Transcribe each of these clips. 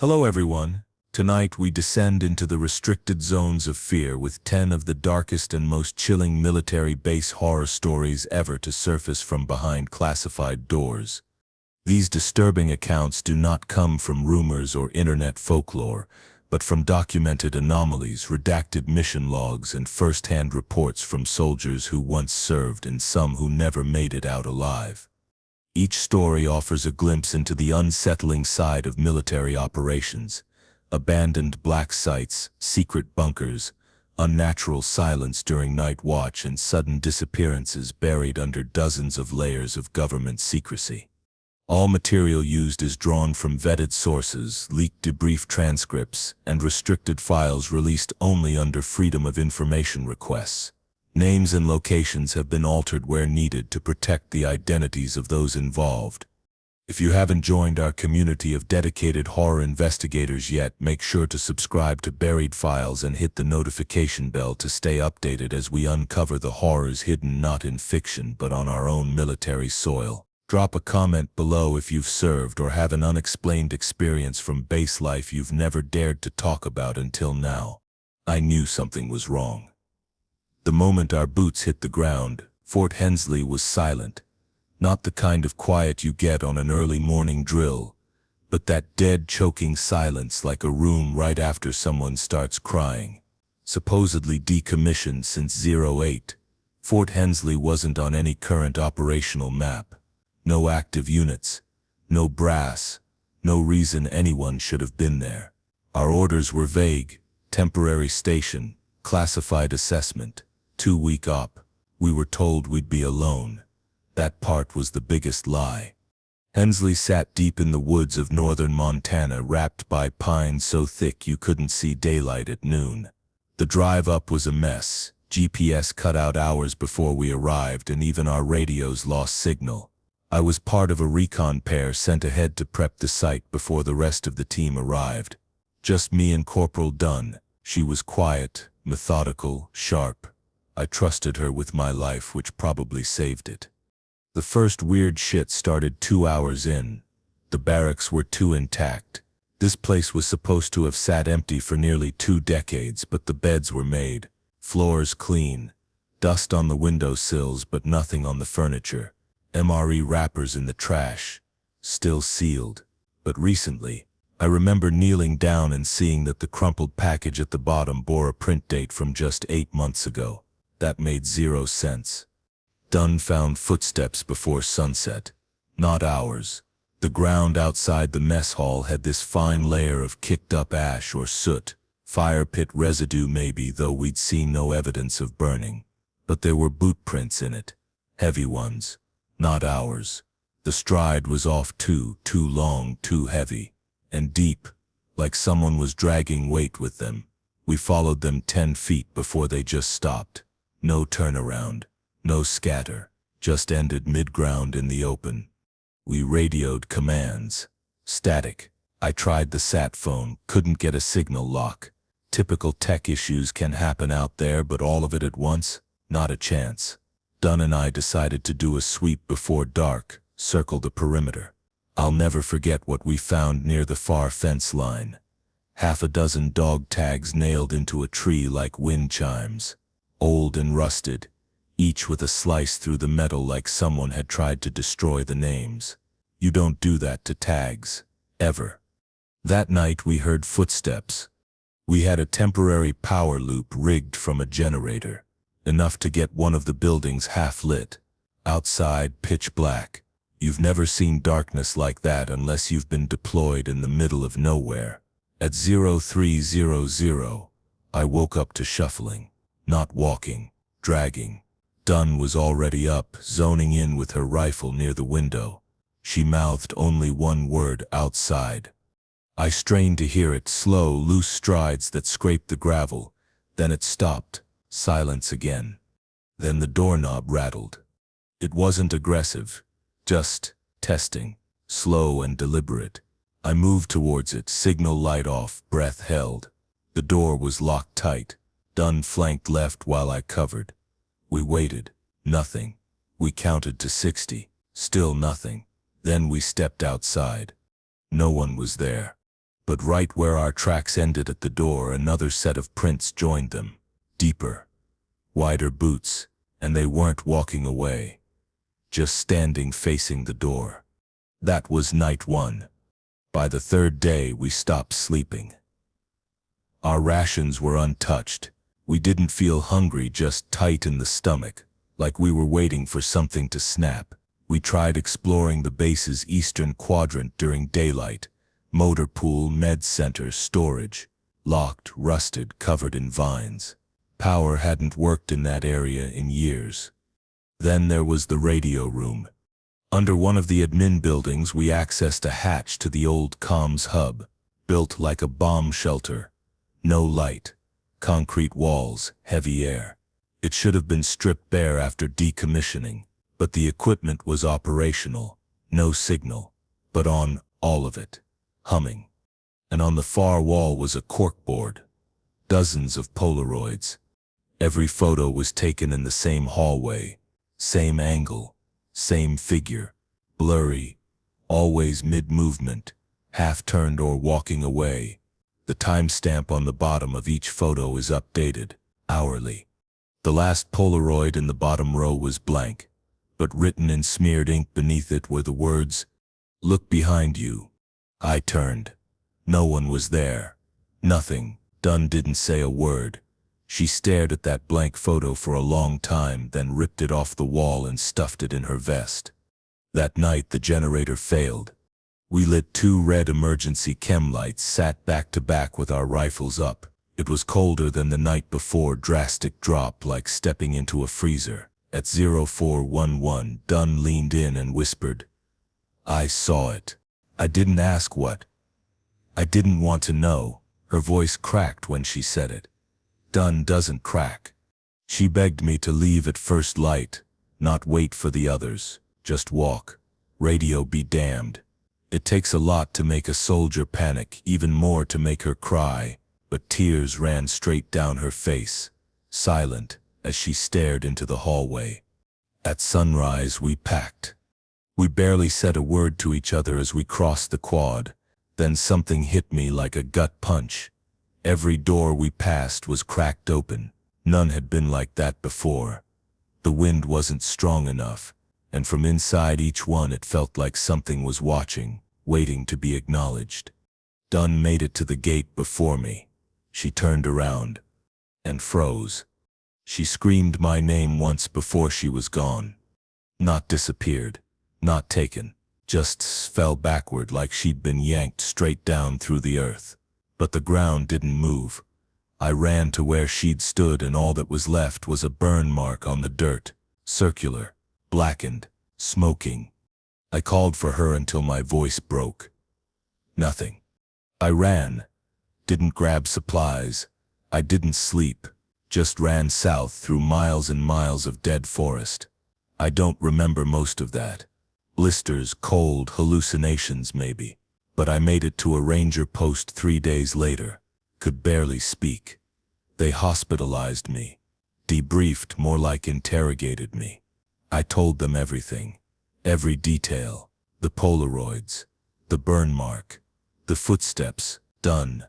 Hello everyone. Tonight we descend into the restricted zones of fear with 10 of the darkest and most chilling military base horror stories ever to surface from behind classified doors. These disturbing accounts do not come from rumors or internet folklore, but from documented anomalies, redacted mission logs, and first-hand reports from soldiers who once served and some who never made it out alive. Each story offers a glimpse into the unsettling side of military operations: abandoned black sites, secret bunkers, unnatural silence during night watch, and sudden disappearances buried under dozens of layers of government secrecy. All material used is drawn from vetted sources, leaked debrief transcripts, and restricted files released only under Freedom of Information requests. Names and locations have been altered where needed to protect the identities of those involved. If you haven't joined our community of dedicated horror investigators yet, make sure to subscribe to Buried Files and hit the notification bell to stay updated as we uncover the horrors hidden not in fiction but on our own military soil. Drop a comment below if you've served or have an unexplained experience from base life you've never dared to talk about until now. I knew something was wrong. The moment our boots hit the ground, Fort Hensley was silent. Not the kind of quiet you get on an early morning drill, but that dead, choking silence like a room right after someone starts crying. Supposedly decommissioned since '08, Fort Hensley wasn't on any current operational map. No active units, no brass, no reason anyone should have been there. Our orders were vague: temporary station, classified assessment, 2-week op. We were told we'd be alone. That part was the biggest lie. Hensley sat deep in the woods of northern Montana, wrapped by pines so thick you couldn't see daylight at noon. The drive up was a mess. GPS cut out hours before we arrived, and even our radios lost signal. I was part of a recon pair sent ahead to prep the site before the rest of the team arrived. Just me and Corporal Dunn. She was quiet, methodical, sharp. I trusted her with my life, which probably saved it. The first weird shit started 2 hours in. The barracks were too intact. This place was supposed to have sat empty for nearly 2 decades, but the beds were made, floors clean, dust on the windowsills but nothing on the furniture. MRE wrappers in the trash, still sealed. But recently, I remember kneeling down and seeing that the crumpled package at the bottom bore a print date from just 8 months ago. That made 0 sense. Dunn found footsteps before sunset. Not ours. The ground outside the mess hall had this fine layer of kicked-up ash or soot. Fire pit residue maybe, though we'd seen no evidence of burning. But there were boot prints in it. Heavy ones. Not ours. The stride was off too long, too heavy, and deep, like someone was dragging weight with them. We followed them 10 feet before they just stopped. No turnaround, no scatter, just ended mid-ground in the open. We radioed commands. Static. I tried the sat phone, couldn't get a signal lock. Typical tech issues can happen out there, but all of it at once? Not a chance. Dunn and I decided to do a sweep before dark, circle the perimeter. I'll never forget what we found near the far fence line. 6 dog tags nailed into a tree like wind chimes. Old and rusted, each with a slice through the metal like someone had tried to destroy the names. You don't do that to tags, ever. That night we heard footsteps. We had a temporary power loop rigged from a generator. Enough to get one of the buildings half lit. Outside, pitch black. You've never seen darkness like that unless you've been deployed in the middle of nowhere. At 0300, I woke up to shuffling. Not walking, dragging. Dunn was already up, zoning in with her rifle near the window. She mouthed only one word: outside. I strained to hear it, slow, loose strides that scraped the gravel. Then it stopped. Silence again. Then the doorknob rattled. It wasn't aggressive, just testing, slow and deliberate. I moved towards it, signal light off, breath held. The door was locked tight. Dunn flanked left while I covered. We waited. Nothing. We counted to 60. Still nothing. Then we stepped outside. No one was there. But right where our tracks ended at the door, another set of prints joined them. Deeper, wider boots, and they weren't walking away, just standing facing the door. That was night 1. By the 3rd day, we stopped sleeping. Our rations were untouched. We didn't feel hungry, just tight in the stomach, like we were waiting for something to snap. We tried exploring the base's eastern quadrant during daylight. Motor pool, med center, storage. Locked, rusted, covered in vines. Power hadn't worked in that area in years. Then there was the radio room. Under one of the admin buildings, we accessed a hatch to the old comms hub, built like a bomb shelter. No light. Concrete walls, heavy air. It should have been stripped bare after decommissioning, but the equipment was operational. No signal, but on, all of it. Humming. And on the far wall was a corkboard. Dozens of Polaroids. Every photo was taken in the same hallway, same angle, same figure, blurry, always mid-movement, half-turned or walking away. The timestamp on the bottom of each photo is updated, hourly. The last Polaroid in the bottom row was blank, but written in smeared ink beneath it were the words, "Look behind you." I turned. No one was there. Nothing. Dunn didn't say a word. She stared at that blank photo for a long time, then ripped it off the wall and stuffed it in her vest. That night the generator failed. We lit 2 red emergency chem lights, sat back to back with our rifles up. It was colder than the night before, drastic drop like stepping into a freezer. At 0411, Dunn leaned in and whispered, "I saw it." I didn't ask what. I didn't want to know. Her voice cracked when she said it. Dunn doesn't crack. She begged me to leave at first light, not wait for the others, just walk. Radio be damned. It takes a lot to make a soldier panic, even more to make her cry, but tears ran straight down her face, silent, as she stared into the hallway. At sunrise we packed. We barely said a word to each other as we crossed the quad. Then something hit me like a gut punch. Every door we passed was cracked open. None had been like that before. The wind wasn't strong enough, and from inside each one it felt like something was watching, waiting to be acknowledged. Dunn made it to the gate before me. She turned around and froze. She screamed my name once before she was gone. Not disappeared, not taken, just fell backward like she'd been yanked straight down through the earth. But the ground didn't move. I ran to where she'd stood, and all that was left was a burn mark on the dirt, circular, blackened, smoking. I called for her until my voice broke. Nothing. I ran. Didn't grab supplies. I didn't sleep. Just ran south through miles and miles of dead forest. I don't remember most of that. Blisters, cold, hallucinations maybe. But I made it to a ranger post 3 days later. Could barely speak. They hospitalized me. Debriefed, more like interrogated me. I told them everything. Every detail. The Polaroids. The burn mark. The footsteps. Done.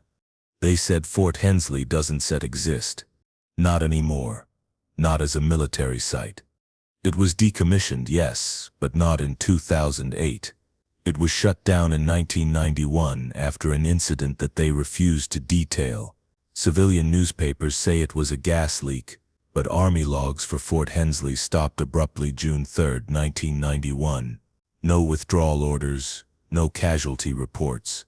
They said Fort Hensley doesn't exist. Not anymore. Not as a military site. It was decommissioned, yes, but not in 2008. It was shut down in 1991 after an incident that they refused to detail. Civilian newspapers say it was a gas leak, but Army logs for Fort Hensley stopped abruptly June 3, 1991. No withdrawal orders, no casualty reports.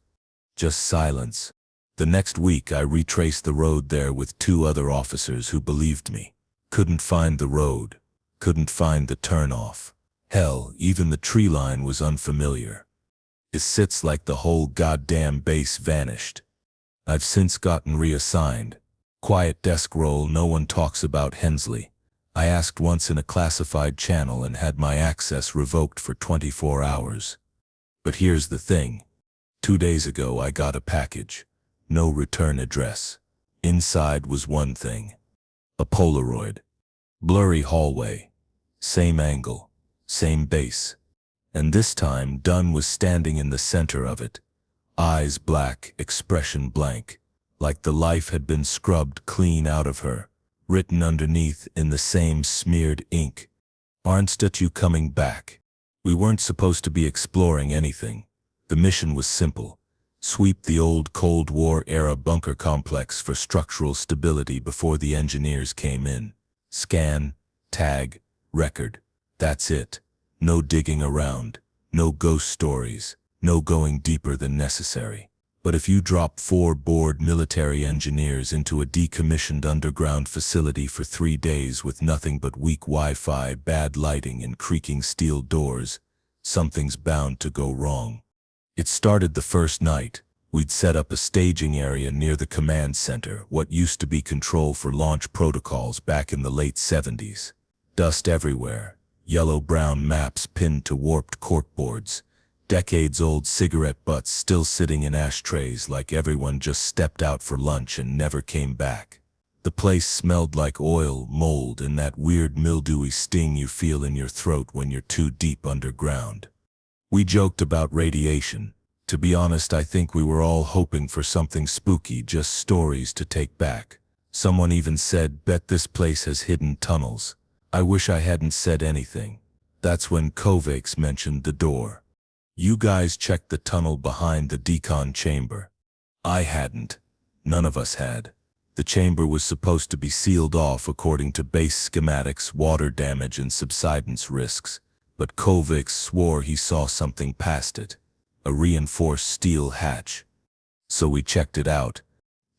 Just silence. The next week I retraced the road there with 2 other officers who believed me. Couldn't find the road. Couldn't find the turnoff. Hell, even the tree line was unfamiliar. It sits like the whole goddamn base vanished. I've since gotten reassigned. Quiet desk role, no one talks about Hensley. I asked once in a classified channel and had my access revoked for 24 hours. But here's the thing. 2 days ago I got a package. No return address. Inside was one thing. A Polaroid. Blurry hallway. Same angle. Same base. And this time Dunn was standing in the center of it. Eyes black, expression blank, like the life had been scrubbed clean out of her. Written underneath in the same smeared ink, "Aren't you coming back?" We weren't supposed to be exploring anything. The mission was simple: sweep the old Cold War-era bunker complex for structural stability before the engineers came in. Scan, tag, record. That's it. No digging around. No ghost stories. No going deeper than necessary. But if you drop 4 bored military engineers into a decommissioned underground facility for 3 days with nothing but weak Wi-Fi, bad lighting, and creaking steel doors, something's bound to go wrong. It started the first night. We'd set up a staging area near the command center, what used to be control for launch protocols back in the late 70s. Dust everywhere, yellow-brown maps pinned to warped corkboards, decades-old cigarette butts still sitting in ashtrays like everyone just stepped out for lunch and never came back. The place smelled like oil, mold, and that weird mildewy sting you feel in your throat when you're too deep underground. We joked about radiation. To be honest, I think we were all hoping for something spooky, just stories to take back. Someone even said, "Bet this place has hidden tunnels." I wish I hadn't said anything. That's when Kovacs mentioned the door. "You guys checked the tunnel behind the decon chamber." I hadn't. None of us had. The chamber was supposed to be sealed off according to base schematics, water damage and subsidence risks, but Kovacs swore he saw something past it. A reinforced steel hatch. So we checked it out.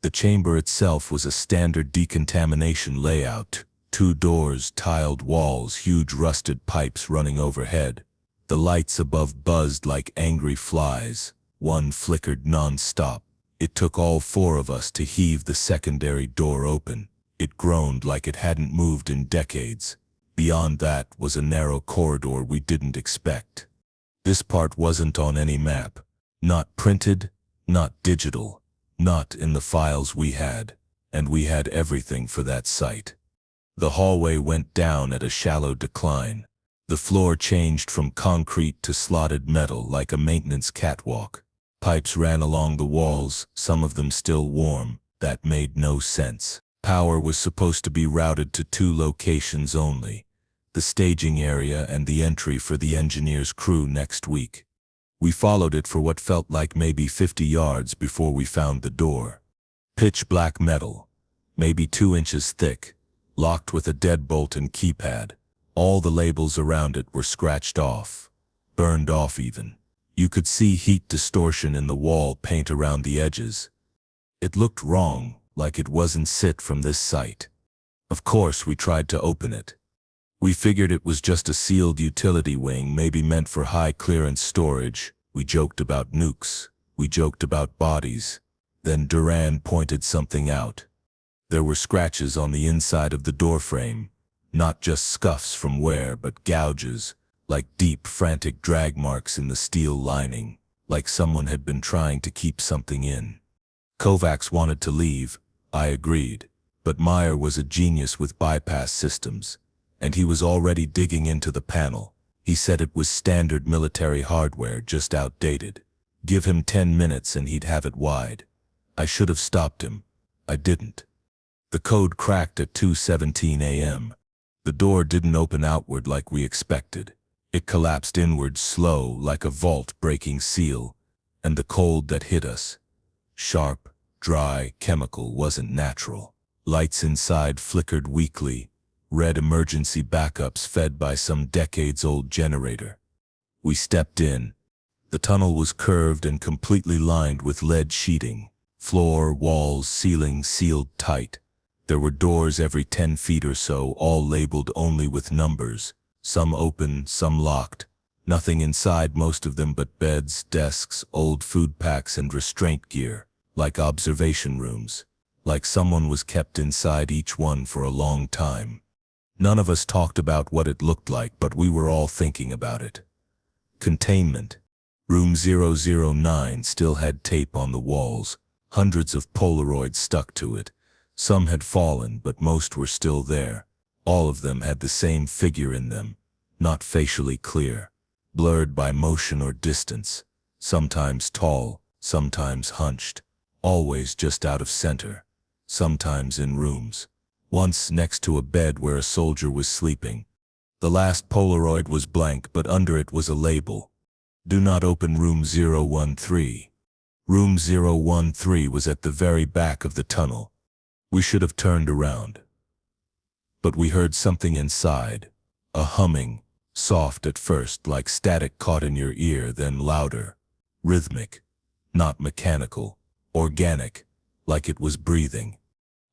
The chamber itself was a standard decontamination layout. 2 doors, tiled walls, huge rusted pipes running overhead. The lights above buzzed like angry flies. One flickered non-stop. It took all 4 of us to heave the secondary door open. It groaned like it hadn't moved in decades. Beyond that was a narrow corridor we didn't expect. This part wasn't on any map. Not printed, not digital, not in the files we had. And we had everything for that site. The hallway went down at a shallow decline. The floor changed from concrete to slotted metal like a maintenance catwalk. Pipes ran along the walls, some of them still warm. That made no sense. Power was supposed to be routed to 2 locations only: the staging area and the entry for the engineers' crew next week. We followed it for what felt like maybe 50 yards before we found the door. Pitch black metal, maybe 2 inches thick, locked with a deadbolt and keypad. All the labels around it were scratched off, burned off even. You could see heat distortion in the wall paint around the edges. It looked wrong, like it wasn't sit from this site. Of course, we tried to open it. We figured it was just a sealed utility wing, maybe meant for high-clearance storage. We joked about nukes. We joked about bodies. Then Duran pointed something out. There were scratches on the inside of the doorframe. Not just scuffs from wear, but gouges, like deep, frantic drag marks in the steel lining, like someone had been trying to keep something in. Kovacs wanted to leave. I agreed. But Meyer was a genius with bypass systems, and he was already digging into the panel. He said it was standard military hardware, just outdated. Give him 10 minutes and he'd have it wide. I should have stopped him. I didn't. The code cracked at 2:17 a.m. The door didn't open outward like we expected. It collapsed inward slow, like a vault-breaking seal, and the cold that hit us, sharp, dry, chemical, wasn't natural. Lights inside flickered weakly, red emergency backups fed by some decades-old generator. We stepped in. The tunnel was curved and completely lined with lead sheeting. Floor, walls, ceiling sealed tight. There were doors every 10 feet or so, all labeled only with numbers. Some open, some locked. Nothing inside most of them but beds, desks, old food packs and restraint gear, like observation rooms. Like someone was kept inside each one for a long time. None of us talked about what it looked like, but we were all thinking about it. Containment. Room 009 still had tape on the walls, hundreds of Polaroids stuck to it. Some had fallen, but most were still there. All of them had the same figure in them, not facially clear, blurred by motion or distance, sometimes tall, sometimes hunched, always just out of center, sometimes in rooms. Once next to a bed where a soldier was sleeping. The last Polaroid was blank, but under it was a label. Do not open room 013. Room 013 was at the very back of the tunnel. We should have turned around. But we heard something inside, a humming, soft at first like static caught in your ear, then louder, rhythmic, not mechanical, organic, like it was breathing.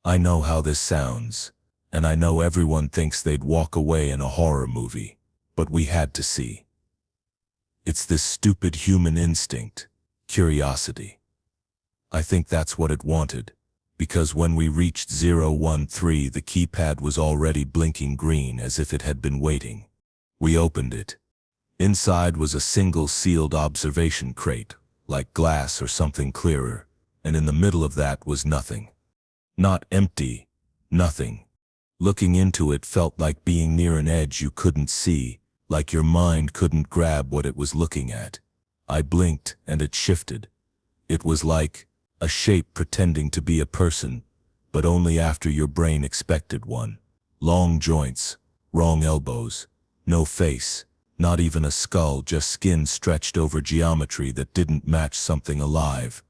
I know how this sounds, and I know everyone thinks they'd walk away in a horror movie, but we had to see. It's this stupid human instinct, curiosity. I think that's what it wanted, because when we reached 013, the keypad was already blinking green as if it had been waiting. We opened it. Inside was a single sealed observation crate, like glass or something clearer, and in the middle of that was nothing. Not empty, nothing. Looking into it felt like being near an edge you couldn't see, like your mind couldn't grab what it was looking at. I blinked and it shifted. It was like a shape pretending to be a person, but only after your brain expected one. Long joints, wrong elbows, no face, not even a skull, just skin stretched over geometry that didn't match something alive.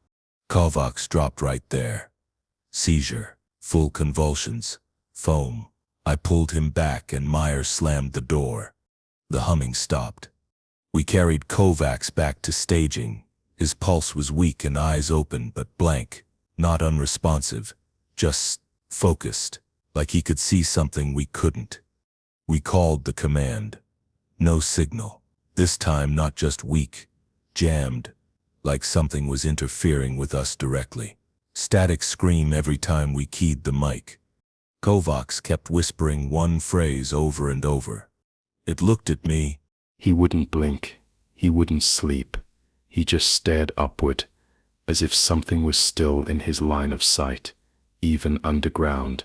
Kovacs dropped right there. Seizure, full convulsions, foam. I pulled him back and Myers slammed the door. The humming stopped. We carried Kovacs back to staging. His pulse was weak and eyes open but blank, not unresponsive, just focused, like he could see something we couldn't. We called the command. No signal. This time not just weak, jammed, like something was interfering with us directly. Static scream every time we keyed the mic. Kovacs kept whispering one phrase over and over. It looked at me. He wouldn't blink. He wouldn't sleep. He just stared upward, as if something was still in his line of sight, even underground.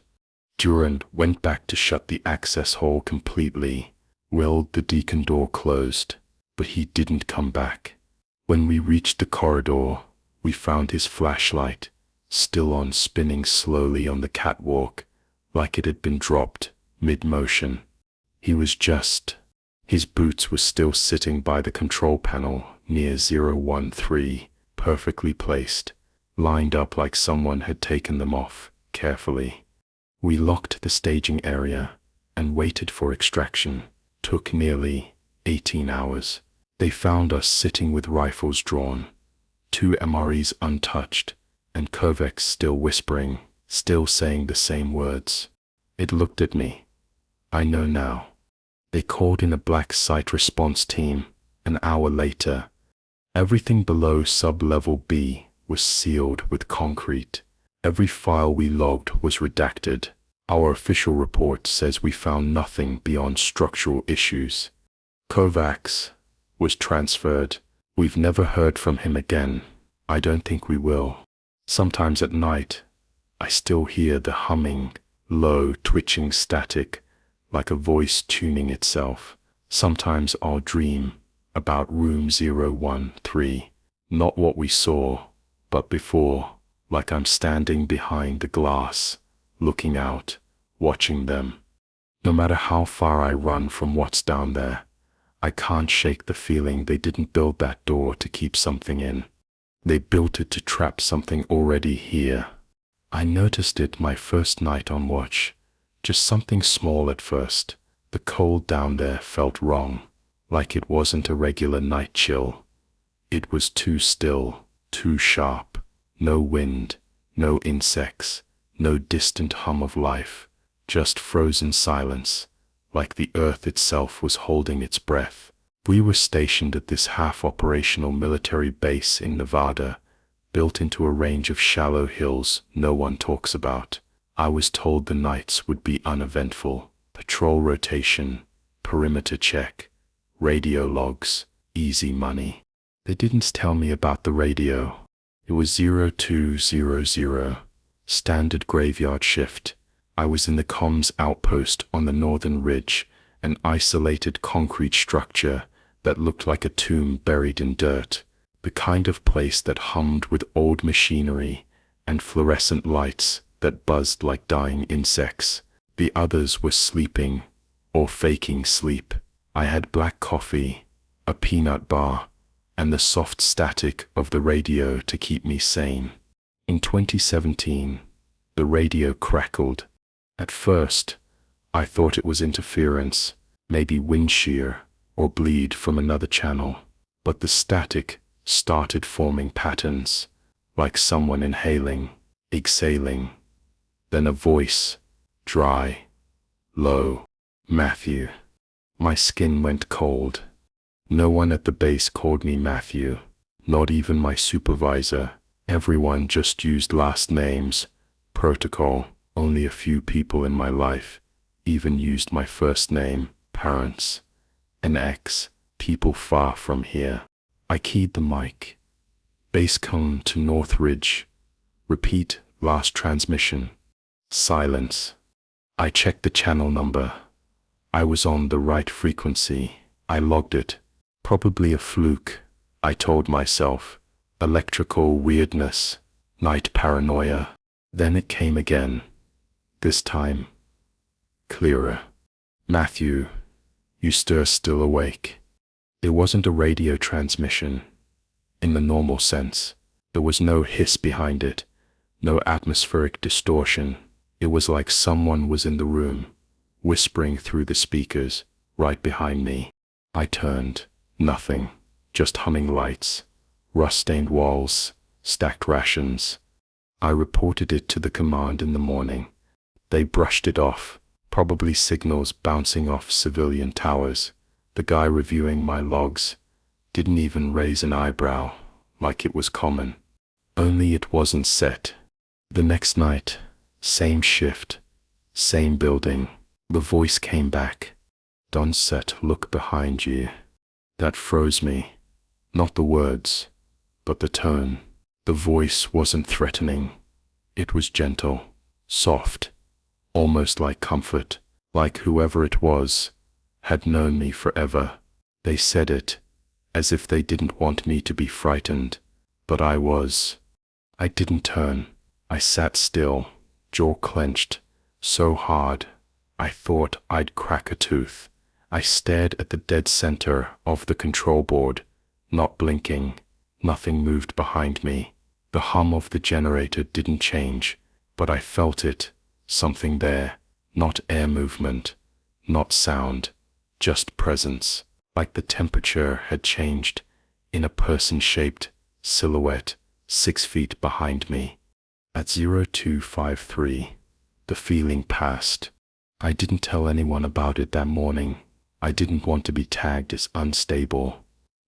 Durand went back to shut the access hole completely, willed the deacon door closed, but he didn't come back. When we reached the corridor, we found his flashlight, still on, spinning slowly on the catwalk, like it had been dropped mid-motion. He was just. His boots were still sitting by the control panel near 013, perfectly placed, lined up like someone had taken them off carefully. We locked the staging area and waited for extraction. Took nearly 18 hours. They found us sitting with rifles drawn, 2 MREs untouched, and Kovacs still whispering, still saying the same words. It looked at me. I know now. They called in a black site response team. An hour later, everything below sub-level B was sealed with concrete. Every file we logged was redacted. Our official report says we found nothing beyond structural issues. Kovacs was transferred. We've never heard from him again. I don't think we will. Sometimes at night, I still hear the humming, low, twitching static, like a voice tuning itself. Sometimes I'll dream about room 013, not what we saw, but before, like I'm standing behind the glass, looking out, watching them. No matter how far I run from what's down there, I can't shake the feeling they didn't build that door to keep something in. They built it to trap something already here. I noticed it my first night on watch. Just something small at first. The cold down there felt wrong, like it wasn't a regular night chill. It was too still, too sharp. No wind, no insects, no distant hum of life. Just frozen silence, like the earth itself was holding its breath. We were stationed at this half-operational military base in Nevada, built into a range of shallow hills no one talks about. I was told the nights would be uneventful. Patrol rotation, perimeter check, radio logs, easy money. They didn't tell me about the radio. It was 0200, standard graveyard shift. I was in the comms outpost on the northern ridge, an isolated concrete structure that looked like a tomb buried in dirt. The kind of place that hummed with old machinery and fluorescent lights that buzzed like dying insects. The others were sleeping, or faking sleep. I had black coffee, a peanut bar, and the soft static of the radio to keep me sane. In 2017, the radio crackled. At first, I thought it was interference, maybe wind shear or bleed from another channel. But the static started forming patterns, like someone inhaling, exhaling. Then a voice, dry, low, Matthew. My skin went cold. No one at the base called me Matthew, not even my supervisor. Everyone just used last names. Protocol. Only a few people in my life even used my first name. Parents. An ex. People far from here. I keyed the mic. Base cone to Northridge. Repeat last transmission. Silence. I checked the channel number. I was on the right frequency. I logged it. Probably a fluke, I told myself. Electrical weirdness. Night paranoia. Then it came again. This time, clearer. Matthew, you stir still awake. It wasn't a radio transmission. In the normal sense, there was no hiss behind it, no atmospheric distortion. It was like someone was in the room, whispering through the speakers, right behind me. I turned. Nothing. Just humming lights, rust-stained walls, stacked rations. I reported it to the command in the morning. They brushed it off, probably signals bouncing off civilian towers. The guy reviewing my logs didn't even raise an eyebrow, like it was common. Only it wasn't set. The next night, same shift, same building. The voice came back. Don't set, look behind you. That froze me. Not the words, but the tone. The voice wasn't threatening. It was gentle, soft, almost like comfort, like whoever it was had known me forever. They said it as if they didn't want me to be frightened, but I was. I didn't turn. I sat still, jaw clenched, so hard I thought I'd crack a tooth. I stared at the dead center of the control board, not blinking. Nothing moved behind me. The hum of the generator didn't change, but I felt it, something there, not air movement, not sound, just presence, like the temperature had changed in a person-shaped silhouette 6 feet behind me. At 0253, the feeling passed. I didn't tell anyone about it that morning. I didn't want to be tagged as unstable.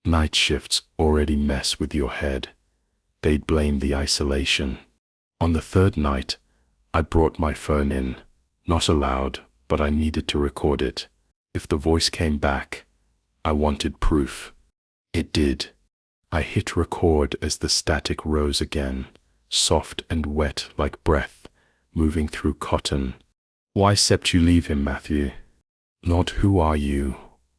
Night shifts already mess with your head. They'd blame the isolation. On the third night, I brought my phone in. Not allowed, but I needed to record it. If the voice came back, I wanted proof. It did. I hit record as the static rose again, soft and wet like breath, moving through cotton. Why sept you leave him, Matthew? Not who are you,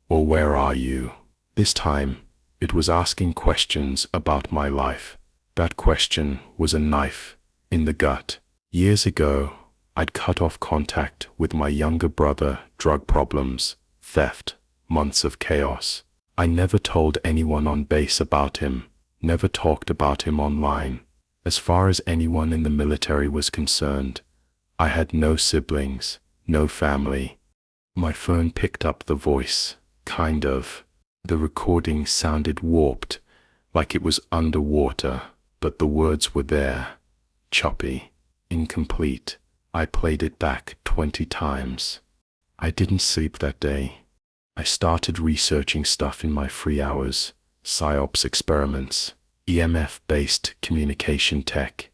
or where are you? This time, it was asking questions about my life. That question was a knife in the gut. Years ago, I'd cut off contact with my younger brother, drug problems, theft, months of chaos. I never told anyone on base about him, never talked about him online. As far as anyone in the military was concerned, I had no siblings, no family. My phone picked up the voice, kind of. The recording sounded warped, like it was underwater, but the words were there. Choppy, incomplete. I played it back 20 times. I didn't sleep that day. I started researching stuff in my free hours, PSYOPs experiments, EMF-based communication tech,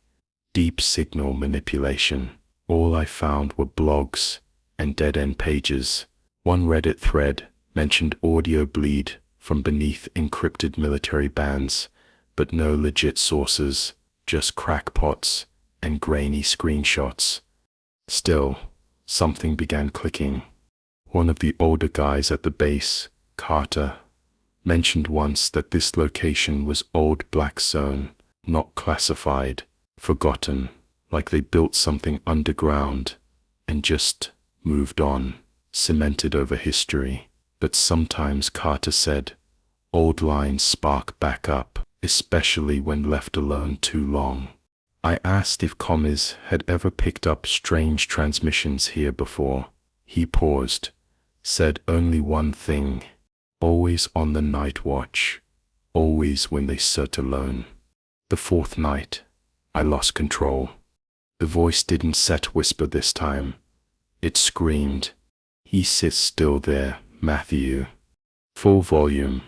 deep signal manipulation. All I found were blogs and dead-end pages. One Reddit thread mentioned audio bleed from beneath encrypted military bands, but no legit sources, just crackpots and grainy screenshots. Still, something began clicking. One of the older guys at the base, Carter, mentioned once that this location was old black zone, not classified, forgotten, like they built something underground and just moved on, cemented over history. But sometimes, Carter said, old lines spark back up, especially when left alone too long. I asked if commies had ever picked up strange transmissions here before. He paused, said only one thing: always on the night watch, always when they sat alone. The fourth night, I lost control. The voice didn't whisper this time. It screamed. He sits still there, Matthew. Full volume.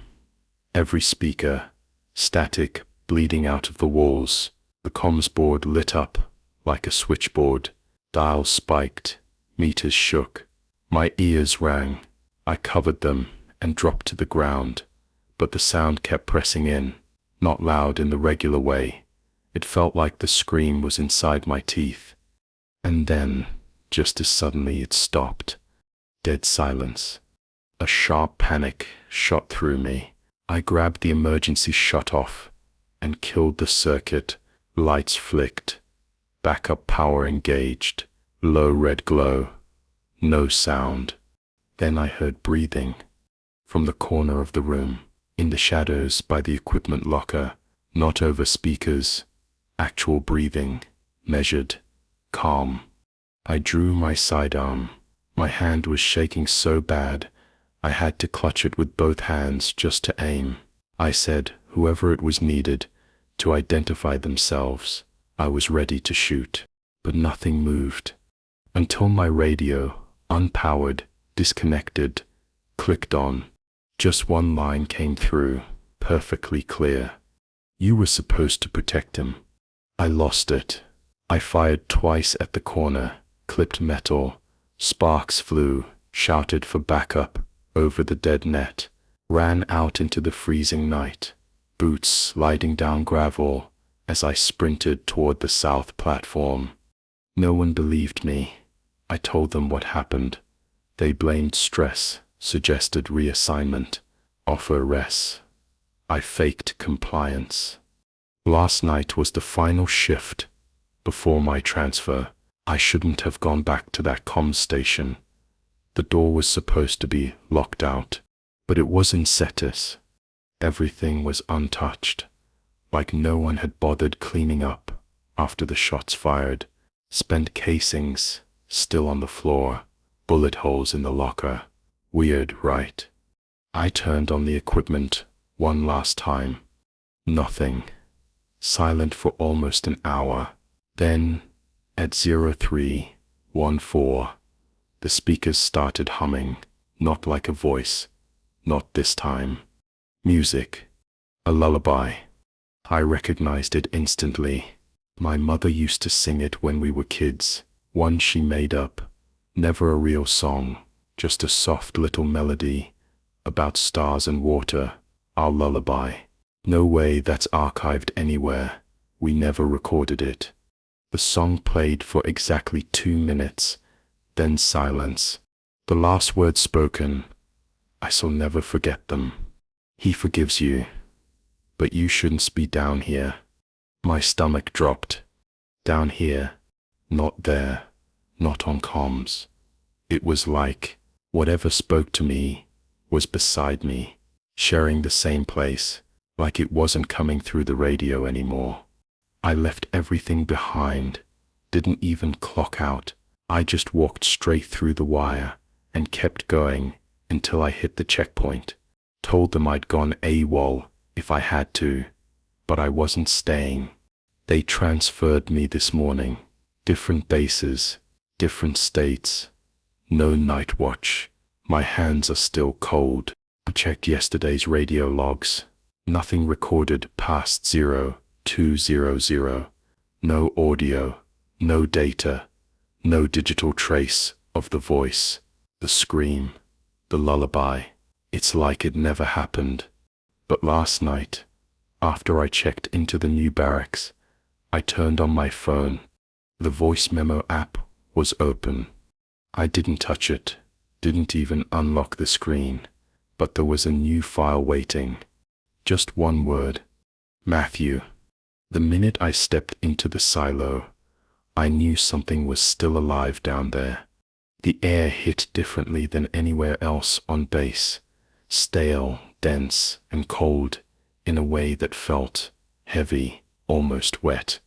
Every speaker, static, bleeding out of the walls. The comms board lit up like a switchboard. Dials spiked. Meters shook. My ears rang. I covered them and dropped to the ground. But the sound kept pressing in, not loud in the regular way. It felt like the scream was inside my teeth. And then, just as suddenly, it stopped. Dead silence. A sharp panic shot through me. I grabbed the emergency shut-off and killed the circuit. Lights flicked. Backup power engaged. Low red glow. No sound. Then I heard breathing. From the corner of the room. In the shadows by the equipment locker. Not over speakers. Actual breathing. Measured. Calm. I drew my sidearm. My hand was shaking so bad, I had to clutch it with both hands just to aim. I said, whoever it was needed, to identify themselves. I was ready to shoot, but nothing moved. Until my radio, unpowered, disconnected, clicked on. Just one line came through, perfectly clear. You were supposed to protect him. I lost it. I fired twice at the corner, clipped metal. Sparks flew, shouted for backup, over the dead net, ran out into the freezing night, boots sliding down gravel as I sprinted toward the south platform. No one believed me. I told them what happened. They blamed stress, suggested reassignment, offer res. I faked compliance. Last night was the final shift. Before my transfer, I shouldn't have gone back to that comms station. The door was supposed to be locked out, but it was in Cetus. Everything was untouched, like no one had bothered cleaning up after the shots fired. Spent casings still on the floor, bullet holes in the locker. Weird, right? I turned on the equipment one last time. Nothing. Silent for almost an hour. Then, at 0314, the speakers started humming, not like a voice, not this time. Music. A lullaby. I recognized it instantly. My mother used to sing it when we were kids, one she made up. Never a real song, just a soft little melody about stars and water, our lullaby. No way that's archived anywhere. We never recorded it. The song played for exactly 2 minutes, then silence. The last words spoken, I shall never forget them. He forgives you, but you shouldn't be down here. My stomach dropped. Down here, not there, not on comms. It was like whatever spoke to me was beside me, sharing the same place, like it wasn't coming through the radio anymore. I left everything behind, didn't even clock out. I just walked straight through the wire and kept going until I hit the checkpoint. Told them I'd gone AWOL if I had to, but I wasn't staying. They transferred me this morning. Different bases, different states. No night watch. My hands are still cold. I checked yesterday's radio logs. Nothing recorded past 0200. No audio, no data, no digital trace of the voice, the scream, the lullaby. It's like it never happened. But last night, after I checked into the new barracks, I turned on my phone. The voice memo app was open. I didn't touch it, didn't even unlock the screen, but there was a new file waiting. Just one word. Matthew. The minute I stepped into the silo, I knew something was still alive down there. The air hit differently than anywhere else on base. Stale, dense, and cold, in a way that felt heavy, almost wet.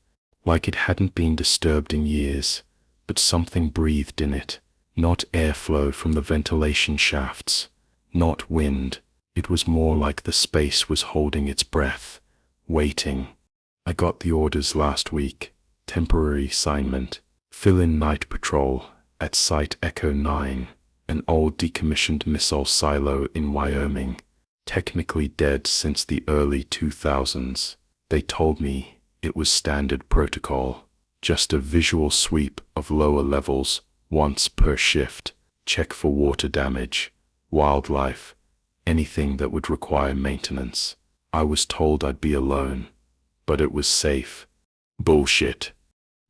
Like it hadn't been disturbed in years, but something breathed in it. Not airflow from the ventilation shafts, not wind. It was more like the space was holding its breath, waiting. I got the orders last week. Temporary assignment. Fill in night patrol at Site Echo 9, an old decommissioned missile silo in Wyoming. Technically dead since the early 2000s. They told me it was standard protocol. Just a visual sweep of lower levels once per shift. Check for water damage, wildlife, anything that would require maintenance. I was told I'd be alone, but it was safe. Bullshit.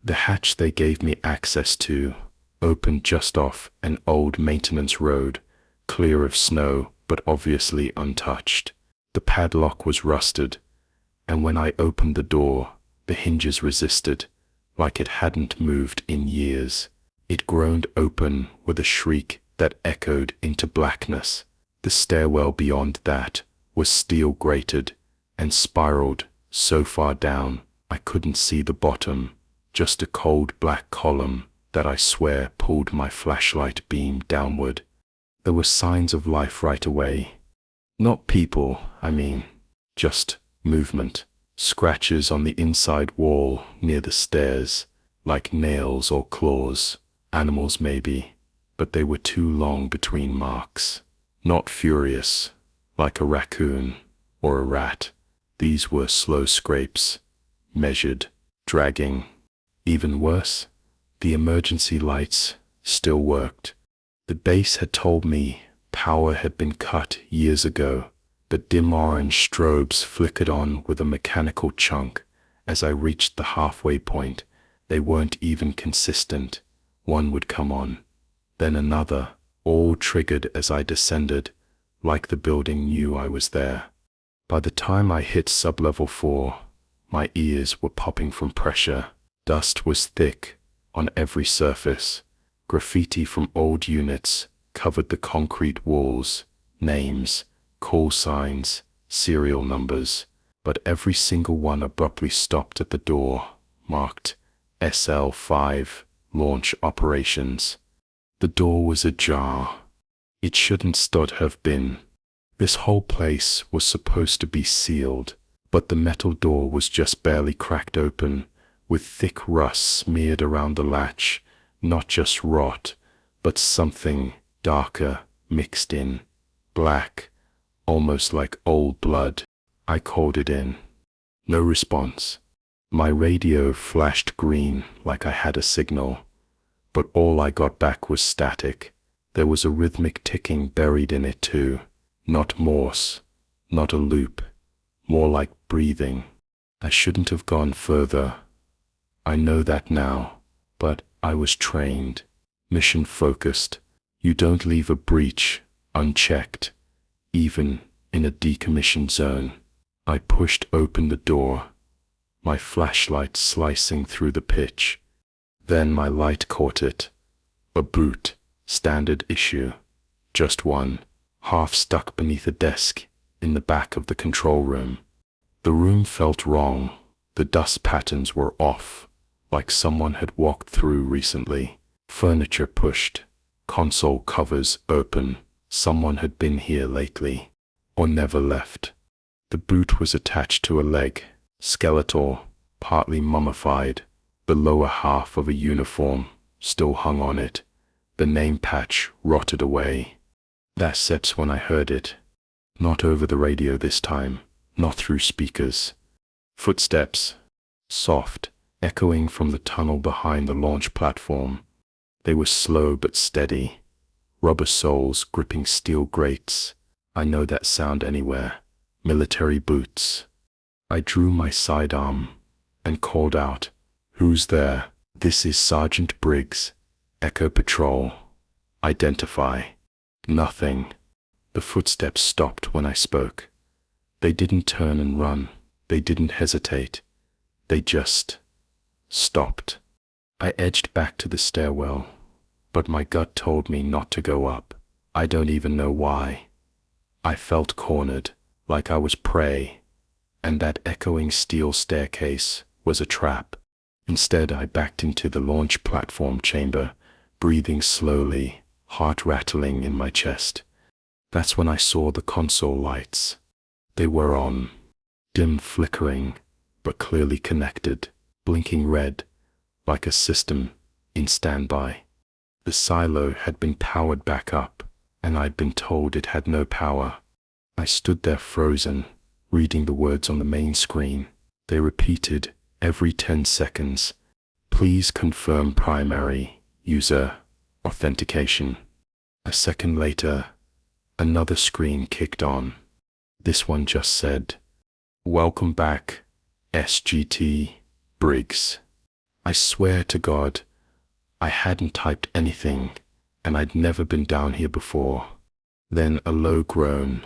The hatch they gave me access to opened just off an old maintenance road, clear of snow but obviously untouched. The padlock was rusted, and when I opened the door, the hinges resisted, like it hadn't moved in years. It groaned open with a shriek that echoed into blackness. The stairwell beyond that was steel-grated and spiraled so far down I couldn't see the bottom, just a cold black column that I swear pulled my flashlight beam downward. There were signs of life right away. Not people, I mean, just movement. Scratches on the inside wall near the stairs, like nails or claws. Animals maybe, but they were too long between marks. Not furious, like a raccoon or a rat. These were slow scrapes, measured, dragging. Even worse, the emergency lights still worked. The base had told me power had been cut years ago, but dim orange strobes flickered on with a mechanical chunk. As I reached the halfway point, they weren't even consistent. One would come on, then another, all triggered as I descended, like the building knew I was there. By the time I hit sublevel 4, my ears were popping from pressure. Dust was thick on every surface. Graffiti from old units covered the concrete walls. Names, call signs, serial numbers, but every single one abruptly stopped at the door, marked SL5, Launch Operations. The door was ajar. It shouldn't have been. This whole place was supposed to be sealed, but the metal door was just barely cracked open, with thick rust smeared around the latch. Not just rot, but something darker mixed in. Black, almost like old blood. I called it in. No response. My radio flashed green like I had a signal, but all I got back was static. There was a rhythmic ticking buried in it too. Not Morse, not a loop, more like breathing. I shouldn't have gone further. I know that now, but I was trained, mission-focused. You don't leave a breach unchecked, even in a decommissioned zone. I pushed open the door, my flashlight slicing through the pitch. Then my light caught it. A boot, standard issue. Just one, half stuck beneath a desk in the back of the control room. The room felt wrong. The dust patterns were off, like someone had walked through recently. Furniture pushed, console covers open. Someone had been here lately, or never left. The boot was attached to a leg, skeletal, partly mummified. The lower half of a uniform still hung on it. The name patch rotted away. That's when I heard it. Not over the radio this time, not through speakers. Footsteps, soft, echoing from the tunnel behind the launch platform. They were slow but steady. Rubber soles gripping steel grates. I know that sound anywhere. Military boots. I drew my sidearm and called out, "Who's there?" "This is Sergeant Briggs. Echo Patrol." "Identify." "Nothing." The footsteps stopped when I spoke. They didn't turn and run. They didn't hesitate. They just stopped. I edged back to the stairwell, but my gut told me not to go up. I don't even know why. I felt cornered, like I was prey, and that echoing steel staircase was a trap. Instead, I backed into the launch platform chamber, breathing slowly, heart rattling in my chest. That's when I saw the console lights. They were on, dim flickering, but clearly connected, blinking red, like a system in standby. The silo had been powered back up, and I'd been told it had no power. I stood there frozen, reading the words on the main screen. They repeated every 10 seconds. Please confirm primary user authentication. A second later, another screen kicked on. This one just said, "Welcome back, SGT Briggs." I swear to God, I hadn't typed anything, and I'd never been down here before. Then a low groan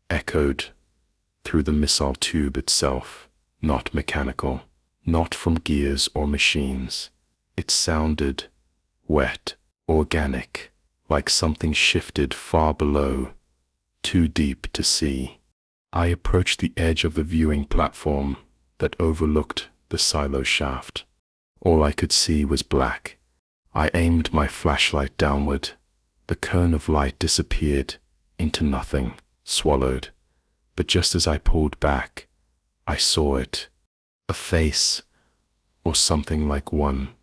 echoed through the missile tube itself, not mechanical, not from gears or machines. It sounded wet, organic, like something shifted far below, too deep to see. I approached the edge of the viewing platform that overlooked the silo shaft. All I could see was black. I aimed my flashlight downward. The cone of light disappeared into nothing, swallowed. But just as I pulled back, I saw it. A face, or something like one.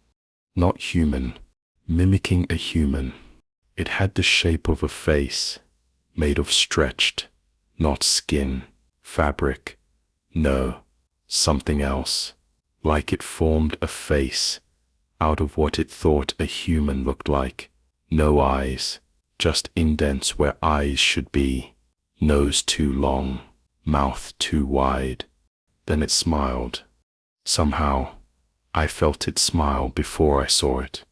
Not human, mimicking a human. It had the shape of a face, made of stretched, not skin, fabric. No, something else. Like it formed a face out of what it thought a human looked like. No eyes, just indents where eyes should be. Nose too long, mouth too wide. Then it smiled. Somehow, I felt it smile before I saw it.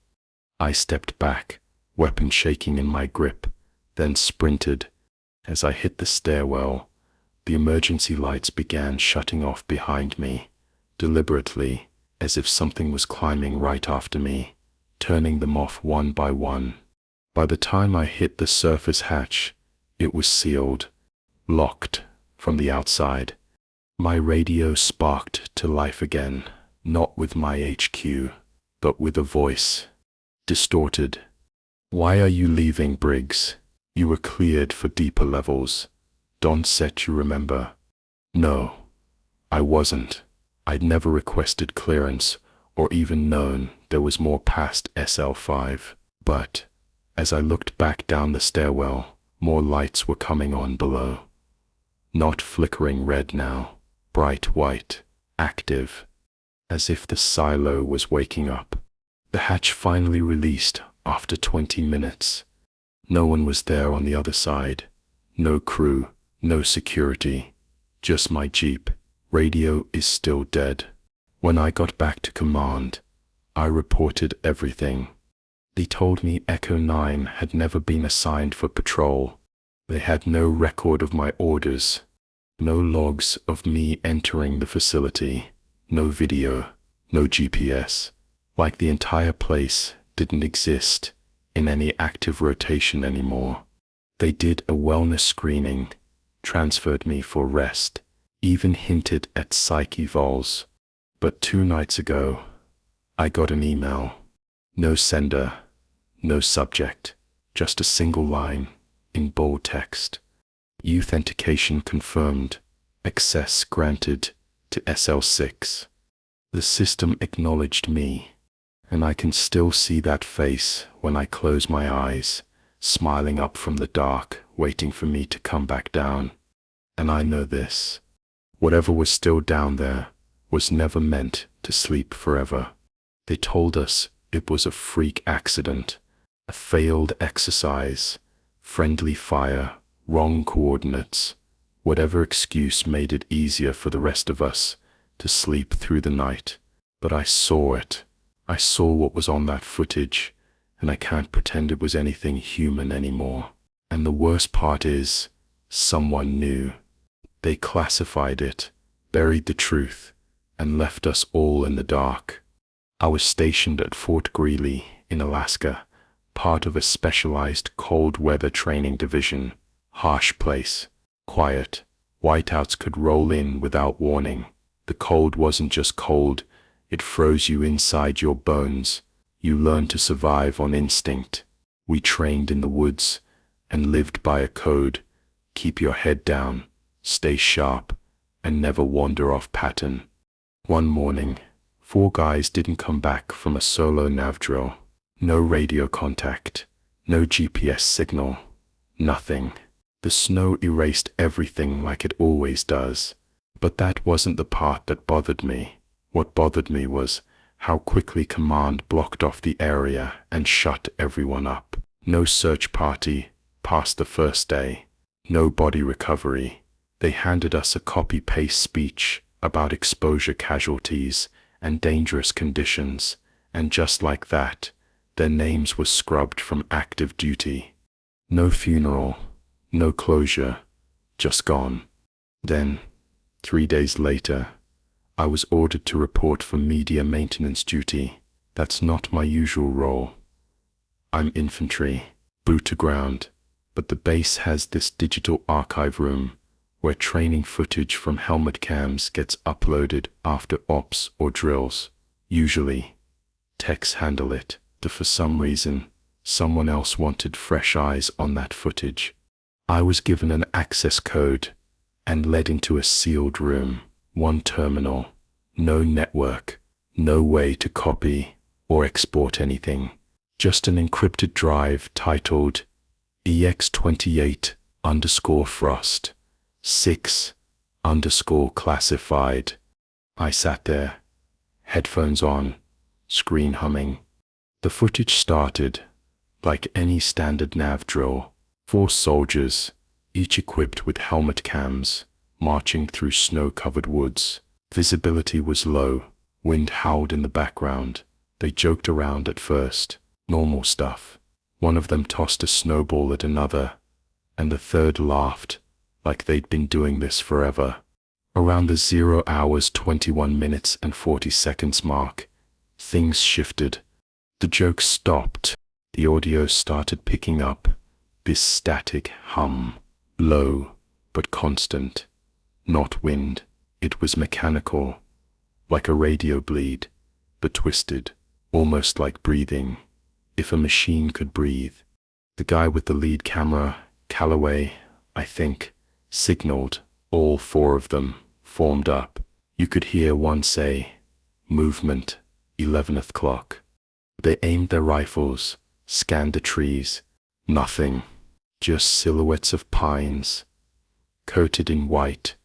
I stepped back, weapon shaking in my grip, then sprinted. As I hit the stairwell, the emergency lights began shutting off behind me, deliberately, as if something was climbing right after me, turning them off one by one. By the time I hit the surface hatch, it was sealed, locked from the outside. My radio sparked to life again, not with my HQ, but with a voice, distorted. "Why are you leaving, Briggs? You were cleared for deeper levels. Don't set you remember." No, I wasn't. I'd never requested clearance or even known there was more past SL5. But as I looked back down the stairwell, more lights were coming on below. Not flickering red now, bright white, active, as if the silo was waking up. The hatch finally released after 20 minutes. No one was there on the other side. No crew, no security, just my Jeep. Radio is still dead. When I got back to command, I reported everything. They told me Echo 9 had never been assigned for patrol. They had no record of my orders, no logs of me entering the facility, no video, no GPS, like the entire place didn't exist in any active rotation anymore. They did a wellness screening, transferred me for rest, even hinted at psych evals. But 2 nights ago, I got an email. No sender, no subject, just a single line in bold text. Authentication confirmed. Access granted to SL6. The system acknowledged me, and I can still see that face when I close my eyes, smiling up from the dark, waiting for me to come back down. And I know this. Whatever was still down there was never meant to sleep forever. They told us it was a freak accident, a failed exercise, friendly fire, wrong coordinates. Whatever excuse made it easier for the rest of us to sleep through the night. But I saw it. I saw what was on that footage, and I can't pretend it was anything human anymore. And the worst part is, someone knew. They classified it, buried the truth, and left us all in the dark. I was stationed at Fort Greely in Alaska, part of a specialized cold weather training division. Harsh place, quiet. Whiteouts could roll in without warning. The cold wasn't just cold, it froze you inside your bones. You learned to survive on instinct. We trained in the woods and lived by a code: keep your head down, stay sharp, and never wander off pattern. One morning, 4 guys didn't come back from a solo nav drill. No radio contact, no GPS signal, nothing. The snow erased everything like it always does. But that wasn't the part that bothered me. What bothered me was how quickly command blocked off the area and shut everyone up. No search party past the first day. No body recovery. They handed us a copy-paste speech about exposure casualties and dangerous conditions, and just like that, their names were scrubbed from active duty. No funeral, no closure, just gone. Then, 3 days later, I was ordered to report for media maintenance duty. That's not my usual role. I'm infantry, boot to ground, but the base has this digital archive room where training footage from helmet cams gets uploaded after ops or drills. Usually, techs handle it, but for some reason, someone else wanted fresh eyes on that footage. I was given an access code and led into a sealed room. 1 terminal, no network, no way to copy or export anything. Just an encrypted drive titled EX28_Frost 6_classified. I sat there, headphones on, screen humming. The footage started, like any standard nav drill. 4 soldiers, each equipped with helmet cams, marching through snow-covered woods. Visibility was low, wind howled in the background. They joked around at first, normal stuff. One of them tossed a snowball at another, and the third laughed, like they'd been doing this forever. Around the 0 hours 21 minutes and 40 seconds mark, things shifted. The jokes stopped. The audio started picking up this static hum, low but constant. Not wind, it was mechanical, like a radio bleed, but twisted, almost like breathing, if a machine could breathe. The guy with the lead camera, Calloway, I think, signaled. All 4 of them formed up. You could hear one say, "Movement, 11 o'clock." They aimed their rifles, scanned the trees. Nothing. Just silhouettes of pines, coated in white.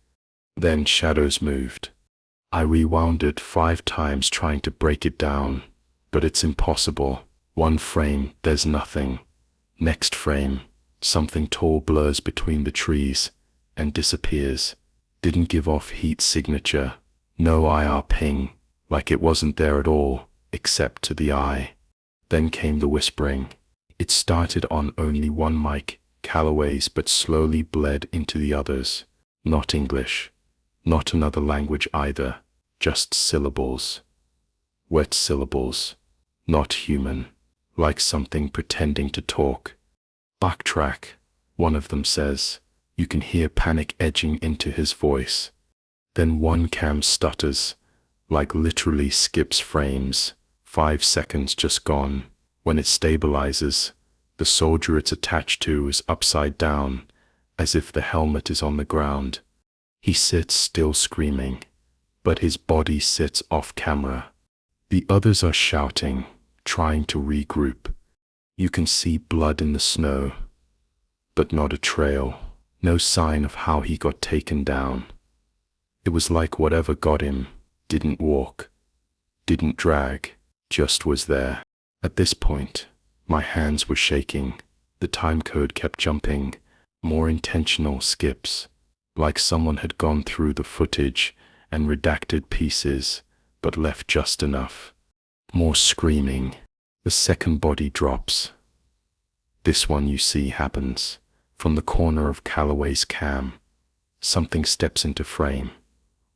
Then shadows moved. I rewound it 5 times trying to break it down, but it's impossible. 1 frame, there's nothing. Next frame, something tall blurs between the trees and disappears. Didn't give off heat signature. No IR ping, like it wasn't there at all, except to the eye. Then came the whispering. It started on only 1 mic, Calloway's, but slowly bled into the others. Not English, not another language either, just syllables. Wet syllables, not human, like something pretending to talk. "Backtrack," one of them says. You can hear panic edging into his voice. Then 1 cam stutters, like literally skips frames. 5 seconds just gone. When it stabilizes, the soldier it's attached to is upside down, as if the helmet is on the ground. He sits still screaming, but his body sits off camera. The others are shouting, trying to regroup. You can see blood in the snow, but not a trail, no sign of how he got taken down. It was like whatever got him didn't walk, didn't drag, just was there. At this point, my hands were shaking. The time code kept jumping, more intentional skips, like someone had gone through the footage and redacted pieces, but left just enough. More screaming. The second body drops. This one you see happens. From the corner of Callaway's cam, something steps into frame.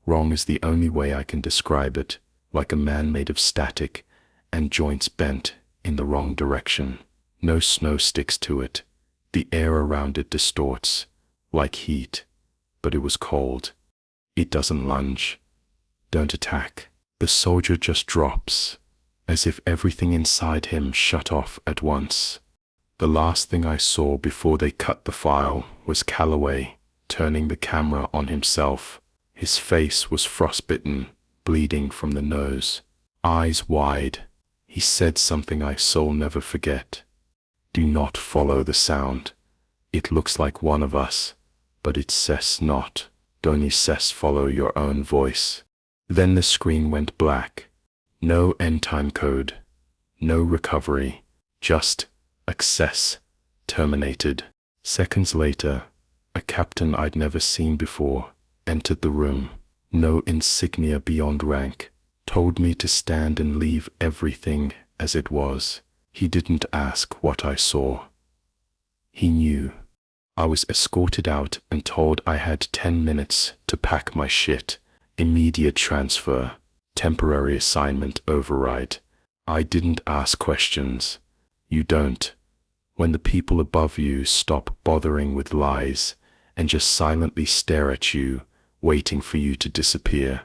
Wrong is the only way I can describe it, like a man made of static and joints bent in the wrong direction. No snow sticks to it. The air around it distorts, like heat, but it was cold. It doesn't lunge. Don't attack. The soldier just drops, as if everything inside him shut off at once. The last thing I saw before they cut the file was Callaway turning the camera on himself. His face was frostbitten, bleeding from the nose, eyes wide. He said something I shall never forget. Do not follow the sound. It looks like one of us, but it says not. Don't says follow your own voice. Then the screen went black. No end time code. No recovery. Just access terminated. Seconds later, a captain I'd never seen before entered the room. No insignia beyond rank. Told me to stand and leave everything as it was. He didn't ask what I saw. He knew. I was escorted out and told I had 10 minutes to pack my shit. Immediate transfer. Temporary assignment override. I didn't ask questions. You don't. When the people above you stop bothering with lies and just silently stare at you, waiting for you to disappear.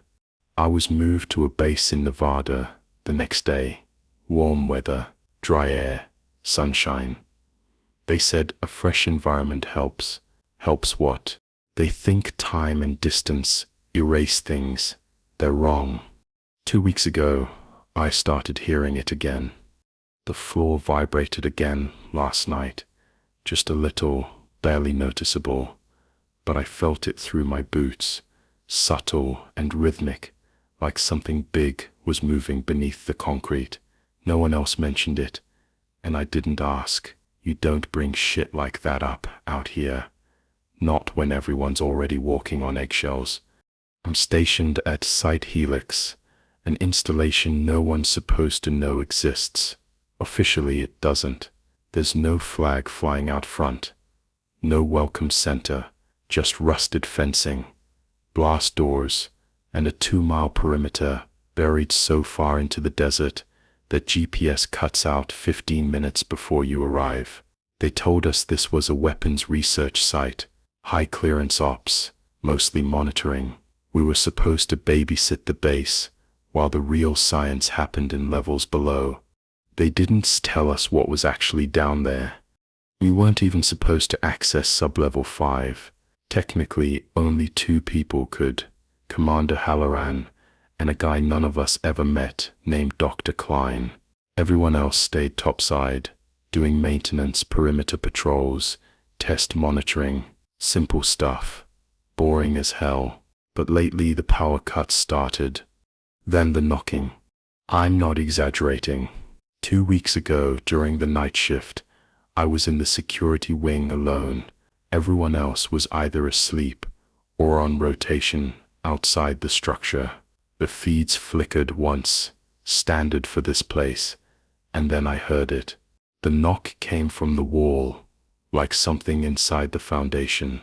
I was moved to a base in Nevada the next day. Warm weather, dry air, sunshine. They said a fresh environment helps. Helps what? They think time and distance erase things. They're wrong. 2 weeks ago, I started hearing it again. The floor vibrated again last night. Just a little, barely noticeable. But I felt it through my boots. Subtle and rhythmic, like something big was moving beneath the concrete. No one else mentioned it, and I didn't ask. You don't bring shit like that up out here. Not when everyone's already walking on eggshells. I'm stationed at Site Helix, an installation no one's supposed to know exists. Officially it doesn't. There's no flag flying out front. No welcome center, just rusted fencing, blast doors, and a 2-mile perimeter buried so far into the desert that GPS cuts out 15 minutes before you arrive. They told us this was a weapons research site, high clearance ops, mostly monitoring. We were supposed to babysit the base, while the real science happened in levels below. They didn't tell us what was actually down there. We weren't even supposed to access sublevel 5. Technically, only 2 people could. Commander Halloran and a guy none of us ever met named Dr. Klein. Everyone else stayed topside, doing maintenance, perimeter patrols, test monitoring, simple stuff. Boring as hell. But lately the power cuts started. Then the knocking. I'm not exaggerating. 2 weeks ago, during the night shift, I was in the security wing alone. Everyone else was either asleep or on rotation outside the structure. The feeds flickered once, standard for this place, and then I heard it. The knock came from the wall, like something inside the foundation.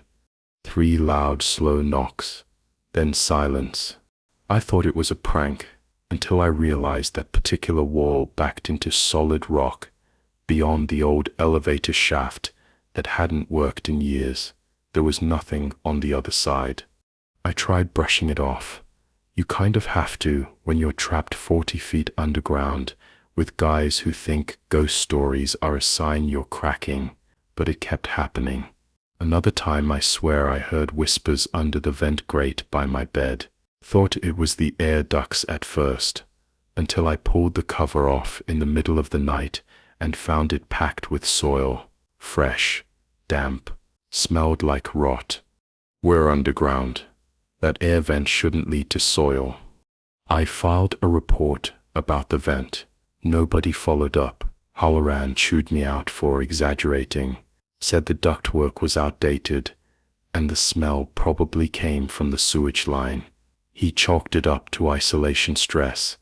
3 loud, slow knocks, then silence. I thought it was a prank, until I realized that particular wall backed into solid rock, beyond the old elevator shaft that hadn't worked in years. There was nothing on the other side. I tried brushing it off. You kind of have to when you're trapped 40 feet underground with guys who think ghost stories are a sign you're cracking, but it kept happening. Another time I swear I heard whispers under the vent grate by my bed. Thought it was the air ducts at first, until I pulled the cover off in the middle of the night and found it packed with soil, fresh, damp, smelled like rot. We're underground. That air vent shouldn't lead to soil. I filed a report about the vent. Nobody followed up. Halloran chewed me out for exaggerating, said the ductwork was outdated, and the smell probably came from the sewage line. He chalked it up to isolation stress,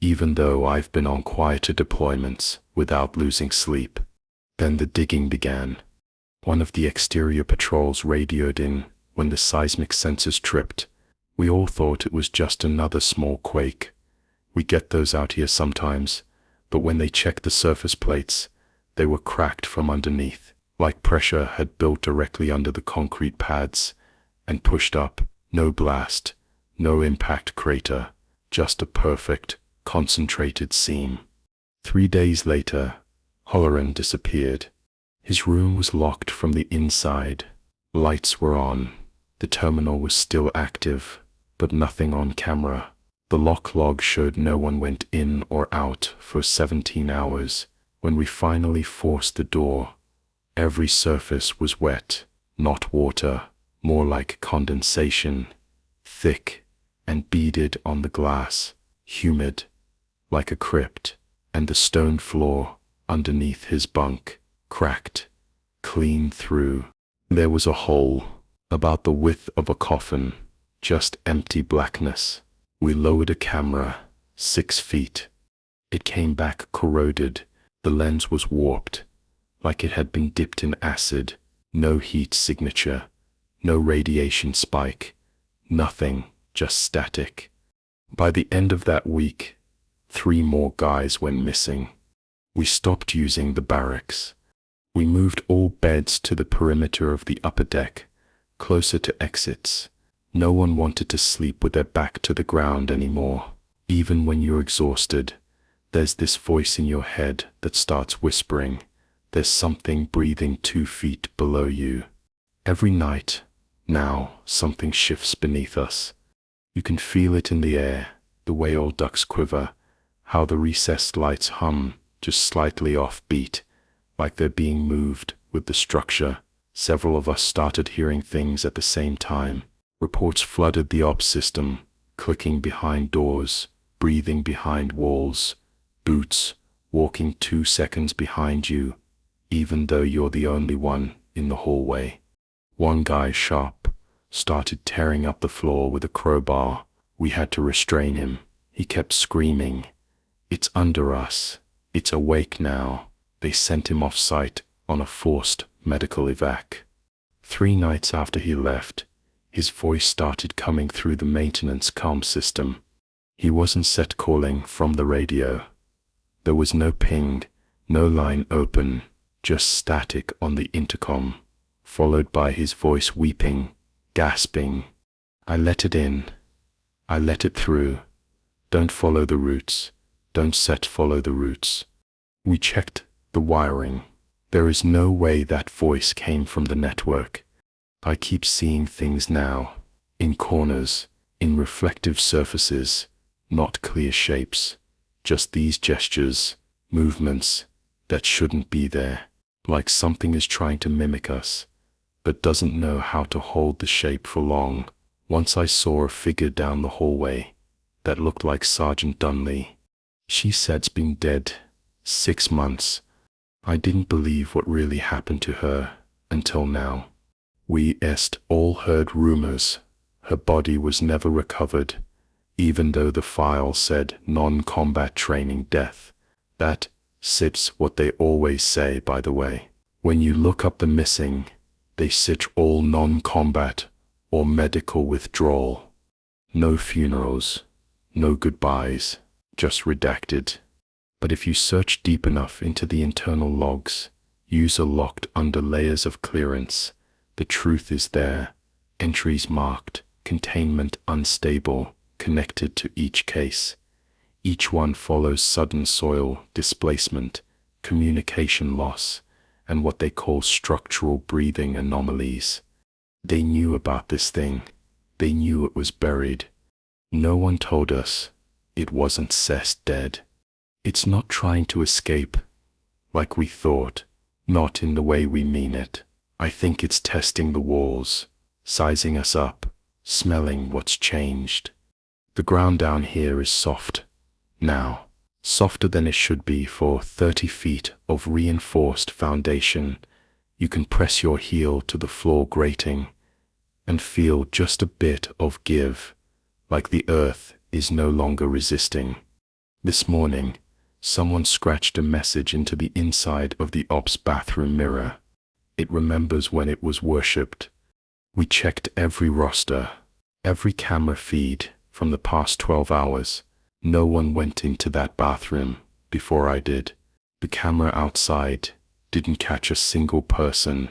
even though I've been on quieter deployments without losing sleep. Then the digging began. One of the exterior patrols radioed in when the seismic sensors tripped. We all thought it was just another small quake. We get those out here sometimes, but when they checked the surface plates, they were cracked from underneath, like pressure had built directly under the concrete pads and pushed up. No blast, no impact crater, just a perfect, concentrated seam. 3 days later, Holleran disappeared. His room was locked from the inside. Lights were on. The terminal was still active, but nothing on camera. The lock log showed no one went in or out for 17 hours. When we finally forced the door, every surface was wet, not water, more like condensation, thick and beaded on the glass, humid, like a crypt, and the stone floor underneath his bunk, cracked, clean through. There was a hole, about the width of a coffin, just empty blackness. We lowered a camera, 6 feet. It came back corroded. The lens was warped, like it had been dipped in acid. No heat signature, no radiation spike, nothing, just static. By the end of that week, 3 more guys went missing. We stopped using the barracks. We moved all beds to the perimeter of the upper deck, closer to exits. No one wanted to sleep with their back to the ground anymore. Even when you're exhausted, there's this voice in your head that starts whispering, there's something breathing 2 feet below you. Every night, now, something shifts beneath us. You can feel it in the air, the way old ducks quiver, how the recessed lights hum, just slightly offbeat, like they're being moved with the structure. Several of us started hearing things at the same time. Reports flooded the ops system, clicking behind doors, breathing behind walls, boots walking 2 seconds behind you, even though you're the only one in the hallway. One guy, sharp, started tearing up the floor with a crowbar. We had to restrain him. He kept screaming, "It's under us. It's awake now." They sent him off-site on a forced medical evac. 3 nights after he left, his voice started coming through the maintenance comm system. He wasn't set calling from the radio. There was no ping, no line open, just static on the intercom, followed by his voice weeping, gasping. "I let it in. I let it through. Don't follow the routes. Don't follow the routes." We checked the wiring. There is no way that voice came from the network. I keep seeing things now, in corners, in reflective surfaces, not clear shapes, just these gestures, movements that shouldn't be there, like something is trying to mimic us, but doesn't know how to hold the shape for long. Once I saw a figure down the hallway that looked like Sergeant Dunley. She said's been dead 6 months. I didn't believe what really happened to her until now. We all heard rumors. Her body was never recovered, even though the file said non-combat training death. That's what they always say, by the way. When you look up the missing, they sit all non-combat or medical withdrawal. No funerals, no goodbyes, just redacted. But if you search deep enough into the internal logs, user locked under layers of clearance, the truth is there. Entries marked, containment unstable, connected to each case. Each one follows sudden soil displacement, communication loss, and what they call structural breathing anomalies. They knew about this thing. They knew it was buried. No one told us it wasn't dead. It's not trying to escape, like we thought, not in the way we mean it. I think it's testing the walls, sizing us up, smelling what's changed. The ground down here is soft, now, softer than it should be for 30 feet of reinforced foundation. You can press your heel to the floor grating and feel just a bit of give, like the earth is no longer resisting. This morning, someone scratched a message into the inside of the ops bathroom mirror. It remembers when it was worshipped. We checked every roster, every camera feed from the past 12 hours. No one went into that bathroom before I did. The camera outside didn't catch a single person.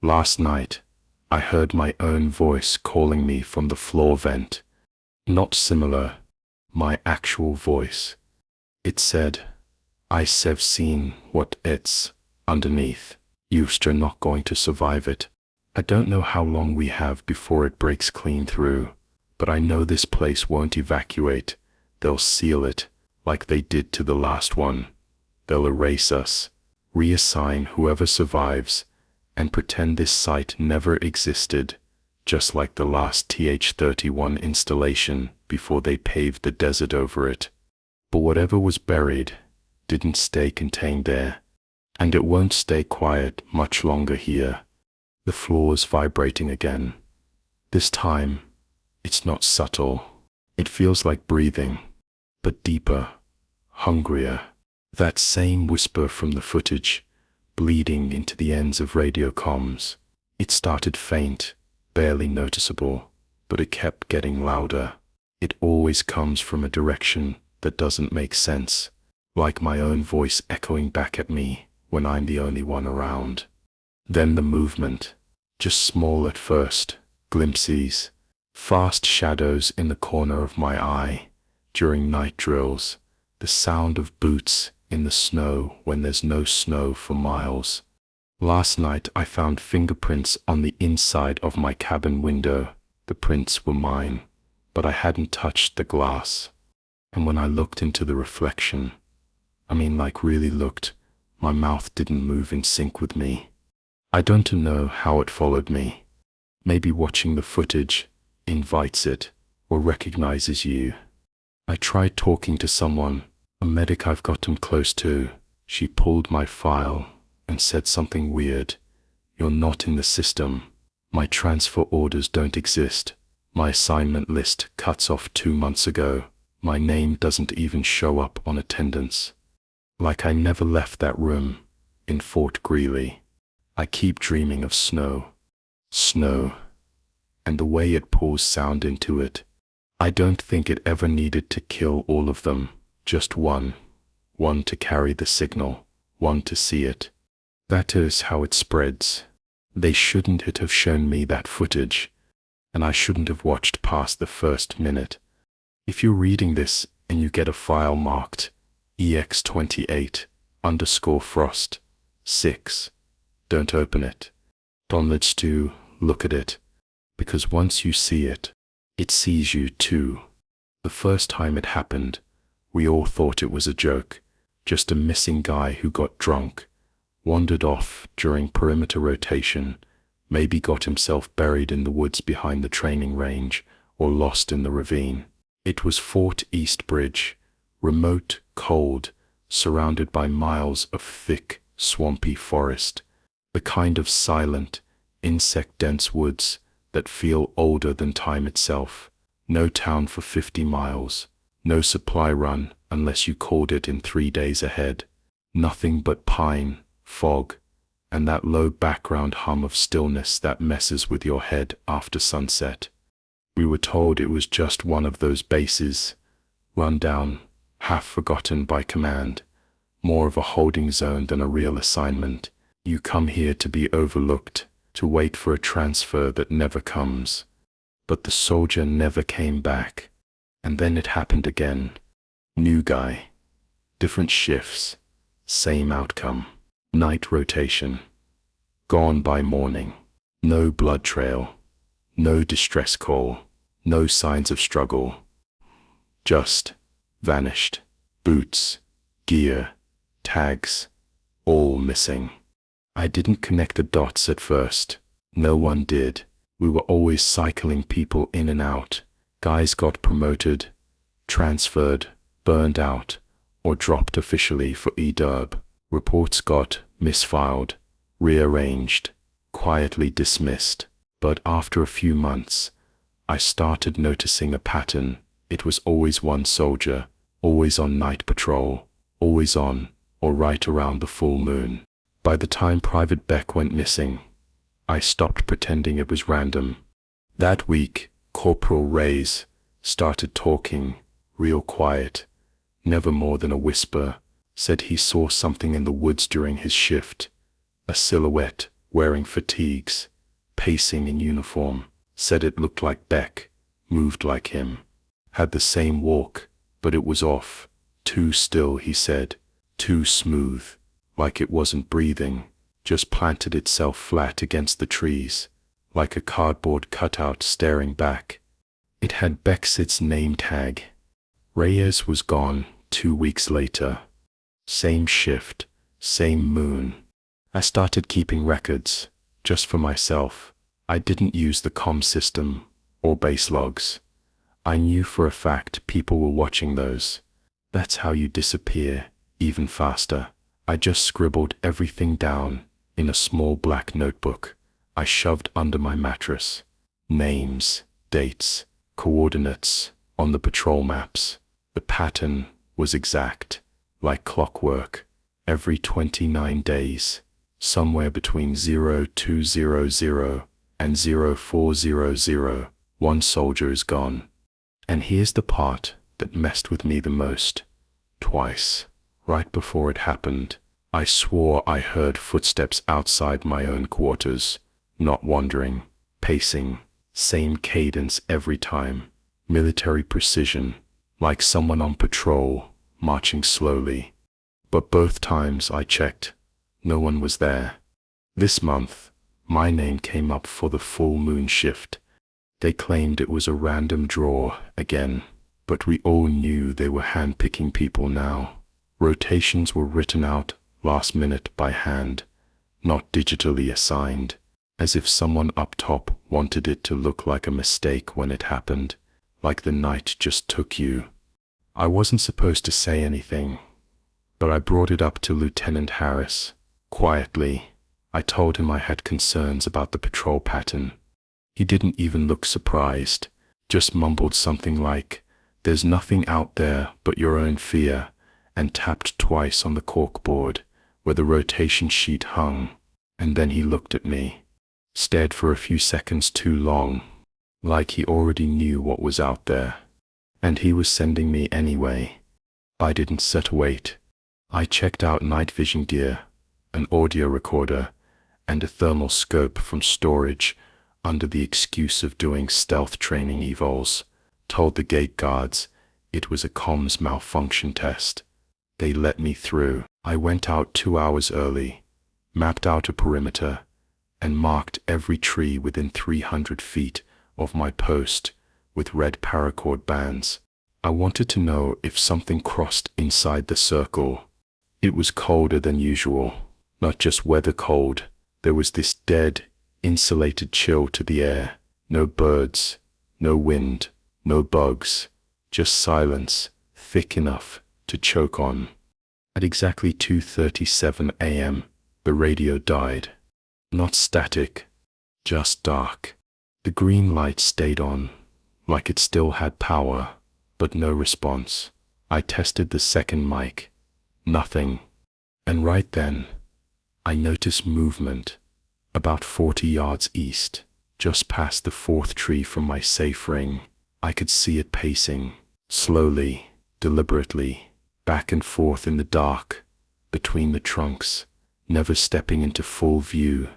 Last night, I heard my own voice calling me from the floor vent. Not similar, my actual voice. It said, "I've seen what it's underneath. You're not going to survive it. I don't know how long we have before it breaks clean through, but I know this place won't evacuate. They'll seal it, like they did to the last one. They'll erase us, reassign whoever survives, and pretend this site never existed, just like the last TH-31 installation before they paved the desert over it. But whatever was buried didn't stay contained there, and it won't stay quiet much longer here." The floor's vibrating again. This time, it's not subtle. It feels like breathing, but deeper, hungrier. That same whisper from the footage, bleeding into the ends of radio comms. It started faint, barely noticeable, but it kept getting louder. It always comes from a direction that doesn't make sense, like my own voice echoing back at me when I'm the only one around. Then the movement, just small at first, glimpses, fast shadows in the corner of my eye during night drills, the sound of boots in the snow when there's no snow for miles. Last night I found fingerprints on the inside of my cabin window. The prints were mine, but I hadn't touched the glass. And when I looked into the reflection, really looked, my mouth didn't move in sync with me. I don't know how it followed me. Maybe watching the footage invites it or recognizes you. I tried talking to someone, a medic I've gotten close to. She pulled my file and said something weird. "You're not in the system. My transfer orders don't exist. My assignment list cuts off 2 months ago. My name doesn't even show up on attendance." Like I never left that room in Fort Greely. I keep dreaming of snow. Snow. And the way it pours sound into it. I don't think it ever needed to kill all of them. Just one. One to carry the signal. One to see it. That is how it spreads. They shouldn't have shown me that footage. And I shouldn't have watched past the first minute. If you're reading this and you get a file marked EX28_Frost 6, don't open it. Don't let's do look at it. Because once you see it, it sees you too. The first time it happened, we all thought it was a joke. Just a missing guy who got drunk, wandered off during perimeter rotation, maybe got himself buried in the woods behind the training range, or lost in the ravine. It was Fort East Bridge, remote, cold, surrounded by miles of thick, swampy forest, the kind of silent, insect-dense woods that feel older than time itself. No town for 50 miles, no supply run unless you called it in 3 days ahead. Nothing but pine, fog, and that low background hum of stillness that messes with your head after sunset. We were told it was just one of those bases, run down, half forgotten by command, more of a holding zone than a real assignment. You come here to be overlooked, to wait for a transfer that never comes. But the soldier never came back. And then it happened again. New guy. Different shifts. Same outcome. Night rotation. Gone by morning. No blood trail. No distress call. No signs of struggle. Just vanished. Boots, gear, tags, all missing. I didn't connect the dots at first. No one did. We were always cycling people in and out. Guys got promoted, transferred, burned out, or dropped officially for EDURB. Reports got misfiled, rearranged, quietly dismissed. But after a few months, I started noticing a pattern. It was always one soldier, always on night patrol, always on, or right around the full moon. By the time Private Beck went missing, I stopped pretending it was random. That week, Corporal Reyes started talking, real quiet, never more than a whisper. Said he saw something in the woods during his shift, a silhouette wearing fatigues, pacing in uniform. Said it looked like Beck, moved like him, had the same walk, but it was off, too still, he said, too smooth, like it wasn't breathing, just planted itself flat against the trees, like a cardboard cutout staring back. It had Beck's name tag. Reyes was gone 2 weeks later. Same shift, same moon. I started keeping records, just for myself. I didn't use the comm system or base logs. I knew for a fact people were watching those. That's how you disappear, even faster. I just scribbled everything down in a small black notebook I shoved under my mattress. Names, dates, coordinates on the patrol maps. The pattern was exact. Like clockwork, every 29 days, somewhere between 0200 and 0400, one soldier is gone. And here's the part that messed with me the most. Twice, right before it happened, I swore I heard footsteps outside my own quarters, not wandering, pacing, same cadence every time, military precision, like someone on patrol, marching slowly. But both times I checked, no one was there. This month, my name came up for the full moon shift. They claimed it was a random draw again, but we all knew they were handpicking people now. Rotations were written out last minute by hand, not digitally assigned, as if someone up top wanted it to look like a mistake when it happened, like the night just took you. I wasn't supposed to say anything, but I brought it up to Lieutenant Harris. Quietly, I told him I had concerns about the patrol pattern. He didn't even look surprised, just mumbled something like, "There's nothing out there but your own fear," and tapped twice on the corkboard where the rotation sheet hung. And then he looked at me, stared for a few seconds too long, like he already knew what was out there. And he was sending me anyway. I didn't sit to wait. I checked out night vision gear, an audio recorder, and a thermal scope from storage under the excuse of doing stealth training evols. Told the gate guards it was a comms malfunction test. They let me through. I went out 2 hours early, mapped out a perimeter, and marked every tree within 300 feet of my post with red paracord bands. I wanted to know if something crossed inside the circle. It was colder than usual, not just weather cold. There was this dead, insulated chill to the air. No birds, no wind, no bugs, just silence, thick enough to choke on. At exactly 2:37 a.m., the radio died. Not static, just dark. The green light stayed on, like it still had power, but no response. I tested the second mic. Nothing. And right then, I noticed movement, about 40 yards east, just past the fourth tree from my safe ring. I could see it pacing, slowly, deliberately, back and forth in the dark, between the trunks, never stepping into full view.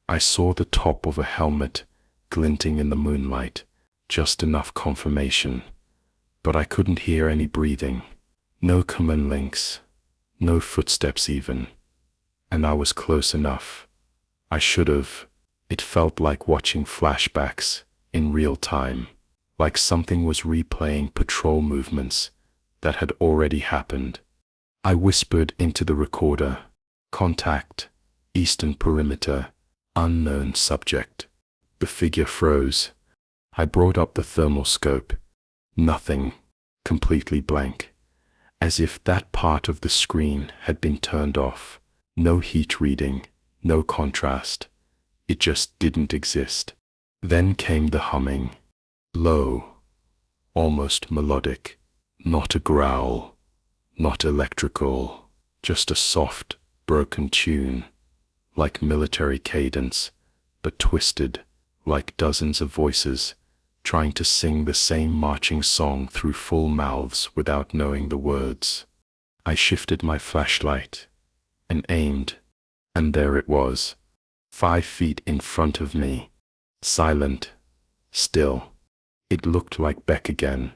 I saw the top of a helmet glinting in the moonlight, just enough confirmation. But I couldn't hear any breathing, no command links, no footsteps even. And I was close enough. I should have. It felt like watching flashbacks in real time, like something was replaying patrol movements that had already happened. I whispered into the recorder, "Contact, eastern perimeter, unknown subject." The figure froze. I brought up the thermal scope. Nothing, completely blank, as if that part of the screen had been turned off. No heat reading, no contrast. It just didn't exist. Then came the humming. Low, almost melodic. Not a growl, not electrical, just a soft, broken tune. like military cadence, but twisted, like dozens of voices, trying to sing the same marching song through full mouths without knowing the words. I shifted my flashlight and aimed, and there it was, 5 feet in front of me, silent, still. It looked like Beck again.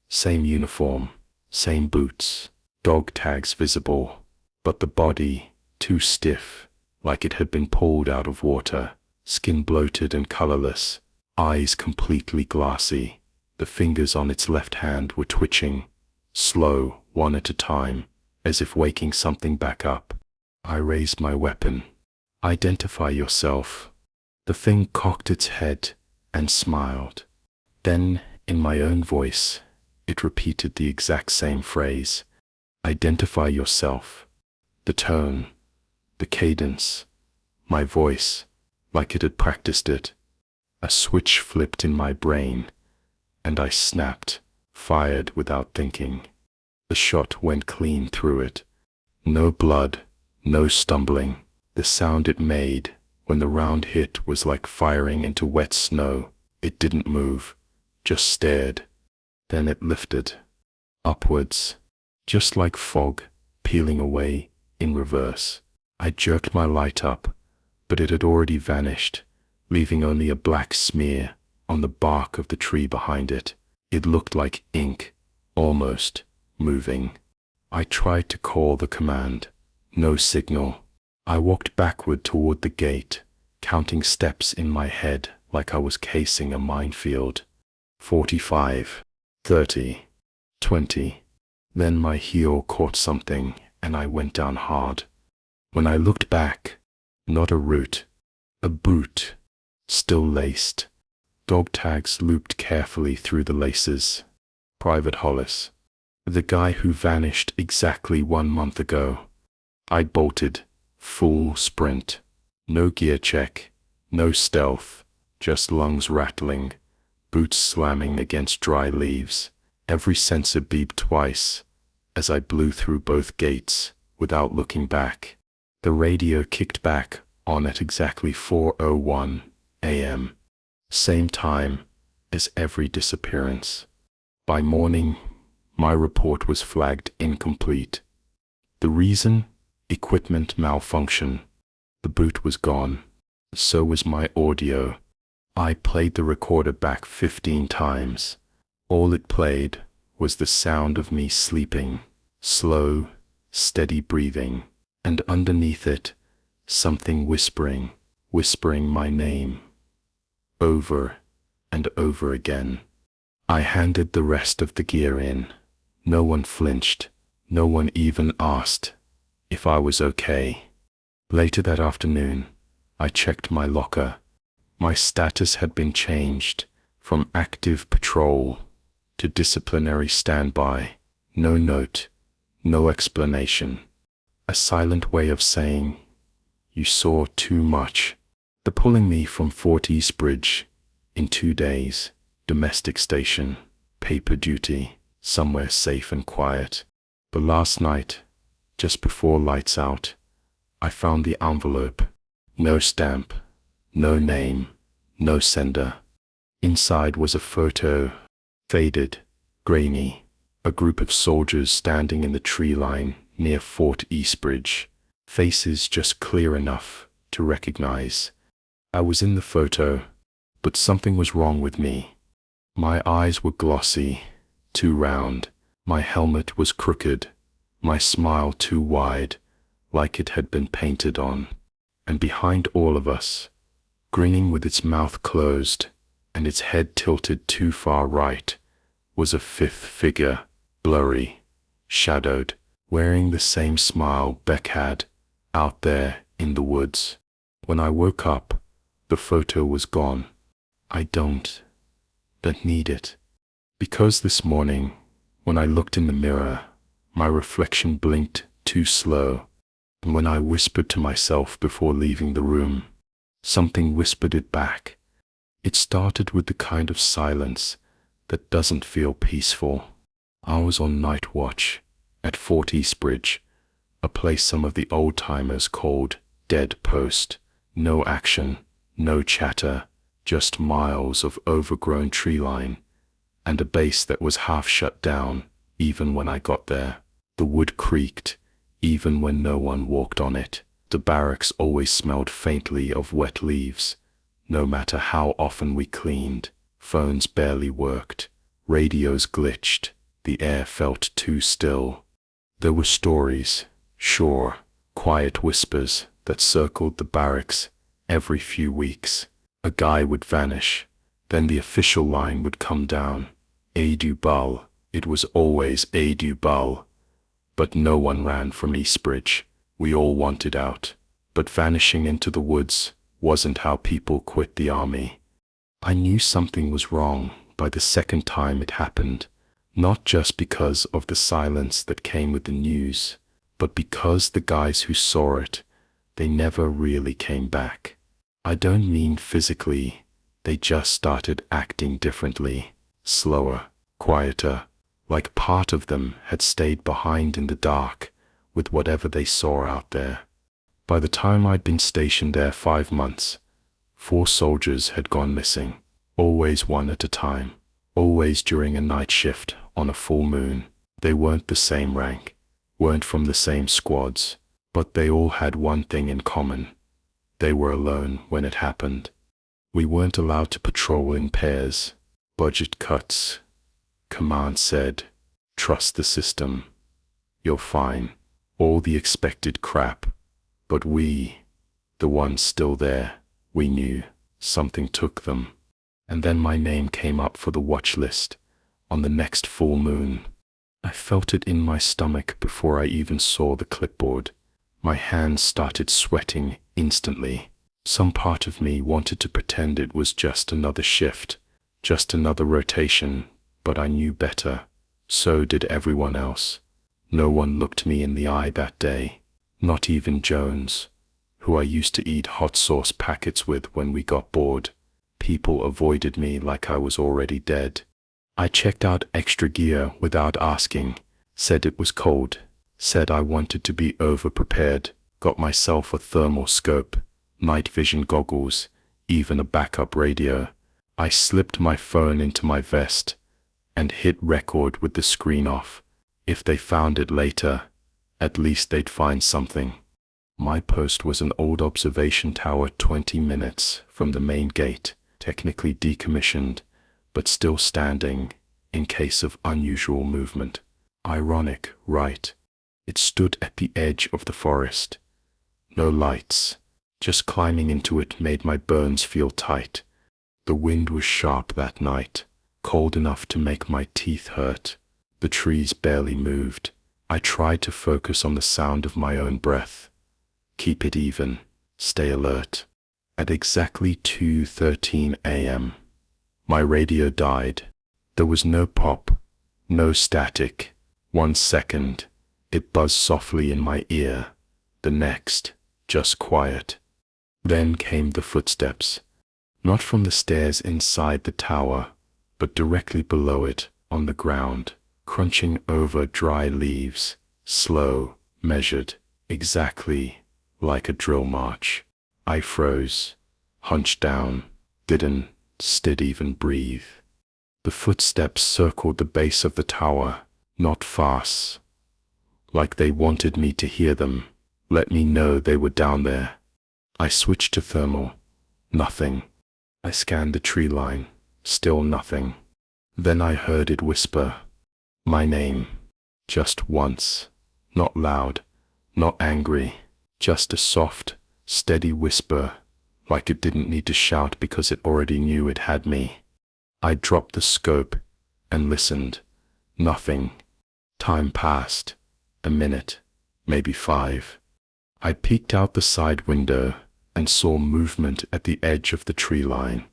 Same uniform, same boots, dog tags visible, but the body, too stiff, like it had been pulled out of water, skin bloated and colorless, eyes completely glassy. The fingers on its left hand were twitching, slow, one at a time, as if waking something back up. I raised my weapon. Identify yourself. The thing cocked its head and smiled. Then, in my own voice, it repeated the exact same phrase. Identify yourself. The tone, the cadence, my voice, like it had practiced it. A switch flipped in my brain, and I snapped, fired without thinking. The shot went clean through it. No blood, no stumbling. The sound it made when the round hit was like firing into wet snow. It didn't move, just stared. Then it lifted, upwards, just like fog, peeling away in reverse. I jerked my light up, but it had already vanished, leaving only a black smear on the bark of the tree behind it. It looked like ink, almost moving. I tried to call the command. No signal. I walked backward toward the gate, counting steps in my head like I was casing a minefield. 45, 30, 20. Then my heel caught something and I went down hard. When I looked back, not a root, a boot, still laced. Dog tags looped carefully through the laces. Private Hollis. The guy who vanished exactly 1 month ago. I bolted, full sprint. No gear check, no stealth, just lungs rattling, boots slamming against dry leaves. Every sensor beeped twice as I blew through both gates without looking back. The radio kicked back on at exactly 4:01 a.m. Same time as every disappearance. By morning, my report was flagged incomplete. The reason? Equipment malfunction. The boot was gone. So was my audio. I played the recorder back 15 times. All it played was the sound of me sleeping, slow, steady breathing, and underneath it, something whispering my name, over and over again. I handed the rest of the gear in. No one flinched. No one even asked if I was okay. Later that afternoon, I checked my locker. My status had been changed from active patrol to disciplinary standby. No note, no explanation. A silent way of saying, you saw too much. The pulling me from Fort Eastbridge in 2 days, domestic station, paper duty, somewhere safe and quiet. But last night, just before lights out, I found the envelope. No stamp, no name, no sender. Inside was a photo, faded, grainy, a group of soldiers standing in the tree line near Fort Eastbridge, faces just clear enough to recognize. I was in the photo, but something was wrong with me. My eyes were glossy, too round. My helmet was crooked, my smile too wide, like it had been painted on. And behind all of us, grinning with its mouth closed and its head tilted too far right, was a fifth figure, blurry, shadowed, wearing the same smile Beck had, out there in the woods. When I woke up, the photo was gone. I don't need it. Because this morning, when I looked in the mirror, my reflection blinked too slow. And when I whispered to myself before leaving the room, something whispered it back. It started with the kind of silence that doesn't feel peaceful. I was on night watch at Fort Eastbridge, a place some of the old-timers called Dead post. No action, no chatter, just miles of overgrown tree line, and a base that was half shut down, even when I got there. The wood creaked, even when no one walked on it. The barracks always smelled faintly of wet leaves, no matter how often we cleaned. Phones barely worked, radios glitched, the air felt too still. There were stories, sure, quiet whispers that circled the barracks every few weeks. A guy would vanish, then the official line would come down. Adu Bal, it was always Adu Bal. But no one ran from Eastbridge. We all wanted out. But vanishing into the woods wasn't how people quit the army. I knew something was wrong by the second time it happened, not just because of the silence that came with the news, but because the guys who saw it, they never really came back. I don't mean physically, they just started acting differently, slower, quieter, like part of them had stayed behind in the dark with whatever they saw out there. By the time I'd been stationed there 5 months, 4 soldiers had gone missing, always one at a time, always during a night shift on a full moon. They weren't the same rank, weren't from the same squads, but they all had one thing in common. They were alone when it happened. We weren't allowed to patrol in pairs. Budget cuts. Command said, trust the system. You're fine. All the expected crap. But we, the ones still there, we knew something took them. And then my name came up for the watch list on the next full moon. I felt it in my stomach before I even saw the clipboard. My hands started sweating instantly. Some part of me wanted to pretend it was just another shift, just another rotation, but I knew better. So did everyone else. No one looked me in the eye that day, not even Jones, who I used to eat hot sauce packets with when we got bored. People avoided me like I was already dead. I checked out extra gear without asking, said it was cold, said I wanted to be over-prepared, got myself a thermal scope, night vision goggles, even a backup radio. I slipped my phone into my vest and hit record with the screen off. If they found it later, at least they'd find something. My post was an old observation tower 20 minutes from the main gate, technically decommissioned, but still standing in case of unusual movement. Ironic, right? It stood at the edge of the forest. No lights. Just climbing into it made my bones feel tight. The wind was sharp that night, cold enough to make my teeth hurt. The trees barely moved. I tried to focus on the sound of my own breath. Keep it even. Stay alert. At exactly 2:13 a.m., my radio died. There was no pop, no static. 1 second, it buzzed softly in my ear. The next, just quiet. Then came the footsteps. Not from the stairs inside the tower, but directly below it, on the ground, crunching over dry leaves, slow, measured, exactly like a drill march. I froze, hunched down, didn't even breathe. The footsteps circled the base of the tower, not fast, like they wanted me to hear them, let me know they were down there. I switched to thermal. Nothing. I scanned the tree line. Still nothing. Then I heard it whisper. My name. Just once. Not loud. Not angry. Just a soft, steady whisper, like it didn't need to shout because it already knew it had me. I dropped the scope and listened. Nothing. Time passed. A minute. Maybe 5. I peeked out the side window and saw movement at the edge of the tree line.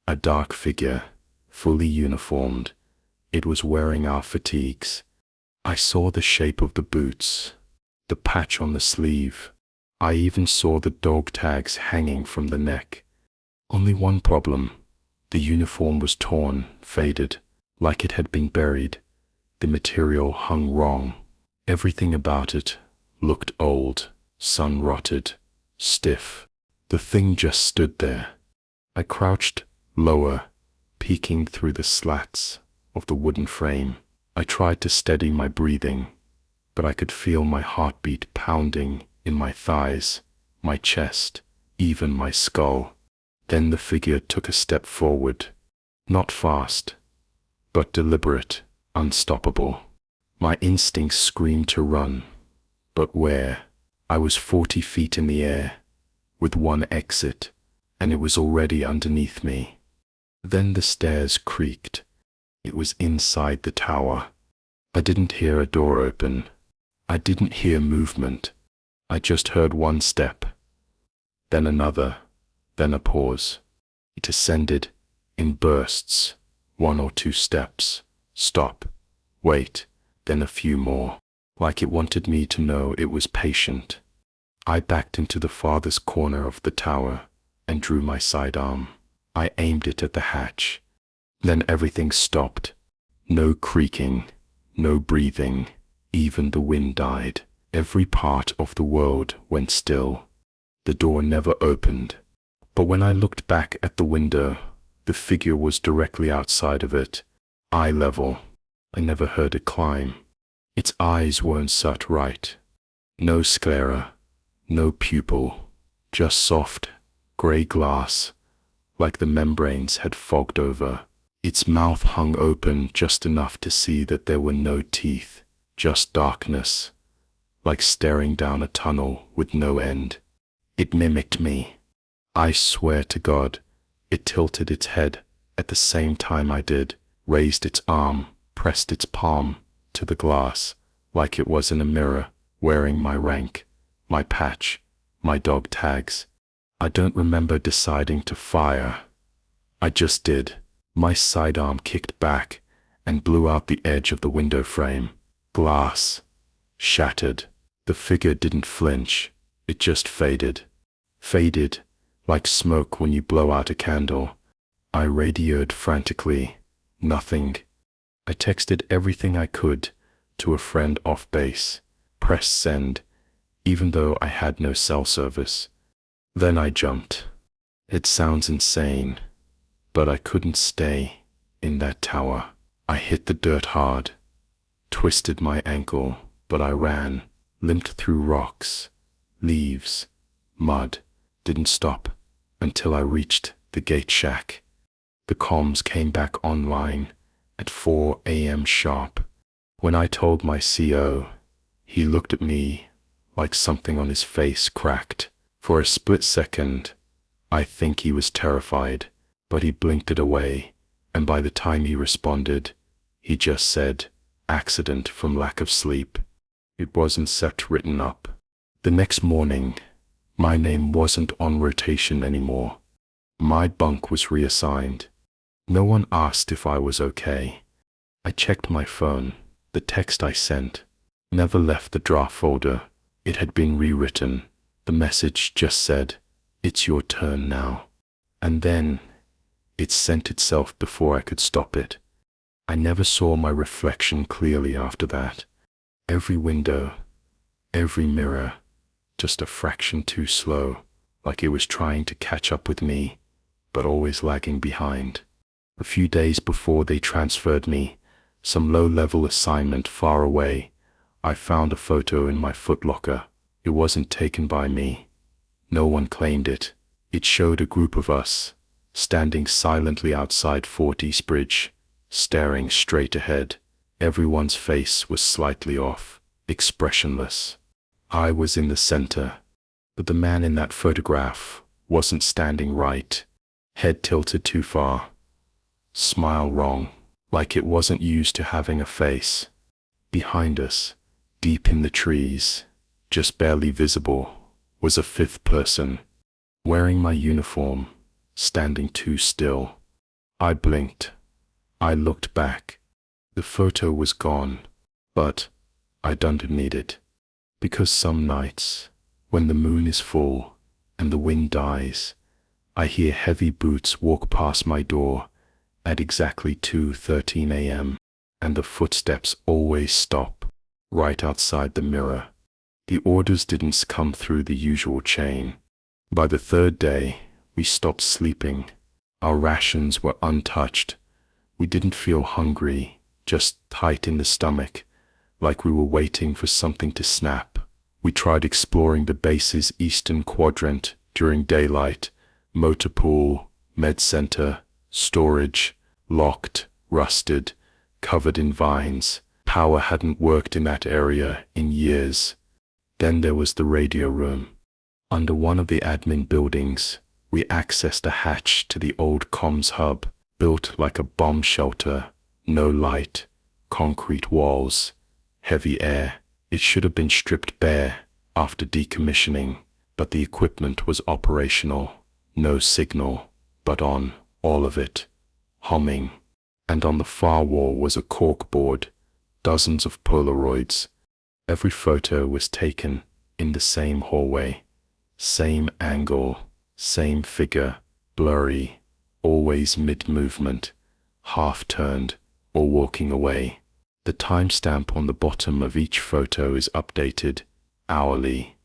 A dark figure, fully uniformed. It was wearing our fatigues. I saw the shape of the boots, the patch on the sleeve. I even saw the dog tags hanging from the neck. Only one problem. The uniform was torn, faded, like it had been buried. The material hung wrong. Everything about it looked old, sun-rotted, stiff. The thing just stood there. I crouched lower, peeking through the slats of the wooden frame. I tried to steady my breathing, but I could feel my heartbeat pounding in my thighs, my chest, even my skull. Then the figure took a step forward, not fast, but deliberate, unstoppable. My instincts screamed to run, but where? I was 40 feet in the air, with one exit, and it was already underneath me. Then the stairs creaked. It was inside the tower. I didn't hear a door open. I didn't hear movement. I just heard one step, then another, then a pause. It ascended in bursts, 1 or 2 steps, stop, wait, then a few more, like it wanted me to know it was patient. I backed into the farthest corner of the tower and drew my sidearm. I aimed it at the hatch. Then everything stopped. No creaking, no breathing, even the wind died. Every part of the world went still. The door never opened. But when I looked back at the window, the figure was directly outside of it, eye level. I never heard it climb. Its eyes weren't set right. No sclera, no pupil, just soft, gray glass, like the membranes had fogged over. Its mouth hung open just enough to see that there were no teeth, just darkness, like staring down a tunnel with no end. It mimicked me. I swear to God, it tilted its head at the same time I did, raised its arm, pressed its palm to the glass, like it was in a mirror, wearing my rank, my patch, my dog tags. I don't remember deciding to fire. I just did. My sidearm kicked back and blew out the edge of the window frame. Glass shattered. The figure didn't flinch. It just faded. Faded, like smoke when you blow out a candle. I radioed frantically. Nothing. I texted everything I could to a friend off base. Pressed send, even though I had no cell service. Then I jumped. It sounds insane, but I couldn't stay in that tower. I hit the dirt hard, twisted my ankle, but I ran, limped through rocks, leaves, mud, didn't stop until I reached the gate shack. The comms came back online at 4 a.m. sharp. When I told my CO, he looked at me like something on his face cracked. For a split second, I think he was terrified, but he blinked it away, and by the time he responded, he just said, accident from lack of sleep. It wasn't set written up. The next morning, my name wasn't on rotation anymore. My bunk was reassigned. No one asked if I was okay. I checked my phone. The text I sent never left the draft folder. It had been rewritten. The message just said, "It's your turn now." And then, it sent itself before I could stop it. I never saw my reflection clearly after that. Every window, every mirror, just a fraction too slow, like it was trying to catch up with me, but always lagging behind. A few days before they transferred me, some low-level assignment far away, I found a photo in my footlocker. It wasn't taken by me. No one claimed it. It showed a group of us, standing silently outside Fort East Bridge, staring straight ahead. Everyone's face was slightly off, expressionless. I was in the center, but the man in that photograph wasn't standing right. Head tilted too far. Smile wrong, like it wasn't used to having a face. Behind us, deep in the trees, just barely visible, was a fifth person, wearing my uniform, standing too still. I blinked. I looked back. The photo was gone, but I didn't need it. Because some nights, when the moon is full and the wind dies, I hear heavy boots walk past my door at exactly 2:13 a.m., and the footsteps always stop right outside the mirror. The orders didn't come through the usual chain. By the third day, we stopped sleeping. Our rations were untouched. We didn't feel hungry, just tight in the stomach, like we were waiting for something to snap. We tried exploring the base's eastern quadrant during daylight: motor pool, med center, storage, locked, rusted, covered in vines. Power hadn't worked in that area in years. Then there was the radio room. Under one of the admin buildings, we accessed a hatch to the old comms hub, built like a bomb shelter. No light, concrete walls, heavy air. It should have been stripped bare after decommissioning, but the equipment was operational. No signal, but on, all of it, humming. And on the far wall was a corkboard, dozens of Polaroids. Every photo was taken in the same hallway, same angle, same figure, blurry, always mid-movement, half-turned or walking away. The timestamp on the bottom of each photo is updated hourly.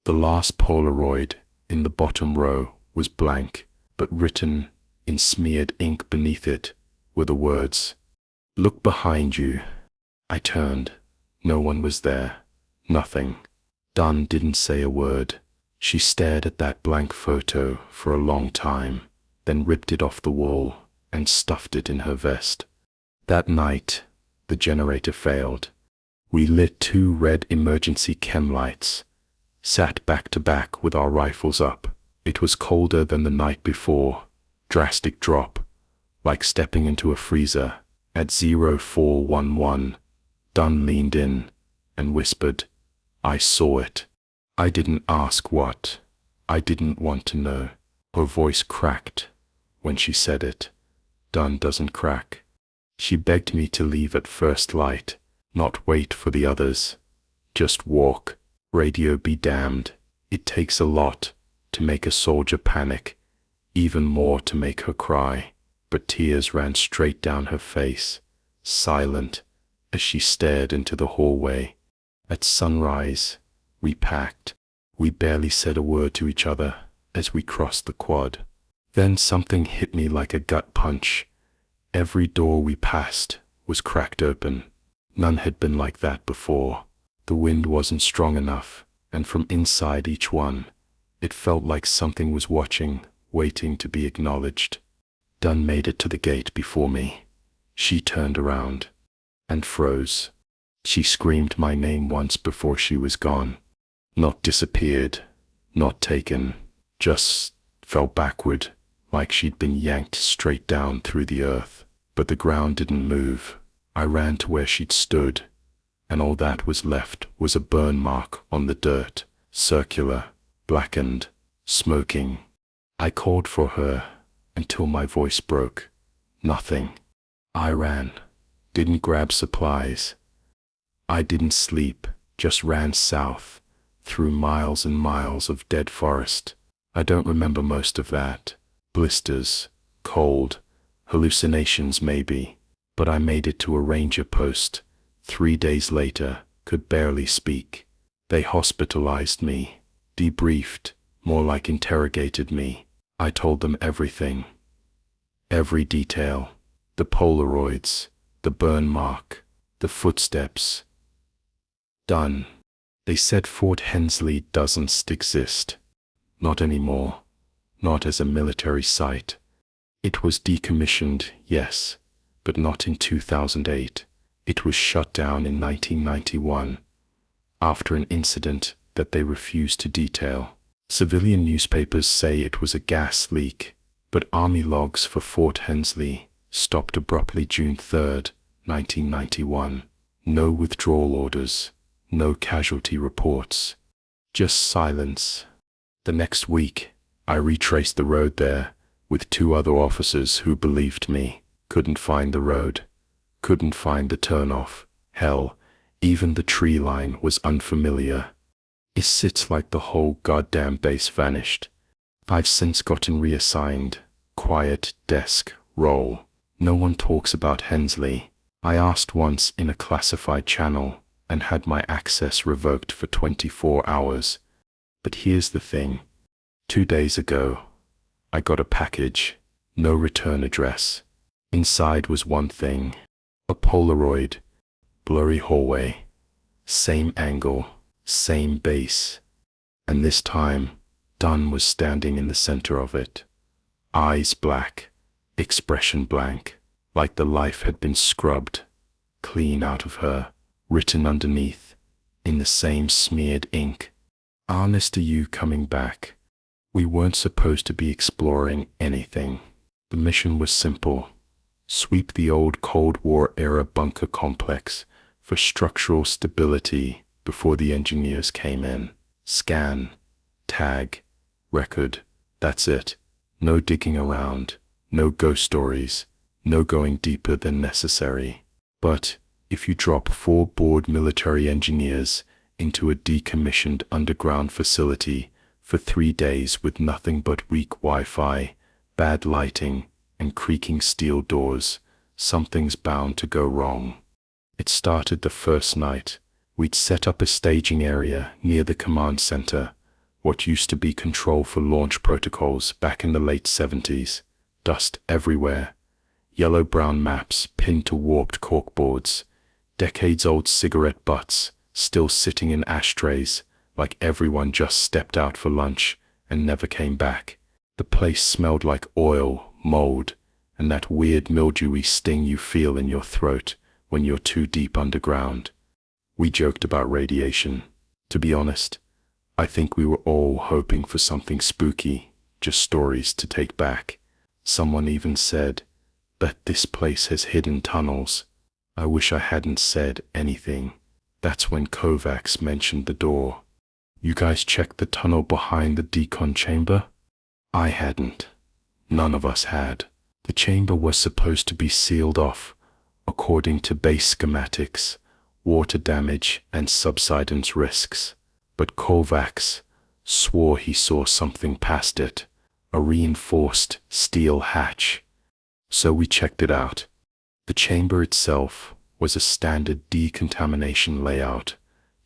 The last Polaroid in the bottom row was blank, but written in smeared ink beneath it were the words, "Look behind you." I turned. No one was there. Nothing. Dunn didn't say a word. She stared at that blank photo for a long time, then ripped it off the wall and stuffed it in her vest. That night, the generator failed. We lit 2 red emergency chem lights, sat back to back with our rifles up. It was colder than the night before. Drastic drop, like stepping into a freezer. At 0411, Dunn leaned in and whispered, "I saw it." I didn't ask what. I didn't want to know. Her voice cracked when she said it. Dunn doesn't crack. She begged me to leave at first light, not wait for the others. Just walk. Radio be damned. It takes a lot to make a soldier panic, even more to make her cry. But tears ran straight down her face, silent, as she stared into the hallway. At sunrise, we packed. We barely said a word to each other as we crossed the quad. Then something hit me like a gut punch. Every door we passed was cracked open. None had been like that before. The wind wasn't strong enough, and from inside each one, it felt like something was watching, waiting to be acknowledged. Dunn made it to the gate before me. She turned around and froze. She screamed my name once before she was gone. Not disappeared, not taken, just fell backward, like she'd been yanked straight down through the earth. But the ground didn't move. I ran to where she'd stood, and all that was left was a burn mark on the dirt, circular, blackened, smoking. I called for her until my voice broke. Nothing. I ran, didn't grab supplies. I didn't sleep, just ran south, through miles and miles of dead forest. I don't remember most of that. Blisters, cold, hallucinations maybe, but I made it to a ranger post. 3 days later, could barely speak. They hospitalized me, debriefed, more like interrogated me. I told them everything. Every detail. The Polaroids, the burn mark, the footsteps. Done. They said Fort Hensley doesn't exist. Not anymore. Not as a military site. It was decommissioned, yes, but not in 2008. It was shut down in 1991, after an incident that they refused to detail. Civilian newspapers say it was a gas leak, but Army logs for Fort Hensley stopped abruptly June 3, 1991. No withdrawal orders, no casualty reports, just silence. The next week, I retraced the road there with 2 other officers who believed me. Couldn't find the road, couldn't find the turnoff. Hell, even the tree line was unfamiliar. It sits like the whole goddamn base vanished. I've since gotten reassigned. Quiet desk role. No one talks about Hensley. I asked once in a classified channel and had my access revoked for 24 hours. But here's the thing. 2 days ago, I got a package, no return address. Inside was one thing, a Polaroid, blurry hallway, same angle, same base. And this time, Dunn was standing in the center of it. Eyes black, expression blank, like the life had been scrubbed clean out of her, written underneath, in the same smeared ink. Honest, are you coming back? We weren't supposed to be exploring anything. The mission was simple. Sweep the old Cold War-era bunker complex for structural stability before the engineers came in. Scan, tag, record. That's it. No digging around, no ghost stories, no going deeper than necessary. But if you drop 4 bored military engineers into a decommissioned underground facility for 3 days with nothing but weak Wi-Fi, bad lighting, and creaking steel doors, something's bound to go wrong. It started the first night. We'd set up a staging area near the command center, what used to be control for launch protocols back in the late 70s. Dust everywhere. Yellow-brown maps pinned to warped corkboards. Decades-old cigarette butts still sitting in ashtrays, like everyone just stepped out for lunch and never came back. The place smelled like oil, mold, and that weird mildewy sting you feel in your throat when you're too deep underground. We joked about radiation. To be honest, I think we were all hoping for something spooky, just stories to take back. Someone even said, "Bet this place has hidden tunnels." I wish I hadn't said anything. That's when Kovacs mentioned the door. "You guys checked the tunnel behind the decon chamber?" I hadn't. None of us had. The chamber was supposed to be sealed off, according to base schematics, water damage and subsidence risks. But Kovacs swore he saw something past it, a reinforced steel hatch. So we checked it out. The chamber itself was a standard decontamination layout.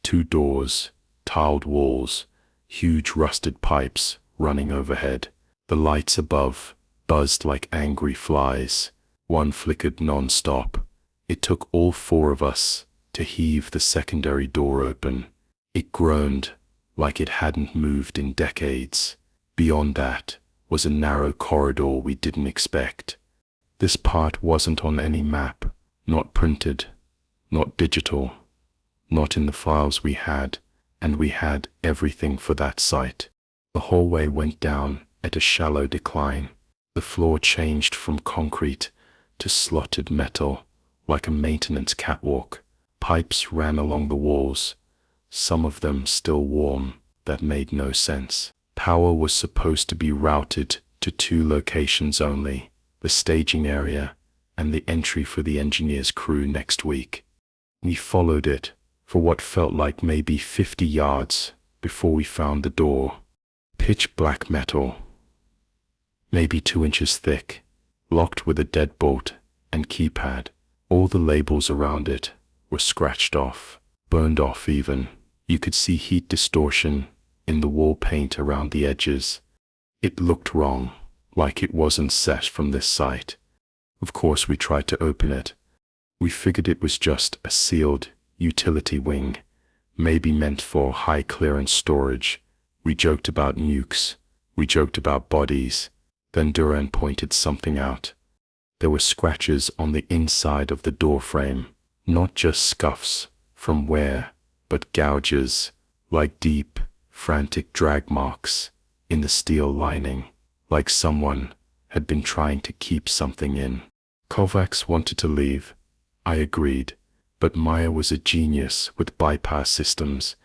2 doors, tiled walls, huge rusted pipes running overhead. The lights above buzzed like angry flies. One flickered non-stop. It took all 4 of us to heave the secondary door open. It groaned like it hadn't moved in decades. Beyond that was a narrow corridor we didn't expect. This part wasn't on any map, not printed, not digital, not in the files we had, and we had everything for that site. The hallway went down at a shallow decline. The floor changed from concrete to slotted metal, like a maintenance catwalk. Pipes ran along the walls, some of them still warm. That made no sense. Power was supposed to be routed to 2 locations only, the staging area and the entry for the engineers' crew next week. We followed it for what felt like maybe 50 yards before we found the door. Pitch black metal, maybe 2 inches thick, locked with a deadbolt and keypad. All the labels around it were scratched off, burned off even. You could see heat distortion in the wall paint around the edges. It looked wrong, like it wasn't set from this site. Of course we tried to open it. We figured it was just a sealed utility wing, maybe meant for high clearance storage. We joked about nukes. We joked about bodies. Then Duran pointed something out. There were scratches on the inside of the door frame, not just scuffs from wear, but gouges, like deep, frantic drag marks in the steel lining, like someone had been trying to keep something in. Kovacs wanted to leave. I agreed, but Maya was a genius with bypass systems,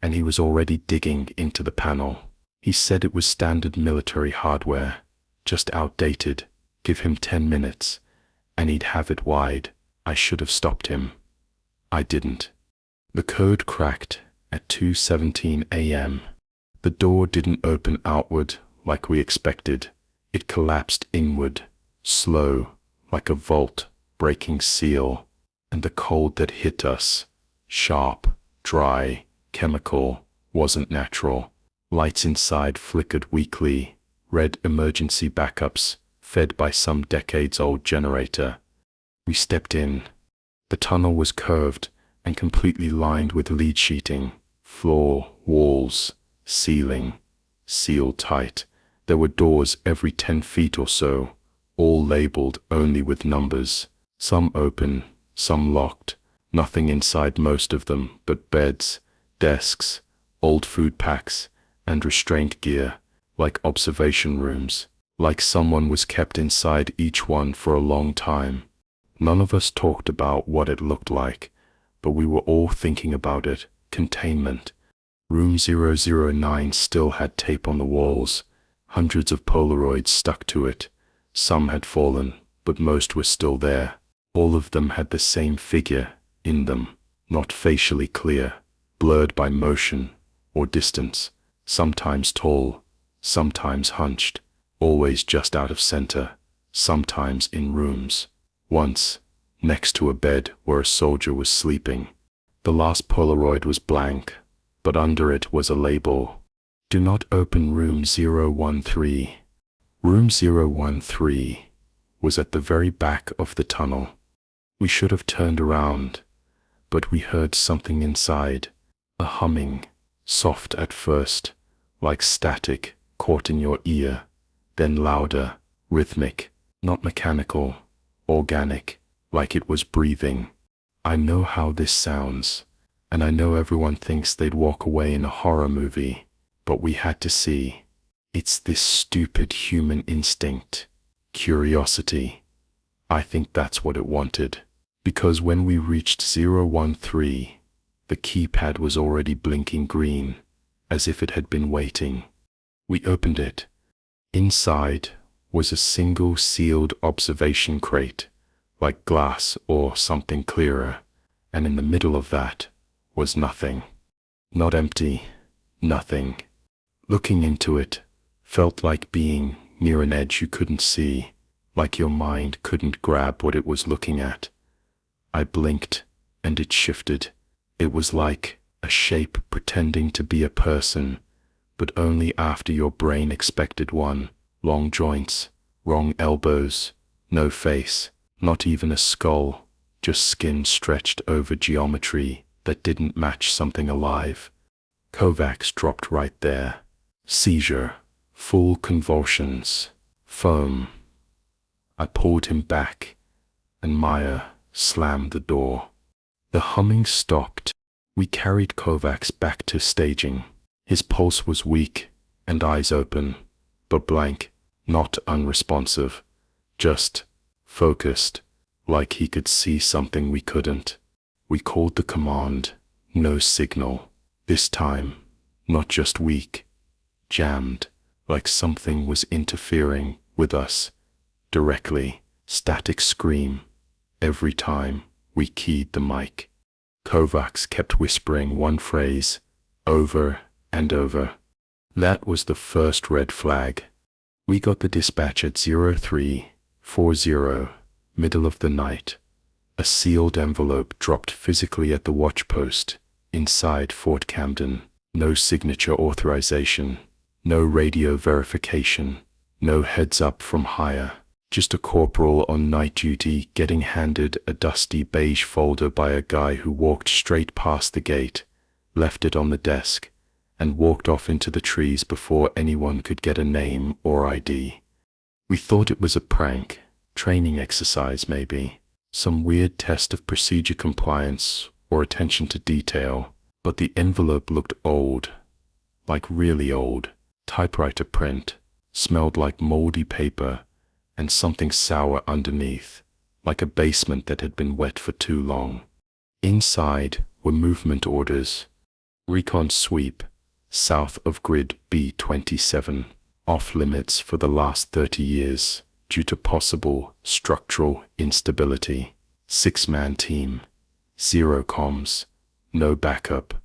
and he was already digging into the panel. He said it was standard military hardware, just outdated. Give him 10 minutes, and he'd have it wide. I should have stopped him. I didn't. The code cracked at 2:17 a.m. The door didn't open outward like we expected. It collapsed inward, slow, like a vault-breaking seal, and the cold that hit us, sharp, dry, chemical, wasn't natural. Lights inside flickered weakly, red emergency backups, fed by some decades-old generator. We stepped in. The tunnel was curved and completely lined with lead sheeting. Floor, walls, ceiling, sealed tight. There were doors every 10 feet or so, all labeled only with numbers. Some open, some locked. Nothing inside most of them but beds, desks, old food packs, and restraint gear, like observation rooms, like someone was kept inside each one for a long time. None of us talked about what it looked like, but we were all thinking about it. Containment. Room 009 still had tape on the walls, hundreds of Polaroids stuck to it. Some had fallen, but most were still there. All of them had the same figure in them, not facially clear, blurred by motion or distance, sometimes tall, sometimes hunched, always just out of center, sometimes in rooms. Once, next to a bed where a soldier was sleeping. The last Polaroid was blank, but under it was a label. Do not open room 013. Room 013 was at the very back of the tunnel. We should have turned around, but we heard something inside, a humming, soft at first, like static caught in your ear, then louder, rhythmic, not mechanical, organic, like it was breathing. I know how this sounds, and I know everyone thinks they'd walk away in a horror movie, but we had to see. It's this stupid human instinct, curiosity. I think that's what it wanted, because when we reached 013, the keypad was already blinking green, as if it had been waiting. We opened it. Inside was a single sealed observation crate, like glass or something clearer, and in the middle of that was nothing. Not empty, nothing. Looking into it felt like being near an edge you couldn't see, like your mind couldn't grab what it was looking at. I blinked, and it shifted. It was like a shape pretending to be a person, but only after your brain expected one. Long joints, wrong elbows, no face, not even a skull, just skin stretched over geometry that didn't match something alive. Kovacs dropped right there. Seizure, full convulsions, foam. I pulled him back, and Maya slammed the door. The humming stopped. We carried Kovacs back to staging. His pulse was weak and eyes open, but blank, not unresponsive, just focused, like he could see something we couldn't. We called the command, no signal. This time, not just weak, jammed, like something was interfering with us, directly, static scream. Every time we keyed the mic, Kovacs kept whispering one phrase, over and over. That was the first red flag. We got the dispatch at 0340, middle of the night. A sealed envelope dropped physically at the watch post, inside Fort Camden. No signature authorization, no radio verification, no heads up from higher. Just a corporal on night duty getting handed a dusty beige folder by a guy who walked straight past the gate, left it on the desk, and walked off into the trees before anyone could get a name or ID. We thought it was a prank, training exercise maybe, some weird test of procedure compliance or attention to detail, but the envelope looked old, like really old, typewriter print, smelled like moldy paper, and something sour underneath, like a basement that had been wet for too long. Inside were movement orders. Recon sweep, south of grid B27, off limits for the last 30 years, due to possible structural instability. 6-man team, 0 comms, no backup,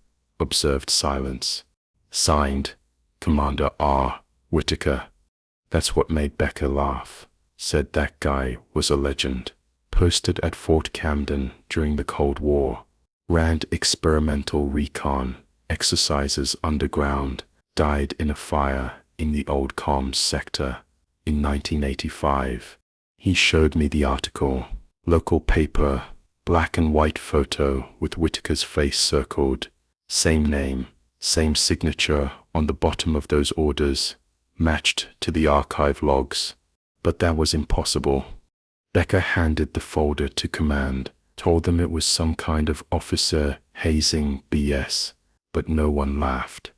observed silence. Signed, Commander R. Whitaker. That's what made Becca laugh. Said that guy was a legend. Posted at Fort Camden during the Cold War. Ran experimental recon exercises underground. died in a fire in the old comms sector in 1985. He showed me the article. Local paper, black and white photo with Whitaker's face circled. Same name, same signature on the bottom of those orders, matched to the archive logs. But that was impossible. Becker handed the folder to command, told them it was some kind of officer hazing BS, but no one laughed.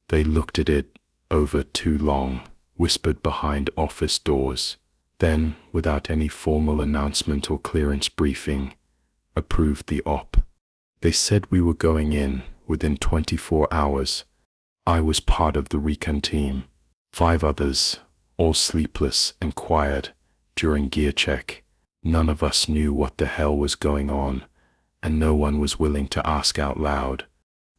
They looked at it over too long, whispered behind office doors, then, without any formal announcement or clearance briefing, approved the op. They said we were going in within 24 hours. I was part of the recon team. 5 others, all sleepless and quiet during gear check. None of us knew what the hell was going on, and no one was willing to ask out loud.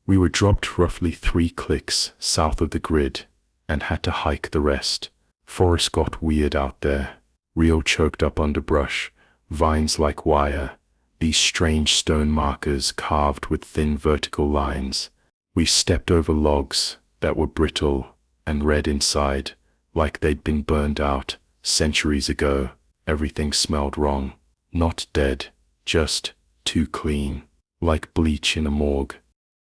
We were dropped roughly 3 clicks south of the grid and had to hike the rest. Forest got weird out there. Real choked up underbrush, vines like wire, these strange stone markers carved with thin vertical lines. We stepped over logs that were brittle and red inside, like they'd been burned out centuries ago. Everything smelled wrong. Not dead, just too clean, like bleach in a morgue.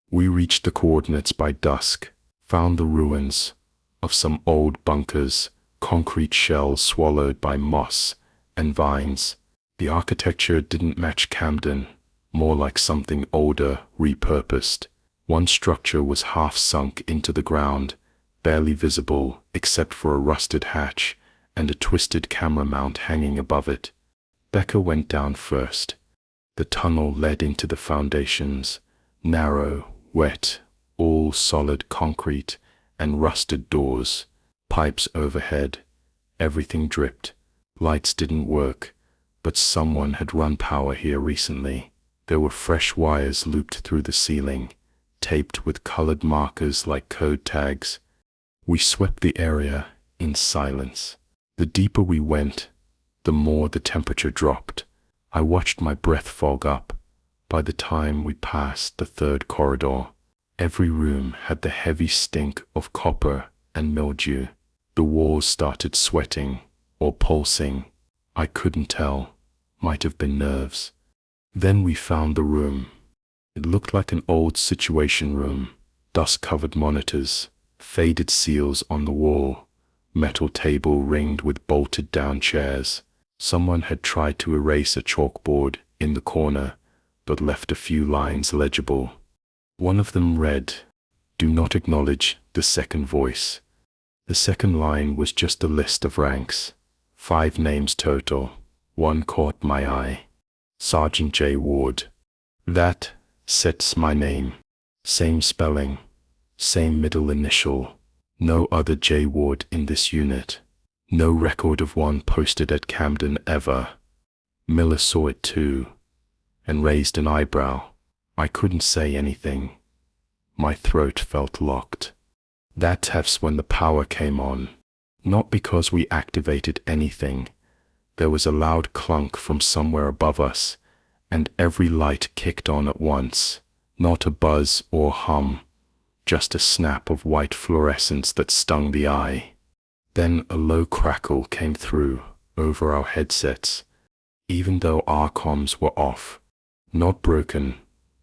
We reached the coordinates by dusk, found the ruins of some old bunkers, concrete shells swallowed by moss and vines. The architecture didn't match Camden, more like something older, repurposed. One structure was half sunk into the ground, barely visible except for a rusted hatch and a twisted camera mount hanging above it. Becker went down first. The tunnel led into the foundations, narrow, wet, all solid concrete and rusted doors, pipes overhead. Everything dripped. Lights didn't work, but someone had run power here recently. There were fresh wires looped through the ceiling, taped with colored markers like code tags. We swept the area in silence. The deeper we went, the more the temperature dropped. I watched my breath fog up. By the time we passed the 3rd corridor, every room had the heavy stink of copper and mildew. The walls started sweating or pulsing. I couldn't tell. Might have been nerves. Then we found the room. It looked like an old situation room. Dust-covered monitors, faded seals on the wall, metal table ringed with bolted-down chairs. Someone had tried to erase a chalkboard in the corner, but left a few lines legible. One of them read, "Do not acknowledge the second voice." The second line was just a list of ranks, 5 names total. One caught my eye. Sergeant J. Ward. That sets my name. Same spelling, same middle initial. No other J. Ward in this unit. No record of one posted at Camden ever. Miller saw it too, and raised an eyebrow. I couldn't say anything. My throat felt locked. That's when the power came on. Not because we activated anything. There was a loud clunk from somewhere above us, and every light kicked on at once. Not a buzz or hum, just a snap of white fluorescence that stung the eye. Then a low crackle came through over our headsets, even though our comms were off. Not broken,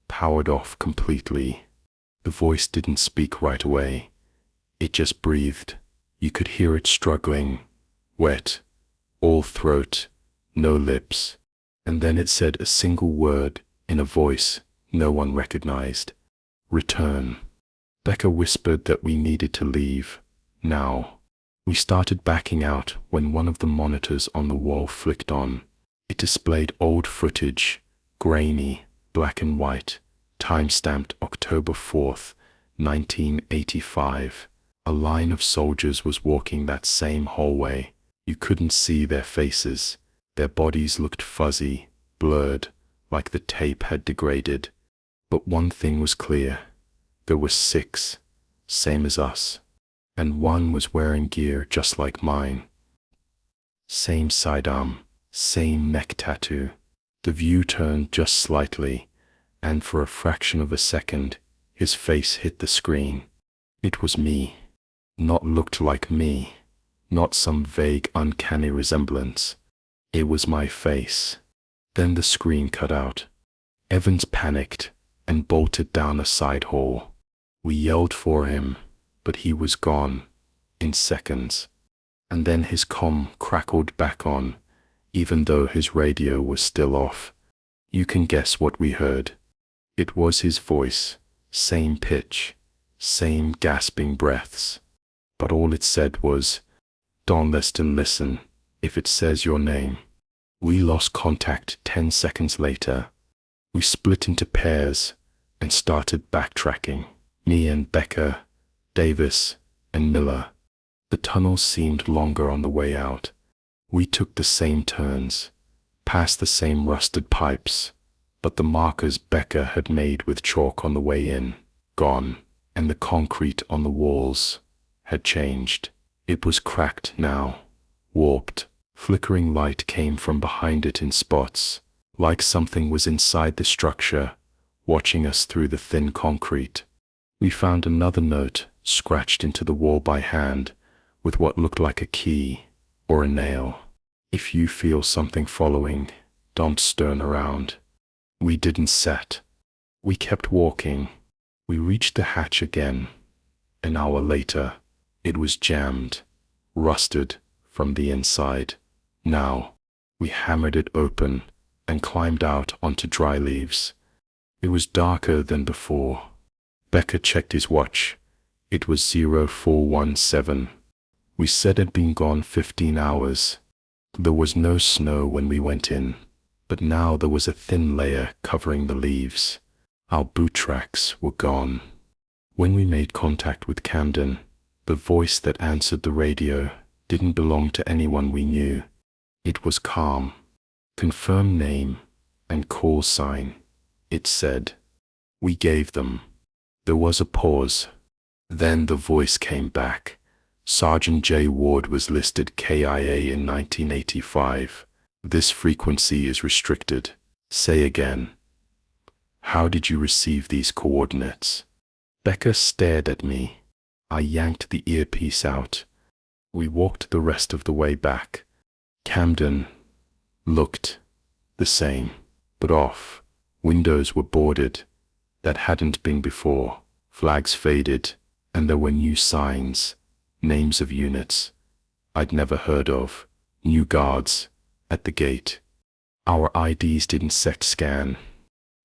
powered off completely. The voice didn't speak right away. It just breathed. You could hear it struggling, wet, all throat, no lips. And then it said a single word in a voice no one recognized. Return. Becker whispered that we needed to leave, now. We started backing out when one of the monitors on the wall flicked on. It displayed old footage, grainy, black and white, time-stamped October 4th, 1985. A line of soldiers was walking that same hallway. You couldn't see their faces. Their bodies looked fuzzy, blurred, like the tape had degraded. But one thing was clear. There were 6, same as us. And one was wearing gear just like mine. Same sidearm, same neck tattoo. The view turned just slightly, and for a fraction of a second, his face hit the screen. It was me. Not looked like me, not some vague, uncanny resemblance. It was my face. Then the screen cut out. Evans panicked and bolted down a side hall. We yelled for him, but he was gone in seconds. And then his comm crackled back on, even though his radio was still off. You can guess what we heard. It was his voice, same pitch, same gasping breaths. But all it said was, "Don Leston, listen, if it says your name." We lost contact 10 seconds later. We split into pairs and started backtracking. Me and Becker, Davis, and Miller. The tunnels seemed longer on the way out. We took the same turns, past the same rusted pipes, but the markers Becker had made with chalk on the way in, gone, and the concrete on the walls had changed. It was cracked now, warped. Flickering light came from behind it in spots, like something was inside the structure, watching us through the thin concrete. We found another note scratched into the wall by hand, with what looked like a key or a nail. "If you feel something following, don't turn around." We didn't set. We kept walking. We reached the hatch again. An hour later, it was jammed, rusted from the inside. Now, we hammered it open and climbed out onto dry leaves. It was darker than before. Becker checked his watch. It was 0417. We said it'd been gone 15 hours. There was no snow when we went in, but now there was a thin layer covering the leaves. Our boot tracks were gone. When we made contact with Camden, the voice that answered the radio didn't belong to anyone we knew. It was calm. "Confirm name and call sign," it said. We gave them. There was a pause. Then the voice came back. Sergeant J. Ward was listed KIA in 1985. "This frequency is restricted. Say again. How did you receive these coordinates?" Becker stared at me. I yanked the earpiece out. We walked the rest of the way back. Camden looked the same, but off. Windows were boarded. That hadn't been before. Flags faded, and there were new signs, names of units I'd never heard of, new guards at the gate. Our IDs didn't SEC scan.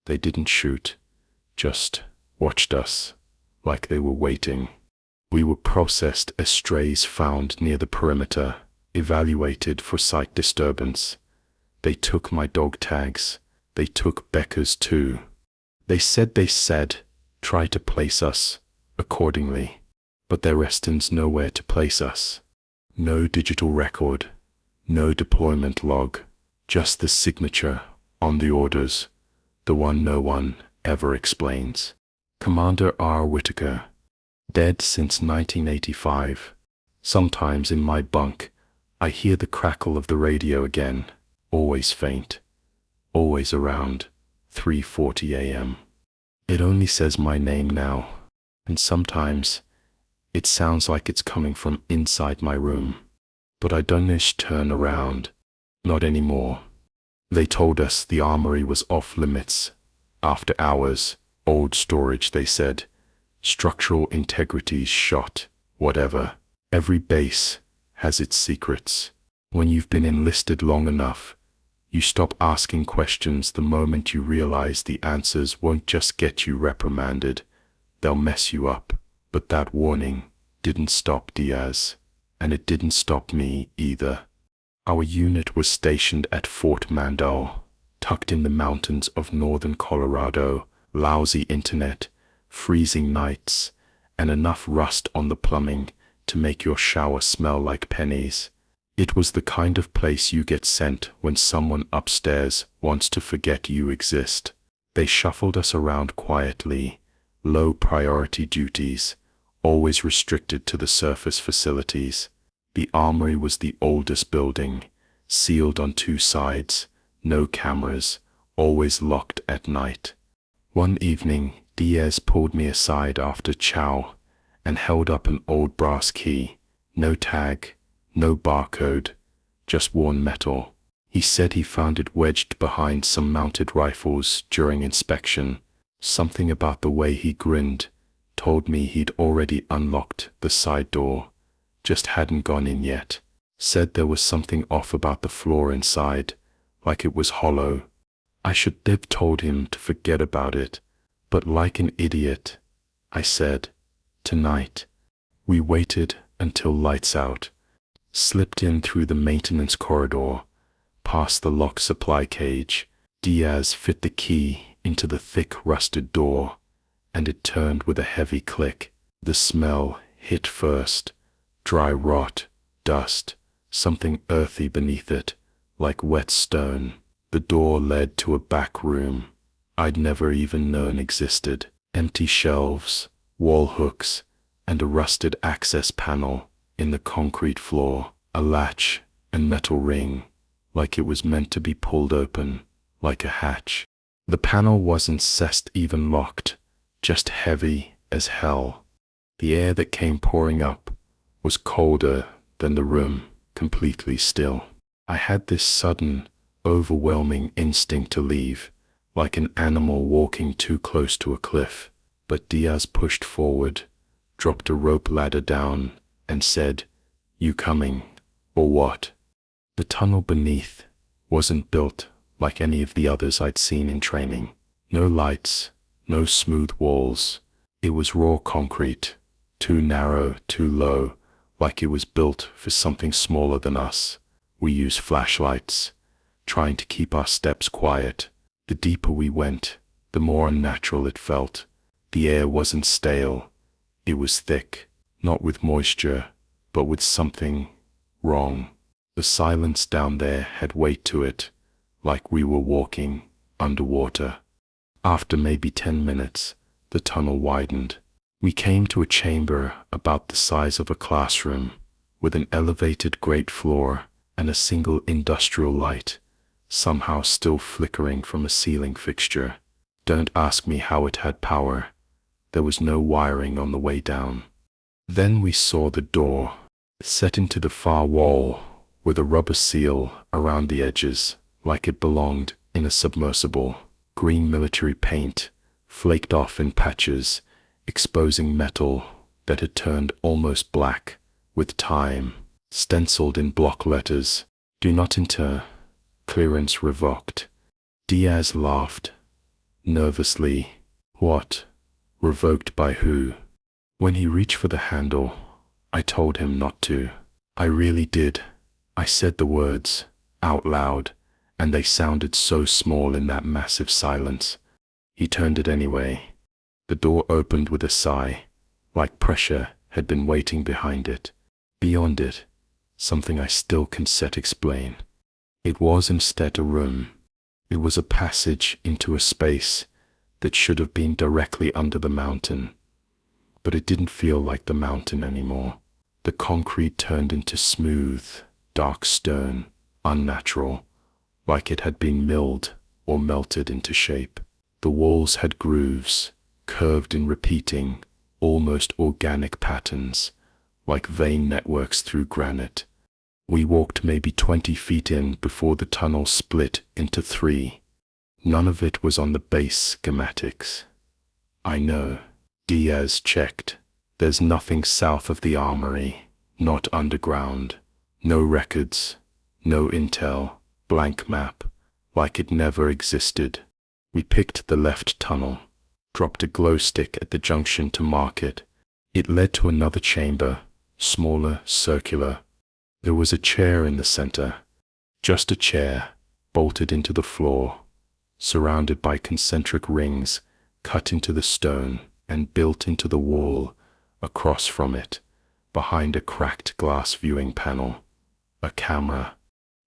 They didn't shoot, just watched us like they were waiting. We were processed as strays found near the perimeter, evaluated for site disturbance. They took my dog tags. They took Becker's too. They said, try to place us accordingly. But there rests nowhere to place us. No digital record, no deployment log, just the signature on the orders, the one no one ever explains. Commander R. Whitaker, dead since 1985. Sometimes in my bunk, I hear the crackle of the radio again, always faint, always around 3:40 a.m. It only says my name now, and sometimes it sounds like it's coming from inside my room. But I don't turn around, not anymore. They told us the armory was off limits. After hours, old storage, they said. Structural integrity's shot, whatever. Every base has its secrets. When you've been enlisted long enough, you stop asking questions the moment you realize the answers won't just get you reprimanded, they'll mess you up. But that warning didn't stop Diaz, and it didn't stop me either. Our unit was stationed at Fort Mandel, tucked in the mountains of northern Colorado. Lousy internet, freezing nights, and enough rust on the plumbing to make your shower smell like pennies. It was the kind of place you get sent when someone upstairs wants to forget you exist. They shuffled us around quietly, low priority duties, always restricted to the surface facilities. The armory was the oldest building, sealed on 2 sides, no cameras, always locked at night. One evening, Diaz pulled me aside after chow and held up an old brass key. No tag, no barcode, just worn metal. He said he found it wedged behind some mounted rifles during inspection. Something about the way he grinned told me he'd already unlocked the side door, just hadn't gone in yet. Said there was something off about the floor inside, like it was hollow. I should have told him to forget about it, but like an idiot, I said, "Tonight." We waited until lights out, slipped in through the maintenance corridor, past the lock supply cage. Diaz fit the key into the thick rusted door, and it turned with a heavy click. The smell hit first, dry rot, dust, something earthy beneath it, like wet stone. The door led to a back room I'd never even known existed. Empty shelves, wall hooks, and a rusted access panel in the concrete floor. A latch and metal ring, like it was meant to be pulled open, like a hatch. The panel wasn't even locked, just heavy as hell. The air that came pouring up was colder than the room, completely still. I had this sudden, overwhelming instinct to leave, like an animal walking too close to a cliff. But Diaz pushed forward, dropped a rope ladder down, and said, "You coming, or what?" The tunnel beneath wasn't built like any of the others I'd seen in training. No lights, no smooth walls. It was raw concrete, too narrow, too low, like it was built for something smaller than us. We used flashlights, trying to keep our steps quiet. The deeper we went, the more unnatural it felt. The air wasn't stale. It was thick, not with moisture, but with something wrong. The silence down there had weight to it, like we were walking underwater. After maybe 10 minutes, the tunnel widened. We came to a chamber about the size of a classroom, with an elevated grate floor and a single industrial light, somehow still flickering from a ceiling fixture. Don't ask me how it had power. There was no wiring on the way down. Then we saw the door, set into the far wall, with a rubber seal around the edges, like it belonged in a submersible. Green military paint, flaked off in patches, exposing metal that had turned almost black with time. Stenciled in block letters, "Do not enter, clearance revoked." Diaz laughed, nervously. What? Revoked by who? When he reached for the handle, I told him not to. I really did. I said the words out loud, and they sounded so small in that massive silence. He turned it anyway. The door opened with a sigh, like pressure had been waiting behind it. Beyond it, something I still can explain. It was instead a room. It was a passage into a space that should have been directly under the mountain. But it didn't feel like the mountain anymore. The concrete turned into smooth, dark stone, unnatural, like it had been milled or melted into shape. The walls had grooves, curved in repeating, almost organic patterns, like vein networks through granite. We walked maybe 20 feet in before the tunnel split into 3. None of it was on the base schematics. I know. Diaz checked. There's nothing south of the armory, not underground. No records, no intel, blank map, like it never existed. We picked the left tunnel, dropped a glow stick at the junction to mark it. It led to another chamber, smaller, circular. There was a chair in the center, just a chair, bolted into the floor, surrounded by concentric rings cut into the stone and built into the wall across from it, behind a cracked glass viewing panel. A camera,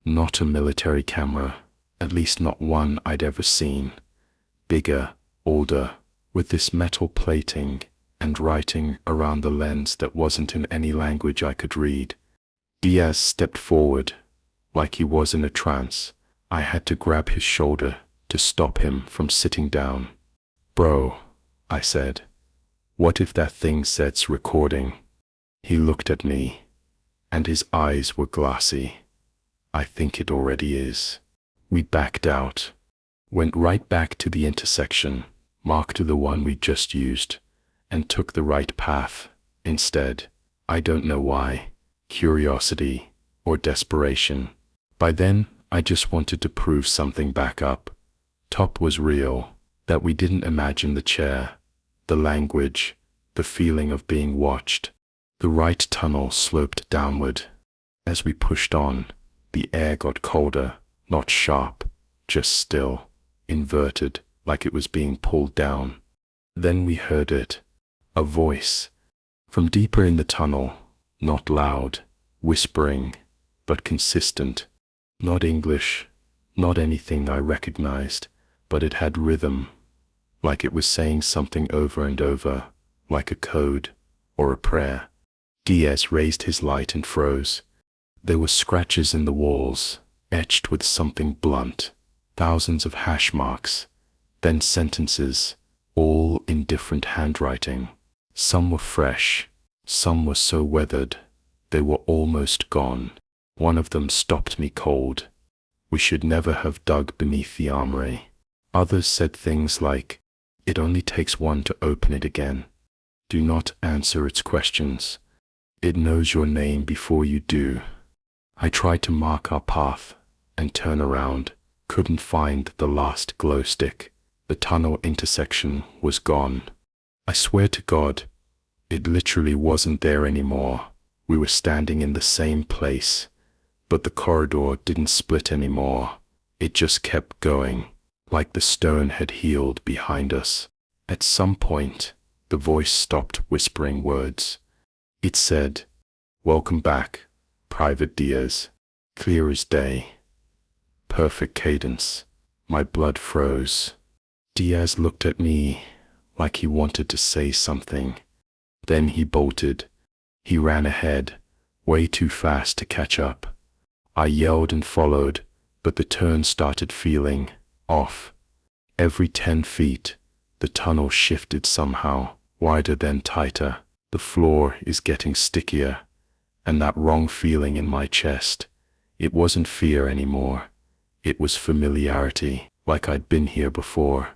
not a military camera, at least not one I'd ever seen. Bigger, older, with this metal plating and writing around the lens that wasn't in any language I could read. Diaz stepped forward, like he was in a trance. I had to grab his shoulder to stop him from sitting down. "Bro," I said, What if that thing says recording? He looked at me, and his eyes were glassy. I think it already is. We backed out, went right back to the intersection, marked the one we just used, and took the right path instead. I don't know why, curiosity or desperation. By then, I just wanted to prove something back up. Top was real, that we didn't imagine the chair, the language, the feeling of being watched. The right tunnel sloped downward. As we pushed on, the air got colder, not sharp, just still, inverted, like it was being pulled down. Then we heard it, a voice, from deeper in the tunnel, not loud, whispering, but consistent. Not English, not anything I recognized, but it had rhythm, like it was saying something over and over, like a code or a prayer. Diaz raised his light and froze. There were scratches in the walls, etched with something blunt, thousands of hash marks, then sentences, all in different handwriting. Some were fresh, some were so weathered, they were almost gone. One of them stopped me cold. We should never have dug beneath the armory. Others said things like, it only takes one to open it again. Do not answer its questions. It knows your name before you do. I tried to mark our path and turn around, couldn't find the last glow stick. The tunnel intersection was gone. I swear to God, it literally wasn't there anymore. We were standing in the same place. But the corridor didn't split anymore. It just kept going, like the stone had healed behind us. At some point, the voice stopped whispering words. It said, "Welcome back, Private Diaz." Clear as day. Perfect cadence. My blood froze. Diaz looked at me like he wanted to say something. Then he bolted. He ran ahead, way too fast to catch up. I yelled and followed, but the turn started feeling off. Every 10 feet, the tunnel shifted somehow, wider then tighter. The floor is getting stickier, and that wrong feeling in my chest, it wasn't fear anymore. It was familiarity, like I'd been here before,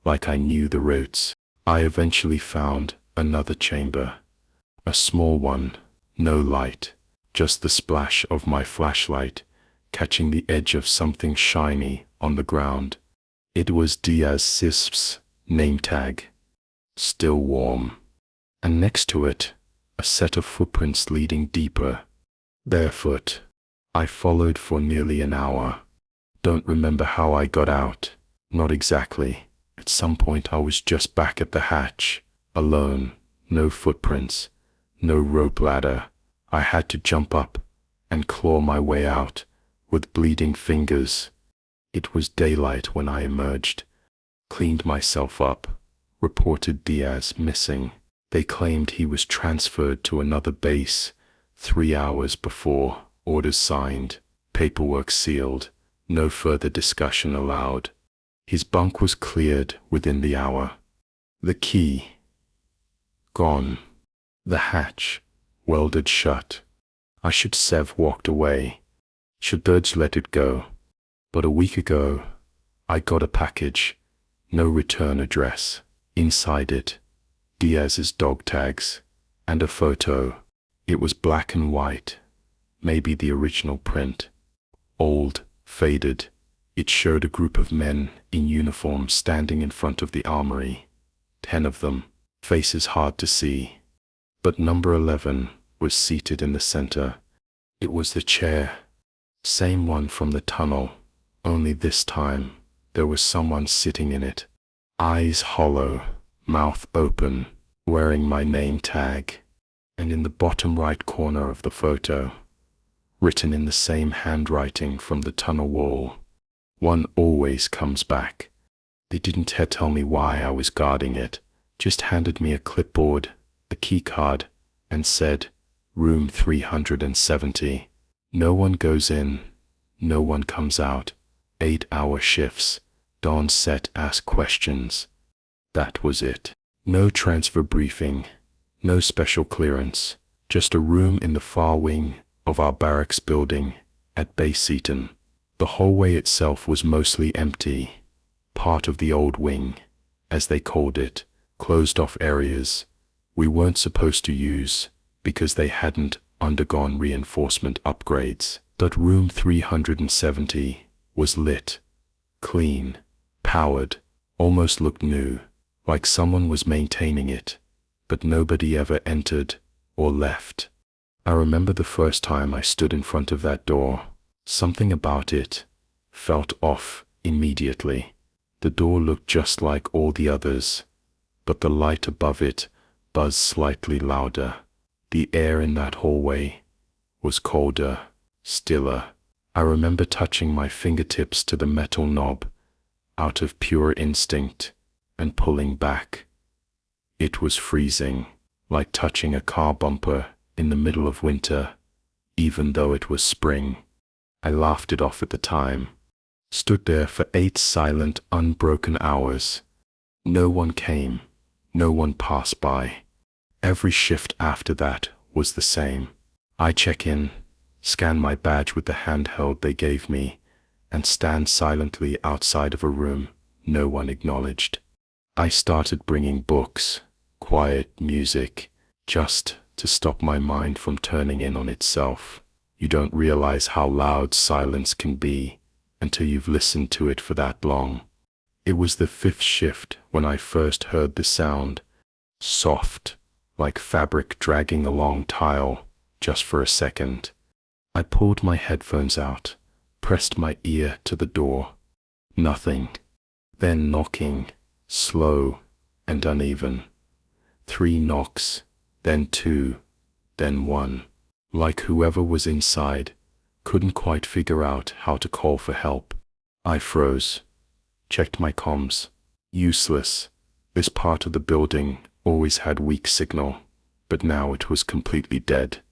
like I knew the routes. I eventually found another chamber, a small one, no light. Just the splash of my flashlight, catching the edge of something shiny on the ground. It was Diaz's name tag, still warm. And next to it, a set of footprints leading deeper, barefoot. I followed for nearly an hour. Don't remember how I got out, not exactly. At some point I was just back at the hatch, alone, no footprints, no rope ladder. I had to jump up and claw my way out with bleeding fingers. It was daylight when I emerged, cleaned myself up, reported Diaz missing. They claimed he was transferred to another base 3 hours before, orders signed, paperwork sealed, no further discussion allowed. His bunk was cleared within the hour. The key, gone. The hatch, welded shut. I should have walked away, should Burge let it go. But a week ago, I got a package, no return address. Inside it, Diaz's dog tags, and a photo. It was black and white, maybe the original print. Old, faded. It showed a group of men in uniform standing in front of the armory. 10 of them, faces hard to see. But number 11 was seated in the center. It was the chair, same one from the tunnel, only this time there was someone sitting in it. Eyes hollow, mouth open, wearing my name tag. And in the bottom right corner of the photo, written in the same handwriting from the tunnel wall, "One always comes back." They didn't tell me why I was guarding it, just handed me a clipboard, a key card, and said, "Room 370. No one goes in, no one comes out. 8-hour shifts, dawn set, ask questions." That was it. No transfer briefing, no special clearance, just a room in the far wing of our barracks building at Base Eaton. The hallway itself was mostly empty, part of the old wing, as they called it, closed-off areas we weren't supposed to use because they hadn't undergone reinforcement upgrades. But room 370 was lit, clean, powered, almost looked new, like someone was maintaining it, but nobody ever entered or left. I remember the first time I stood in front of that door. Something about it felt off immediately. The door looked just like all the others, but the light above it buzzed slightly louder. The air in that hallway was colder, stiller. I remember touching my fingertips to the metal knob out of pure instinct and pulling back. It was freezing, like touching a car bumper in the middle of winter, even though it was spring. I laughed it off at the time. Stood there for 8 silent, unbroken hours. No one came, no one passed by. Every shift after that was the same. I check in, scan my badge with the handheld they gave me, and stand silently outside of a room no one acknowledged. I started bringing books, quiet music, just to stop my mind from turning in on itself. You don't realize how loud silence can be until you've listened to it for that long. It was the 5th shift when I first heard the sound, soft, like fabric dragging along tile, just for a second. I pulled my headphones out, pressed my ear to the door. Nothing. Then knocking, slow and uneven. 3 knocks, then 2, then 1. Like whoever was inside couldn't quite figure out how to call for help. I froze. Checked my comms. Useless. This part of the building always had weak signal, but now it was completely dead.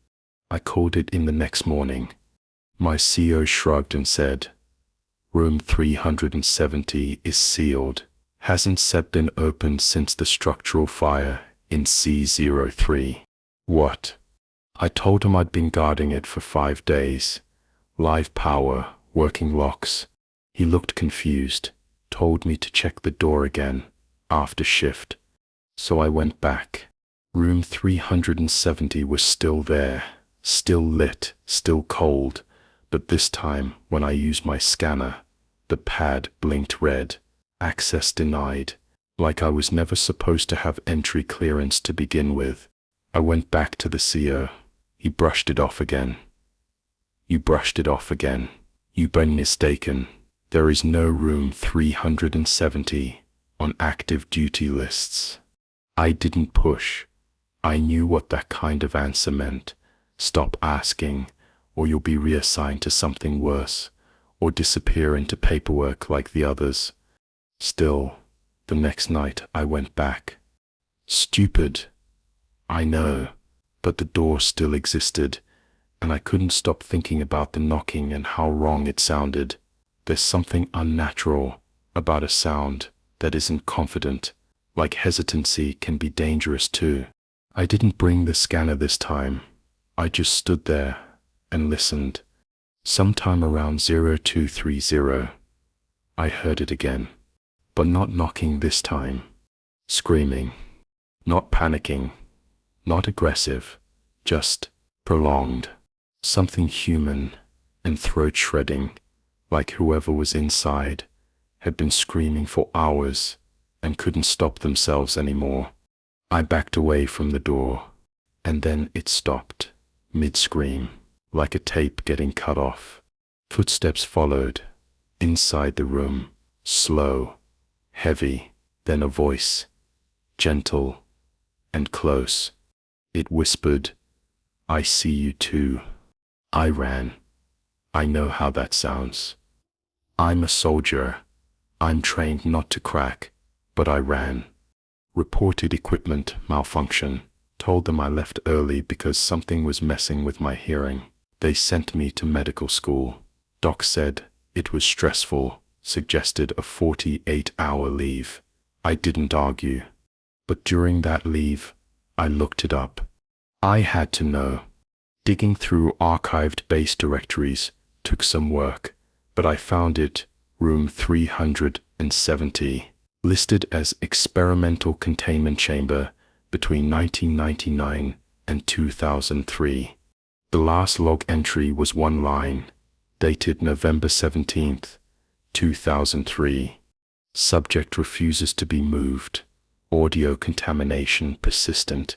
I called it in the next morning. My CO shrugged and said, "Room 370 is sealed. Hasn't set been opened since the structural fire in C03. What? I told him I'd been guarding it for 5 days. Live power, working locks. He looked confused, told me to check the door again, after shift. So I went back. Room 370 was still there, still lit, still cold, but this time when I used my scanner, the pad blinked red. Access denied, like I was never supposed to have entry clearance to begin with. I went back to the CO. He brushed it off again. You brushed it off again. You've been mistaken. There is no room 370 on active duty lists. I didn't push. I knew what that kind of answer meant. Stop asking, or you'll be reassigned to something worse, or disappear into paperwork like the others. Still, the next night I went back. Stupid. I know, but the door still existed, and I couldn't stop thinking about the knocking and how wrong it sounded. There's something unnatural about a sound that isn't confident, like hesitancy can be dangerous too. I didn't bring the scanner this time. I just stood there and listened. Sometime around 0230, I heard it again, but not knocking this time. Screaming, not panicking, not aggressive, just prolonged. Something human and throat-shredding, like whoever was inside had been screaming for hours and couldn't stop themselves anymore. I backed away from the door, and then it stopped, mid-scream, like a tape getting cut off. Footsteps followed, inside the room, slow, heavy, then a voice, gentle and close. It whispered, "I see you too." I ran. I know how that sounds. I'm a soldier. I'm trained not to crack, but I ran. Reported equipment malfunction. Told them I left early because something was messing with my hearing. They sent me to medical school. Doc said it was stressful, suggested a 48-hour leave. I didn't argue. But during that leave, I looked it up. I had to know. Digging through archived base directories took some work, but I found it, room 370, listed as experimental containment chamber between 1999 and 2003. The last log entry was one line, dated November 17th, 2003. Subject refuses to be moved. Audio contamination persistent.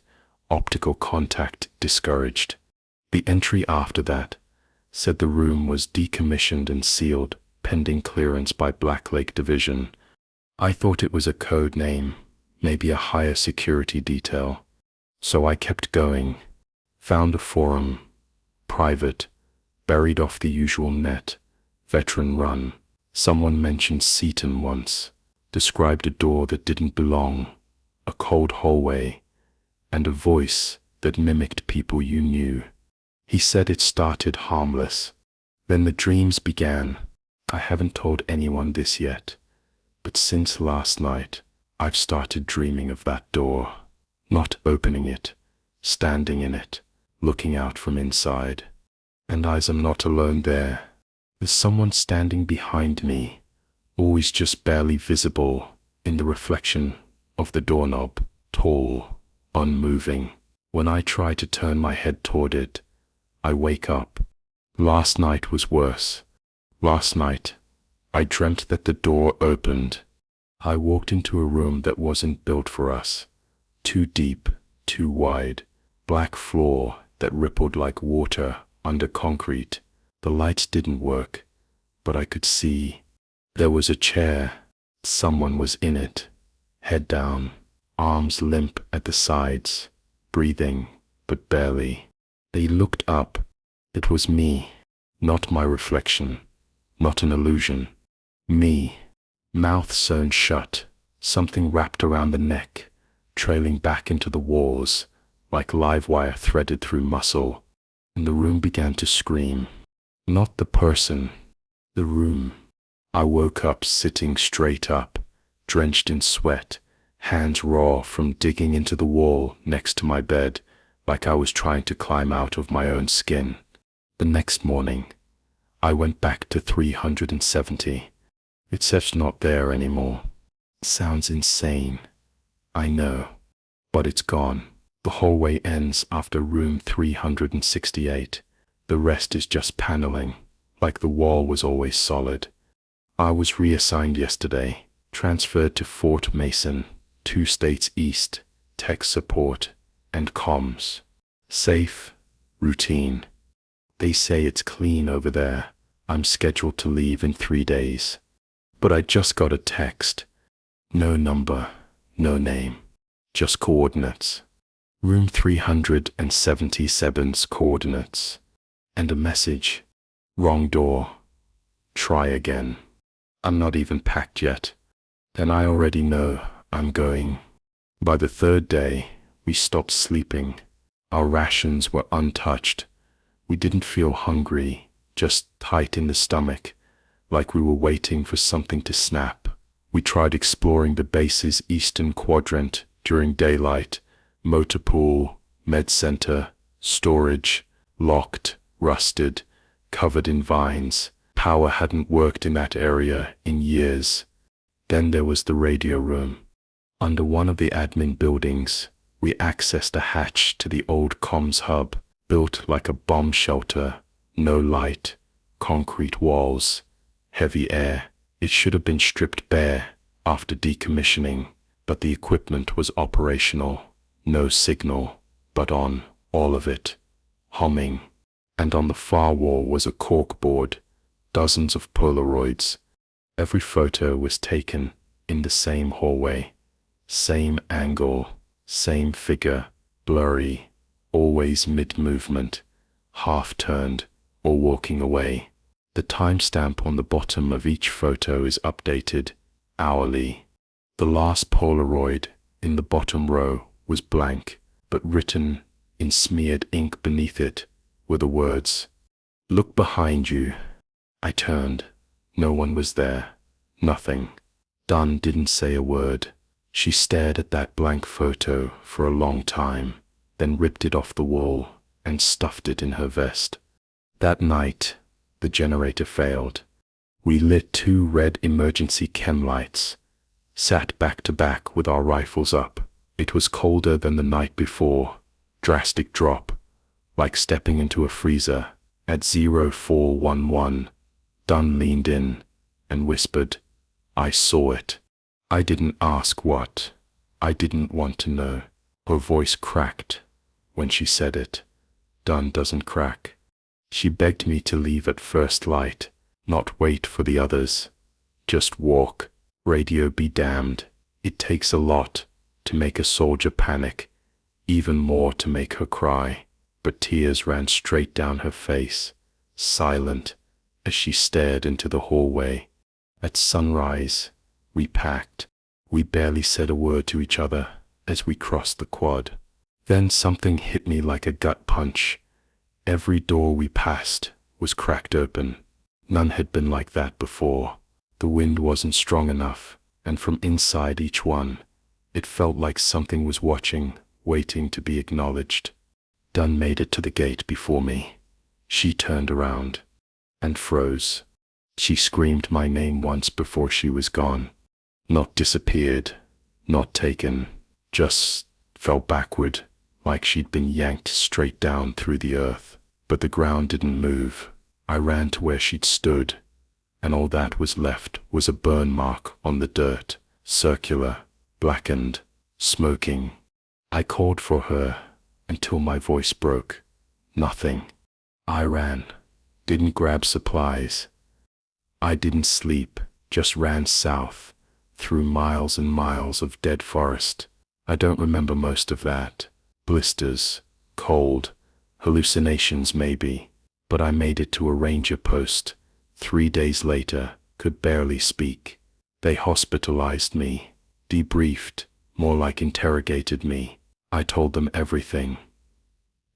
Optical contact discouraged. The entry after that said the room was decommissioned and sealed, pending clearance by Black Lake Division. I thought it was a code name, maybe a higher security detail. So I kept going. Found a forum. Private. Buried off the usual net. Veteran run. Someone mentioned Seaton once. Described a door that didn't belong. A cold hallway. And a voice that mimicked people you knew. He said it started harmless. Then the dreams began. I haven't told anyone this yet, but since last night, I've started dreaming of that door. Not opening it, standing in it, looking out from inside. And I'm not alone there. There's someone standing behind me, always just barely visible in the reflection of the doorknob, tall, unmoving. When I try to turn my head toward it, I wake up. Last night was worse. Last night, I dreamt that the door opened. I walked into a room that wasn't built for us. Too deep, too wide, black floor that rippled like water under concrete. The lights didn't work, but I could see. There was a chair. Someone was in it. Head down, arms limp at the sides, breathing, but barely. They looked up. It was me, not my reflection, not an illusion. Me, mouth sewn shut, something wrapped around the neck, trailing back into the walls, like live wire threaded through muscle. And the room began to scream. Not the person, the room. I woke up sitting straight up, drenched in sweat, hands raw from digging into the wall next to my bed, like I was trying to climb out of my own skin. The next morning, I went back to 370. It says not there anymore. Sounds insane. I know. But it's gone. The hallway ends after room 368. The rest is just paneling, like the wall was always solid. I was reassigned yesterday, transferred to Fort Mason, 2 states east, tech support, and comms. Safe, routine. They say it's clean over there. I'm scheduled to leave in 3 days. But I just got a text. No number, no name, just coordinates. Room 377's coordinates. And a message. Wrong door. Try again. I'm not even packed yet. And I already know I'm going. By the 3rd day, we stopped sleeping. Our rations were untouched. We didn't feel hungry, just tight in the stomach, like we were waiting for something to snap. We tried exploring the base's eastern quadrant during daylight. Motor pool, med center, storage, locked, rusted, covered in vines. Power hadn't worked in that area in years. Then there was the radio room. Under one of the admin buildings, we accessed a hatch to the old comms hub, built like a bomb shelter. No light, concrete walls, heavy air. It should have been stripped bare after decommissioning, but the equipment was operational. No signal, but on, all of it, humming. And on the far wall was a corkboard, dozens of Polaroids. Every photo was taken in the same hallway, same angle, same figure, blurry, always mid-movement, half-turned or walking away. The timestamp on the bottom of each photo is updated hourly. The last Polaroid in the bottom row was blank, but written in smeared ink beneath it were the words, "Look behind you." I turned. No one was there. Nothing. Dunn didn't say a word, She stared at that blank photo for a long time, then ripped it off the wall and stuffed it in her vest. That night, the generator failed. We lit 2 red emergency chem lights, sat back to back with our rifles up. It was colder than the night before. Drastic drop, like stepping into a freezer. At 0411, Dunn leaned in and whispered, "I saw it." I didn't ask what. I didn't want to know. Her voice cracked when she said it. Dunn doesn't crack. She begged me to leave at first light, not wait for the others. Just walk. Radio be damned. It takes a lot to make a soldier panic, even more to make her cry. But tears ran straight down her face, silent, as she stared into the hallway. At sunrise, we packed. We barely said a word to each other as we crossed the quad. Then something hit me like a gut punch. Every door we passed was cracked open. None had been like that before. The wind wasn't strong enough, and from inside each one, it felt like something was watching, waiting to be acknowledged. Dunn made it to the gate before me. She turned around and froze. She screamed my name once before she was gone. Not disappeared, not taken, just fell backward, like she'd been yanked straight down through the earth. But the ground didn't move. I ran to where she'd stood, and all that was left was a burn mark on the dirt, circular, blackened, smoking. I called for her until my voice broke. Nothing. I ran, didn't grab supplies. I didn't sleep, just ran south, through miles and miles of dead forest. I don't remember most of that. Blisters, cold, hallucinations maybe, but I made it to a ranger post. 3 days later, could barely speak. They hospitalized me, debriefed, more like interrogated me. I told them everything.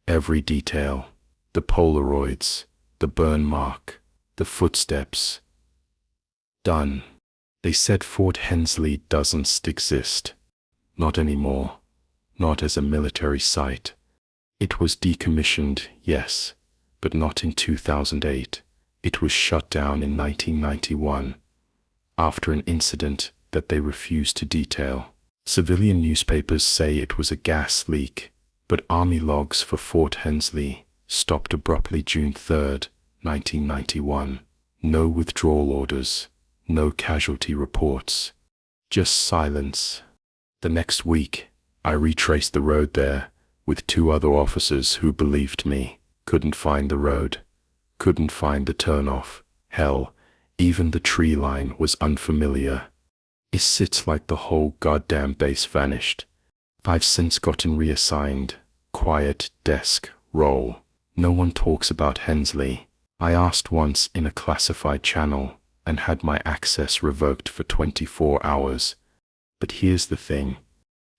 Every detail. The Polaroids, the burn mark, the footsteps. Done. They said Fort Hensley doesn't exist. Not anymore. Not as a military site. It was decommissioned, yes, but not in 2008. It was shut down in 1991, after an incident that they refused to detail. Civilian newspapers say it was a gas leak, but Army logs for Fort Hensley stopped abruptly June 3, 1991. No withdrawal orders, no casualty reports, just silence. The next week, I retraced the road there with 2 other officers who believed me. Couldn't find the road, couldn't find the turnoff. Hell, even the tree line was unfamiliar. It sits like the whole goddamn base vanished. I've since gotten reassigned. Quiet desk role. No one talks about Hensley. I asked once in a classified channel and had my access revoked for 24 hours. But here's the thing.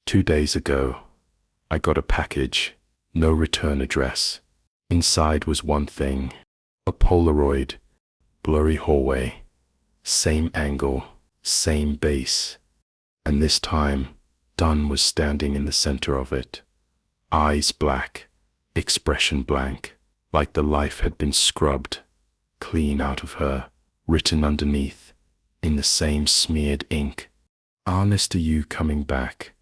2 days ago, I got a package, no return address. Inside was one thing, a Polaroid, blurry hallway, same angle, same base. And this time, Dunn was standing in the center of it. Eyes black, expression blank, like the life had been scrubbed clean out of her. Written underneath, in the same smeared ink, "Honest, are you coming back?"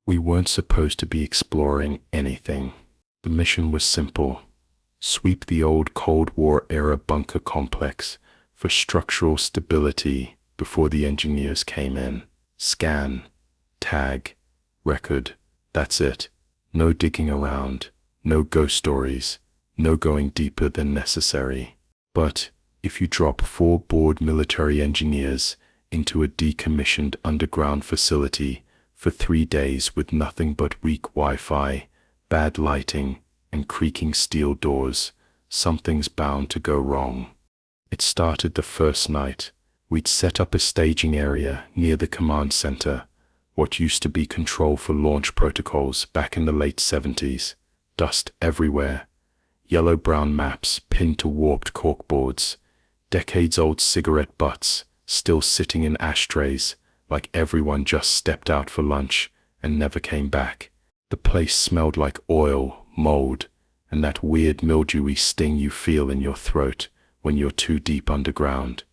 We weren't supposed to be exploring anything. The mission was simple. Sweep the old Cold War-era bunker complex for structural stability before the engineers came in. Scan, tag, record, that's it. No digging around, no ghost stories, no going deeper than necessary. But if you drop 4 bored military engineers into a decommissioned underground facility for 3 days with nothing but weak Wi-Fi, bad lighting, and creaking steel doors, something's bound to go wrong. It started the first night. We'd set up a staging area near the command center, what used to be control for launch protocols back in the late 70s. Dust everywhere. Yellow-brown maps pinned to warped corkboards. Decades-old cigarette butts still sitting in ashtrays like everyone just stepped out for lunch and never came back. The place smelled like oil, mold, and that weird mildewy sting you feel in your throat when you're too deep underground.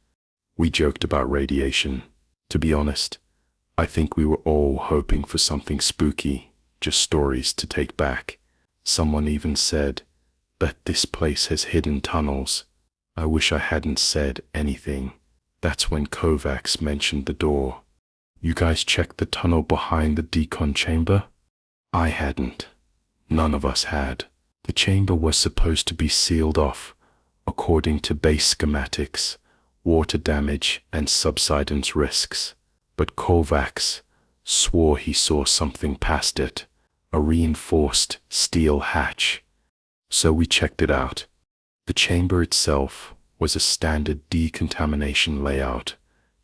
We joked about radiation. To be honest, I think we were all hoping for something spooky, just stories to take back. Someone even said, "Bet this place has hidden tunnels." I wish I hadn't said anything. That's when Kovacs mentioned the door. "You guys checked the tunnel behind the decon chamber?" I hadn't. None of us had. The chamber was supposed to be sealed off, according to base schematics, water damage and subsidence risks. But Kovacs swore he saw something past it, a reinforced steel hatch. So we checked it out. The chamber itself was a standard decontamination layout.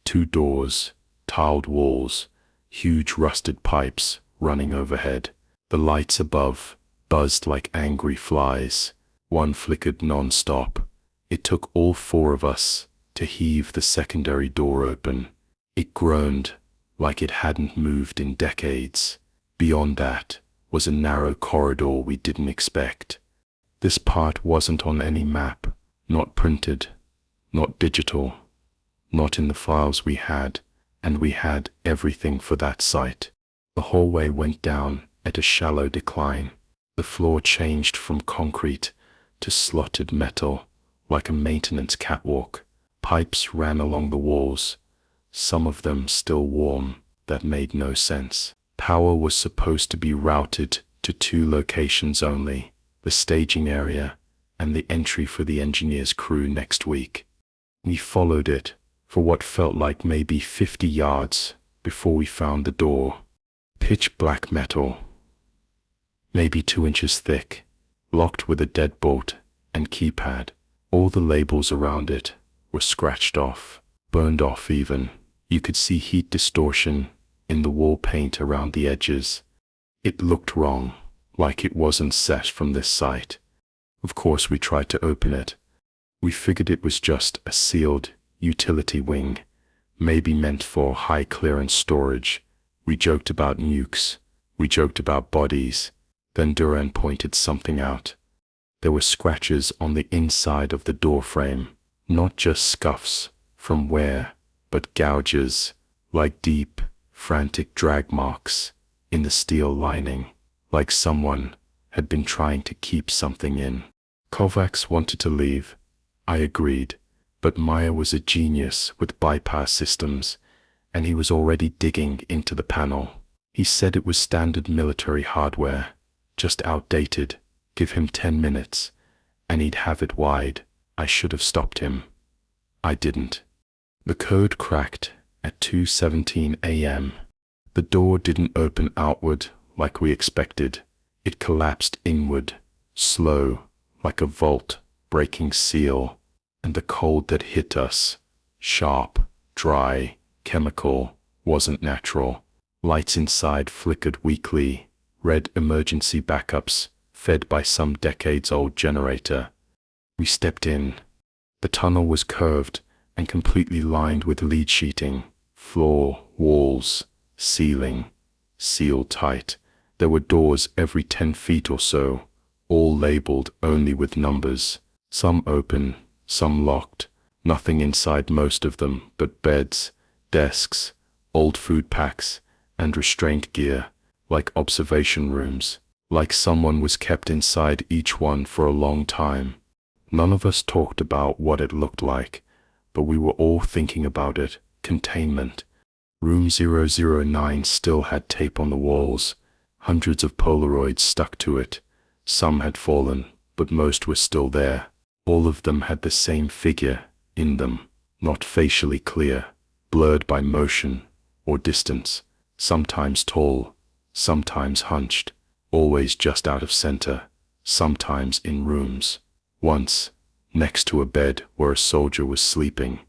2 doors, tiled walls, huge rusted pipes running overhead. The lights above buzzed like angry flies. One flickered non-stop. It took all 4 of us to heave the secondary door open. It groaned like it hadn't moved in decades. Beyond that was a narrow corridor we didn't expect. This part wasn't on any map, not printed, not digital, not in the files we had, and we had everything for that site. The hallway went down at a shallow decline. The floor changed from concrete to slotted metal, like a maintenance catwalk. Pipes ran along the walls, some of them still warm, that made no sense. Power was supposed to be routed to 2 locations only, the staging area and the entry for the engineer's crew next week. We followed it for what felt like maybe 50 yards before we found the door. Pitch black metal, maybe 2 inches thick, locked with a deadbolt and keypad. All the labels around it were scratched off, burned off even. You could see heat distortion in the wall paint around the edges. It looked wrong, like it wasn't set from this site. Of course we tried to open it. We figured it was just a sealed utility wing, maybe meant for high clearance storage. We joked about nukes. We joked about bodies. Then Duran pointed something out. There were scratches on the inside of the door frame, not just scuffs from wear, but gouges, like deep, frantic drag marks in the steel lining, like someone had been trying to keep something in. Kovacs wanted to leave. I agreed, but Maya was a genius with bypass systems, and he was already digging into the panel. He said it was standard military hardware, just outdated. Give him 10 minutes, and he'd have it wide. I should have stopped him. I didn't. The code cracked at 2:17 a.m. The door didn't open outward like we expected. It collapsed inward, slow, like a vault breaking seal, and the cold that hit us, sharp, dry, chemical, wasn't natural. Lights inside flickered weakly, red emergency backups fed by some decades-old generator. We stepped in. The tunnel was curved and completely lined with lead sheeting. Floor, walls, ceiling, sealed tight. There were doors every 10 feet or so, all labeled only with numbers. Some open, some locked. Nothing inside most of them but beds, desks, old food packs, and restraint gear, like observation rooms. Like someone was kept inside each one for a long time. None of us talked about what it looked like, but we were all thinking about it. Containment. Room 009 still had tape on the walls, hundreds of Polaroids stuck to it. Some had fallen, but most were still there. All of them had the same figure in them, not facially clear, blurred by motion or distance, sometimes tall, sometimes hunched, always just out of center, sometimes in rooms. Once, next to a bed where a soldier was sleeping.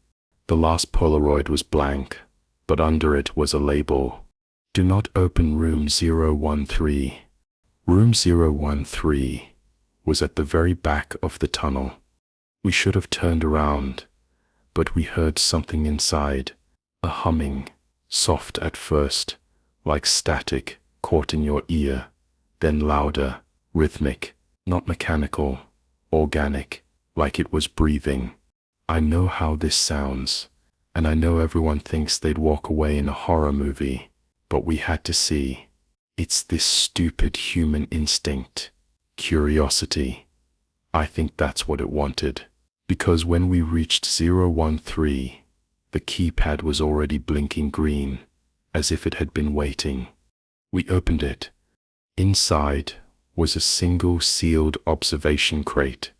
The last Polaroid was blank, but under it was a label. Do not open room 013. Room 013 was at the very back of the tunnel. We should have turned around, but we heard something inside, a humming, Soft at first, like static caught in your ear, then louder, rhythmic, not mechanical, organic, like it was breathing. I know how this sounds, and I know everyone thinks they'd walk away in a horror movie, but we had to see. It's this stupid human instinct, curiosity. I think that's what it wanted, because when we reached 013, the keypad was already blinking green, as if it had been waiting. We opened it. Inside was a single sealed observation crate,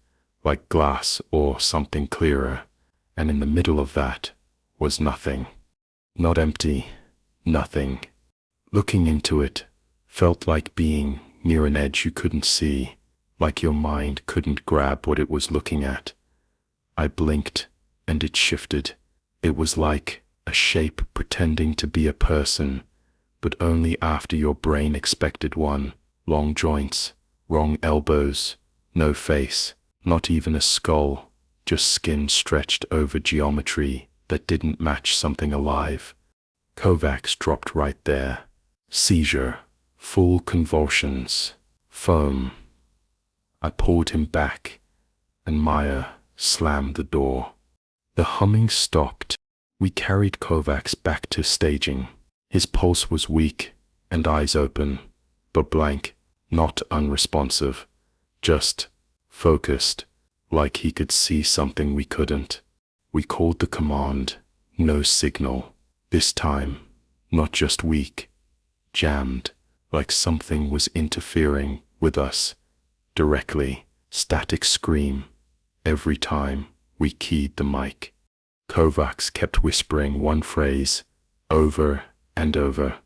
like glass or something clearer, and in the middle of that was nothing. Not empty, nothing. Looking into it felt like being near an edge you couldn't see, like your mind couldn't grab what it was looking at. I blinked, and it shifted. It was like a shape pretending to be a person, but only after your brain expected one. Long joints, wrong elbows, no face, not even a skull, just skin stretched over geometry that didn't match something alive. Kovacs dropped right there. Seizure, full convulsions, foam. I pulled him back, and Maya slammed the door. The humming stopped. We carried Kovacs back to staging. His pulse was weak and eyes open, but blank, not unresponsive, just focused, like he could see something we couldn't. We called the command, no signal. This time, not just weak, jammed, like something was interfering with us, directly, static scream. Every time we keyed the mic, Kovacs kept whispering one phrase, over and over.